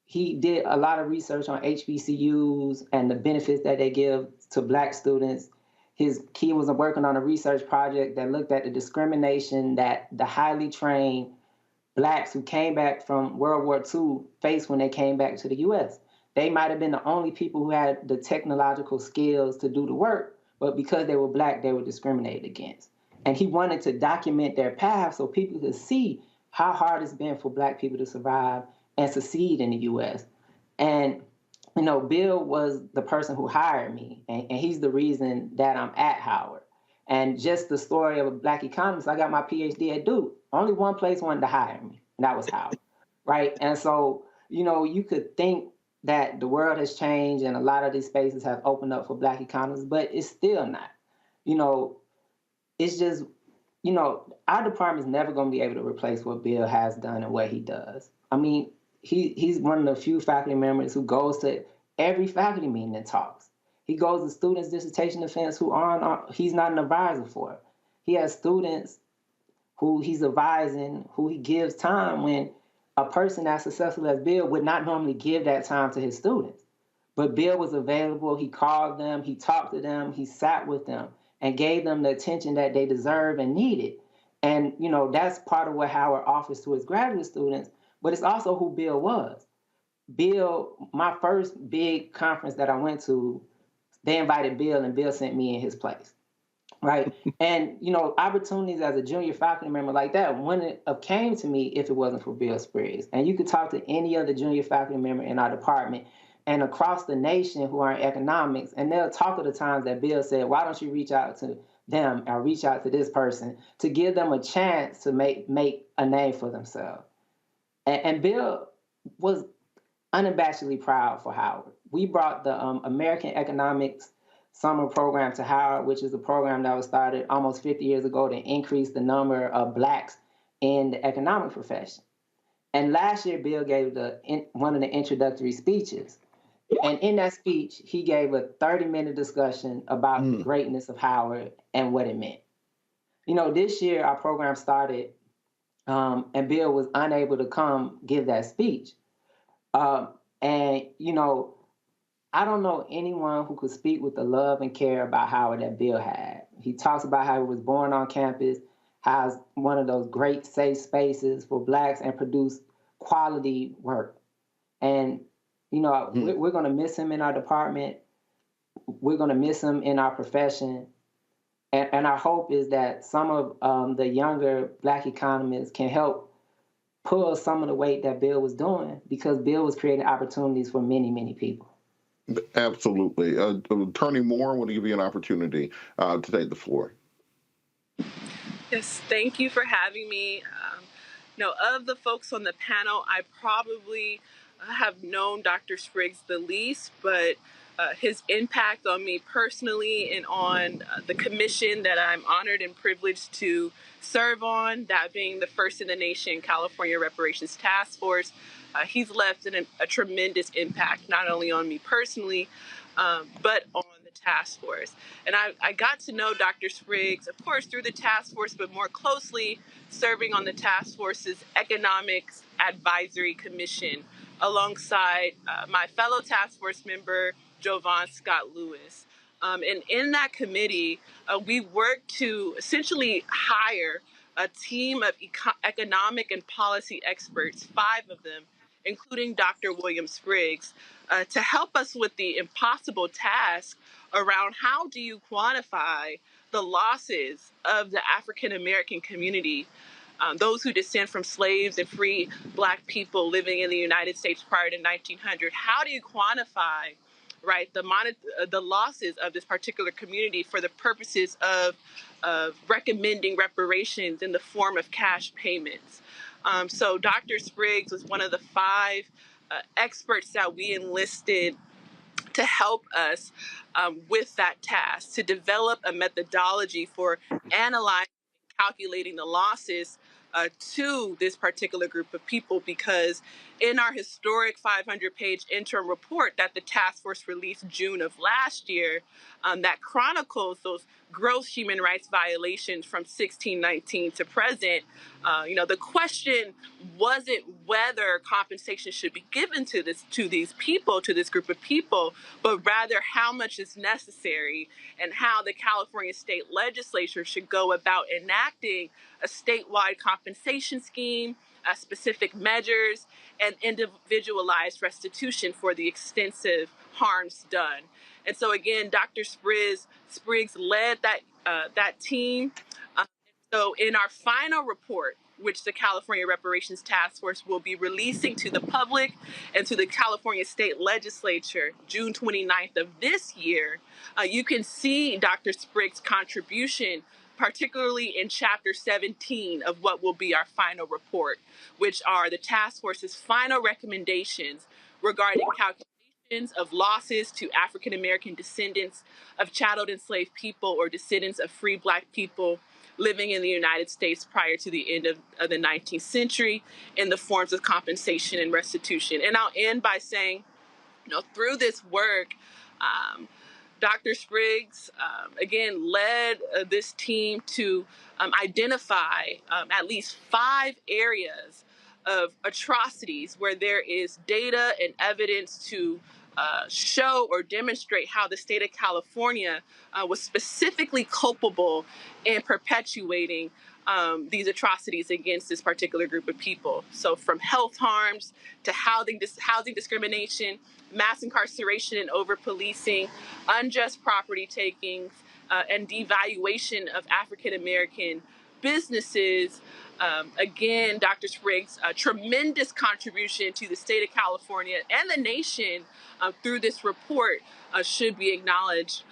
Speaker 16: He did a lot of research on HBCUs and the benefits that they give to Black students. He was working on a research project that looked at the discrimination that the highly trained Blacks who came back from World War II faced when they came back to the U.S. They might have been the only people who had the technological skills to do the work, but because they were Black, they were discriminated against. And he wanted to document their path so people could see how hard it's been for Black people to survive and succeed in the U.S. And, you know, Bill was the person who hired me, and he's the reason that I'm at Howard. And just the story of a Black economist, I got my PhD at Duke. Only one place wanted to hire me, and that was Howard, right? And so, you know, you could think that the world has changed and a lot of these spaces have opened up for Black economists, but it's still not. You know, it's just, you know, our department is never going to be able to replace what Bill has done and what he does. I mean, he's one of the few faculty members who goes to every faculty meeting and talks. He goes to students' dissertation defense who he's not an advisor for. He has students who he's advising, who he gives time when a person as successful as Bill would not normally give that time to his students. But Bill was available. He called them, he talked to them, he sat with them and gave them the attention that they deserve and needed. And, you know, that's part of what Howard offers to his graduate students, but it's also who Bill was. Bill, my first big conference that I went to, they invited Bill and Bill sent me in his place, right? And, you know, opportunities as a junior faculty member like that wouldn't have came to me if it wasn't for Bill Spriggs. And you could talk to any other junior faculty member in our department and across the nation who are in economics, and they'll talk of the times that Bill said, why don't you reach out to them or reach out to this person to give them a chance to make a name for themselves. And Bill was unabashedly proud for Howard. We brought the American Economics Summer Program to Howard, which is a program that was started almost 50 years ago to increase the number of Blacks in the economic profession. And last year, Bill gave one of the introductory speeches. And in that speech, he gave a 30-minute discussion about the greatness of Howard and what it meant. You know, this year, our program started, and Bill was unable to come give that speech. And, you know, I don't know anyone who could speak with the love and care about Howard that Bill had. He talks about how he was born on campus, has one of those great safe spaces for Blacks and produced quality work. And, you know, we're going to miss him in our department. We're going to miss him in our profession. And our hope is that some of the younger Black economists can help pull some of the weight that Bill was doing, because Bill was creating opportunities for many, many people.
Speaker 2: Absolutely. Attorney Moore, I want to give you an opportunity to take the floor.
Speaker 12: Yes, thank you for having me. Of the folks on the panel, I probably have known Dr. Spriggs the least, but his impact on me personally and on the commission that I'm honored and privileged to serve on, that being the first in the nation California Reparations Task Force, he's left a tremendous impact, not only on me personally, but on the task force. And I got to know Dr. Spriggs, of course, through the task force, but more closely serving on the task force's Economics Advisory Commission alongside my fellow task force member, Jovan Scott Lewis. And in that committee, we worked to essentially hire a team of economic and policy experts, 5 of them, including Dr. William Spriggs, to help us with the impossible task around how do you quantify the losses of the African American community, those who descend from slaves and free Black people living in the United States prior to 1900. How do you quantify, right, the losses of this particular community for the purposes of recommending reparations in the form of cash payments? So Dr. Spriggs was one of the 5 experts that we enlisted to help us with that task, to develop a methodology for analyzing and calculating the losses to this particular group of people, because in our historic 500-page interim report that the task force released June of last year, that chronicles those gross human rights violations from 1619 to present, the question wasn't whether compensation should be given to this group of people, but rather how much is necessary and how the California state legislature should go about enacting a statewide compensation scheme, specific measures, and individualized restitution for the extensive harms done. And so again, Dr. Spriggs led that team. So in our final report, which the California Reparations Task Force will be releasing to the public and to the California State Legislature June 29th of this year, you can see Dr. Spriggs' contribution, particularly in Chapter 17 of what will be our final report, which are the task force's final recommendations regarding calculations of losses to African American descendants of chattel enslaved people or descendants of free Black people living in the United States prior to the end of the 19th century in the forms of compensation and restitution. And I'll end by saying, through this work, Dr. Spriggs, again, led this team to identify at least 5 areas of atrocities where there is data and evidence to show or demonstrate how the state of California was specifically culpable in perpetuating these atrocities against this particular group of people. So from health harms to housing discrimination, mass incarceration and over-policing, unjust property takings, and devaluation of African-American businesses. Again, Dr. Spriggs' tremendous contribution to the state of California and the nation through this report should be acknowledged.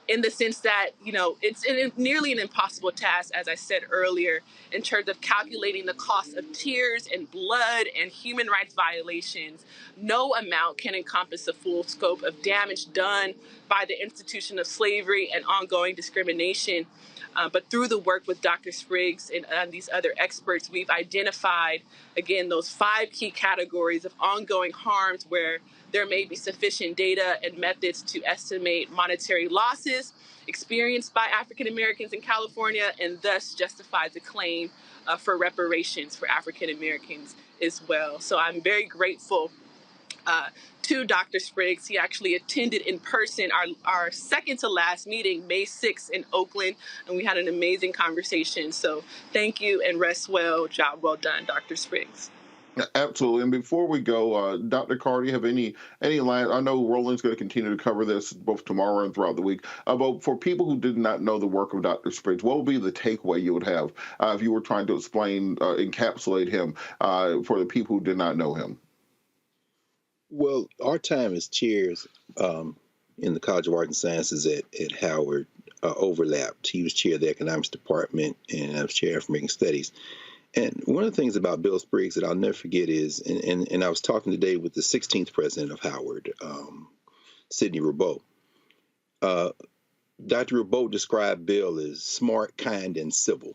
Speaker 12: In the sense that, it's nearly an impossible task, as I said earlier, in terms of calculating the cost of tears and blood and human rights violations. No amount can encompass the full scope of damage done by the institution of slavery and ongoing discrimination. But through the work with Dr. Spriggs and these other experts, we've identified, again, those 5 key categories of ongoing harms where there may be sufficient data and methods to estimate monetary losses experienced by African Americans in California, and thus justify the claim for reparations for African Americans as well. So I'm very grateful to Dr. Spriggs. He actually attended in person our second to last meeting, May 6th in Oakland, and we had an amazing conversation. So thank you and rest well. Job well done, Dr. Spriggs.
Speaker 2: Absolutely. And before we go, Dr. Carr, do you have any line? I know Roland's going to continue to cover this both tomorrow and throughout the week. But for people who did not know the work of Dr. Spriggs, what would be the takeaway you would have if you were trying to explain, encapsulate him for the people who did not know him?
Speaker 8: Well, our time as chairs in the College of Arts and Sciences at Howard overlapped. He was chair of the economics department, and I was chair of American Studies. And one of the things about Bill Spriggs that I'll never forget is, and I was talking today with the 16th president of Howard, Sidney Rabeau. Dr. Rabeau described Bill as smart, kind, and civil.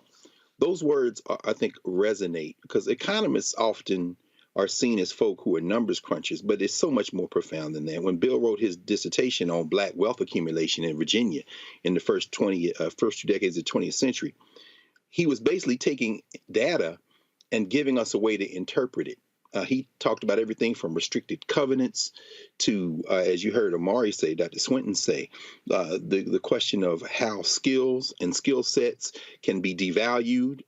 Speaker 8: Those words, I think, resonate because economists often are seen as folk who are numbers crunchers, but it's so much more profound than that. When Bill wrote his dissertation on Black wealth accumulation in Virginia in the first 2 decades of the 20th century, he was basically taking data and giving us a way to interpret it. He talked about everything from restricted covenants to, as you heard Amari say, Dr. Swinton say, the question of how skills and skill sets can be devalued,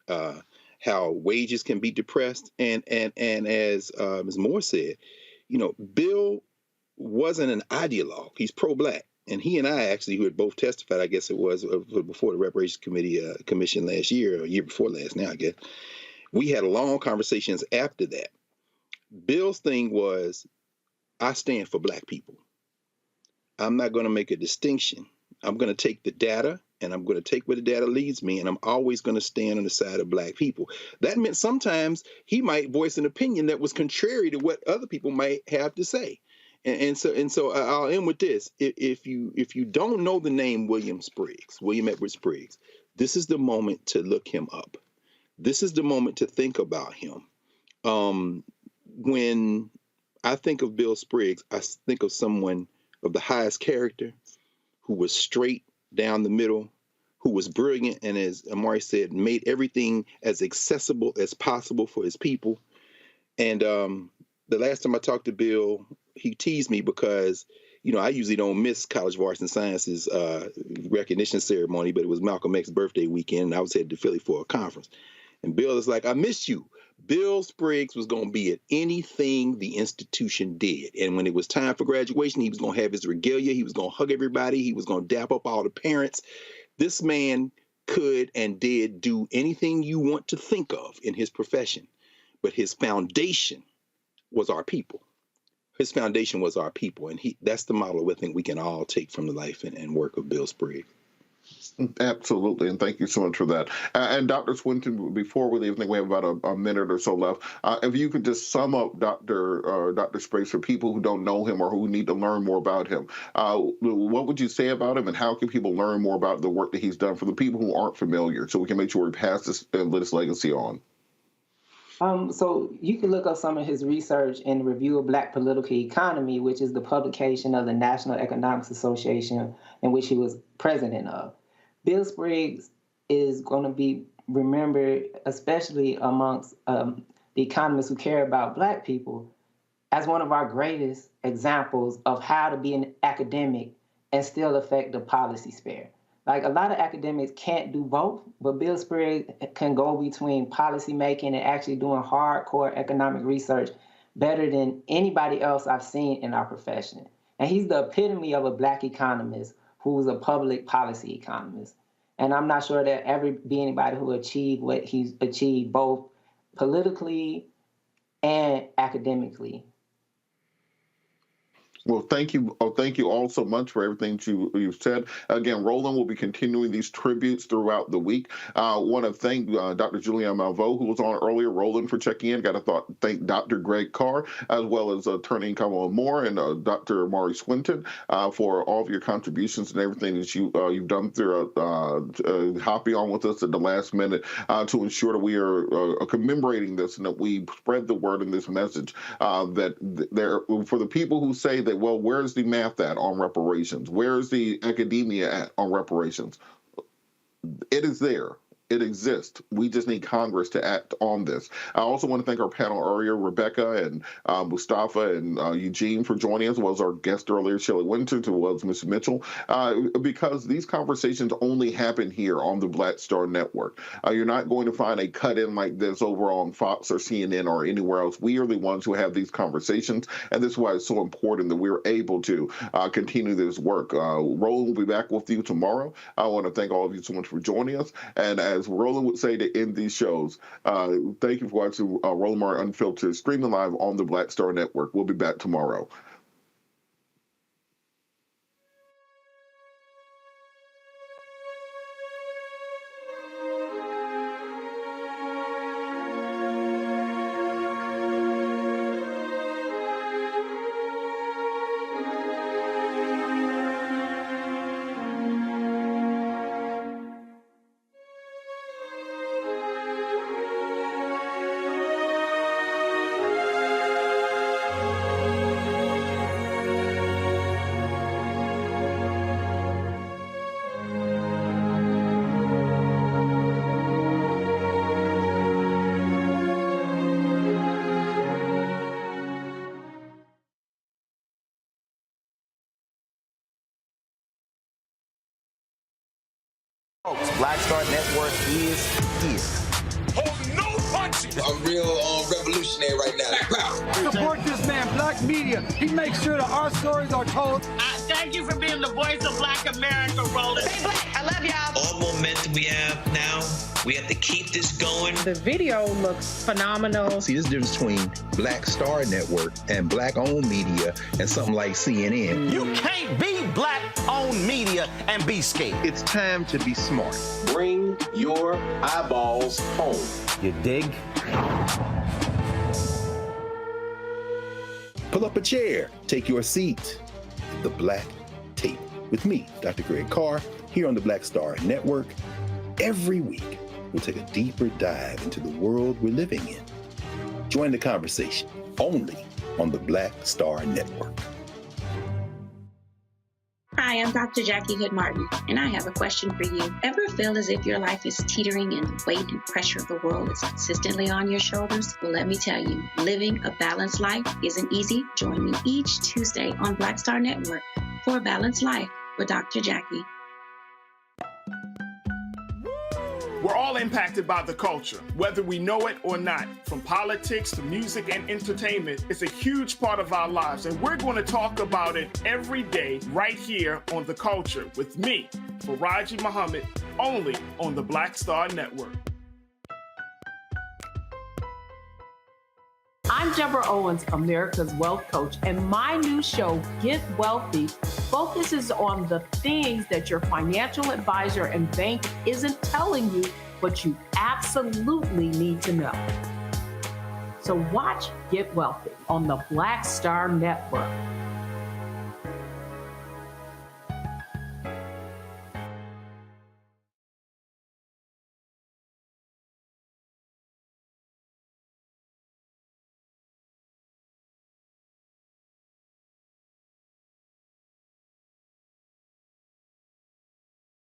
Speaker 8: how wages can be depressed. And as Ms. Moore said, Bill wasn't an ideologue. He's pro-Black. And he and I actually, who had both testified, I guess it was before the Reparations Commission last year, or year before last now, I guess, we had long conversations after that. Bill's thing was, I stand for Black people. I'm not going to make a distinction. I'm going to take the data, and I'm going to take where the data leads me, and I'm always going to stand on the side of Black people. That meant sometimes he might voice an opinion that was contrary to what other people might have to say. And so I'll end with this. If you don't know the name William Edward Spriggs, this is the moment to look him up. This is the moment to think about him. When I think of Bill Spriggs, I think of someone of the highest character, who was straight down the middle, who was brilliant, and as Amari said, made everything as accessible as possible for his people. And the last time I talked to Bill, he teased me because, you know, I usually don't miss College of Arts and Sciences recognition ceremony, but it was Malcolm X's birthday weekend, and I was headed to Philly for a conference. And Bill is like, I missed you. Bill Spriggs was going to be at anything the institution did. And when it was time for graduation, he was going to have his regalia. He was going to hug everybody. He was going to dap up all the parents. This man could and did do anything you want to think of in his profession. But his foundation was our people. His foundation was our people. And that's the model I think we can all take from the life and work of Bill Spriggs.
Speaker 2: Absolutely, and thank you so much for that. And Dr. Swinton, before we leave, I think we have about a minute or so left. If you could just sum up Dr. Spriggs for people who don't know him or who need to learn more about him, what would you say about him, and how can people learn more about the work that he's done for the people who aren't familiar, so we can make sure we pass this legacy on?
Speaker 16: So you can look up some of his research in the Review of Black Political Economy, which is the publication of the National Economics Association, in which he was president of. Bill Spriggs is going to be remembered, especially amongst the economists who care about Black people, as one of our greatest examples of how to be an academic and still affect the policy sphere. Like, a lot of academics can't do both, but Bill Spriggs can go between policy making and actually doing hardcore economic research better than anybody else I've seen in our profession. And he's the epitome of a Black economist who's a public policy economist. And I'm not sure there'll ever be anybody who achieved what he's achieved both politically and academically.
Speaker 2: Well, thank you. Thank you all so much for everything you've said. Again, Roland will be continuing these tributes throughout the week. I want to thank Dr. Julianne Malveaux, who was on earlier, Roland, for checking in. Got to thank Dr. Greg Carr, as well as Attorney Kamala Moore and Dr. Amari Swinton for all of your contributions and everything that you've done through hopping on with us at the last minute to ensure that we are commemorating this and that we spread the word in this message that there, for the people who say that, well, where's the math at on reparations? Where's the academia at on reparations? It is there. It exists. We just need Congress to act on this. I also want to thank our panel earlier, Rebecca and Mustafa and Eugene, for joining us, as well as our guest earlier, Shelley Wynter, as well as Ms. Mitchell, because these conversations only happen here on the Black Star Network. You're not going to find a cut-in like this over on Fox or CNN or anywhere else. We are the ones who have these conversations, and this is why it's so important that we're able to continue this work. Roland will be back with you tomorrow. I want to thank all of you so much for joining us, and as Roland would say to end these shows, thank you for watching Roland Martin Unfiltered, streaming live on the Black Star Network. We'll be back tomorrow.
Speaker 1: Black Star Network is here.
Speaker 3: Oh, no punches! I'm real revolutionary right now.
Speaker 13: Support this man, Black Media. He makes sure that our stories are told.
Speaker 23: Thank you for being the voice of Black America, Roland.
Speaker 24: Stay black. I love y'all.
Speaker 5: All momentum we have now, we have to keep this going.
Speaker 29: The video looks phenomenal.
Speaker 9: See, there's a difference between Black Star Network and Black-owned media and something like CNN.
Speaker 1: You can't be Black-owned media and be scared.
Speaker 9: It's time to be smart.
Speaker 8: Bring your eyeballs home.
Speaker 9: You dig? Pull up a chair. Take your seat. The Black Tape with me, Dr. Greg Carr, here on the Black Star Network. Every week, we'll take a deeper dive into the world we're living in. Join the conversation only on the Black Star Network.
Speaker 15: Hi, I'm Dr. Jackie Hood Martin, and I have a question for you. Ever feel as if your life is teetering and the weight and pressure of the world is consistently on your shoulders? Well, let me tell you, living a balanced life isn't easy. Join me each Tuesday on Black Star Network for A Balanced Life with Dr. Jackie.
Speaker 6: We're all impacted by the culture, whether we know it or not. From politics to music and entertainment, it's a huge part of our lives, and we're going to talk about it every day right here on The Culture with me, Faraji Muhammad, only on the Black Star Network.
Speaker 7: I'm Deborah Owens, America's Wealth Coach, and my new show, Get Wealthy, focuses on the things that your financial advisor and bank isn't telling you, but you absolutely need to know. So watch Get Wealthy on the Black Star Network.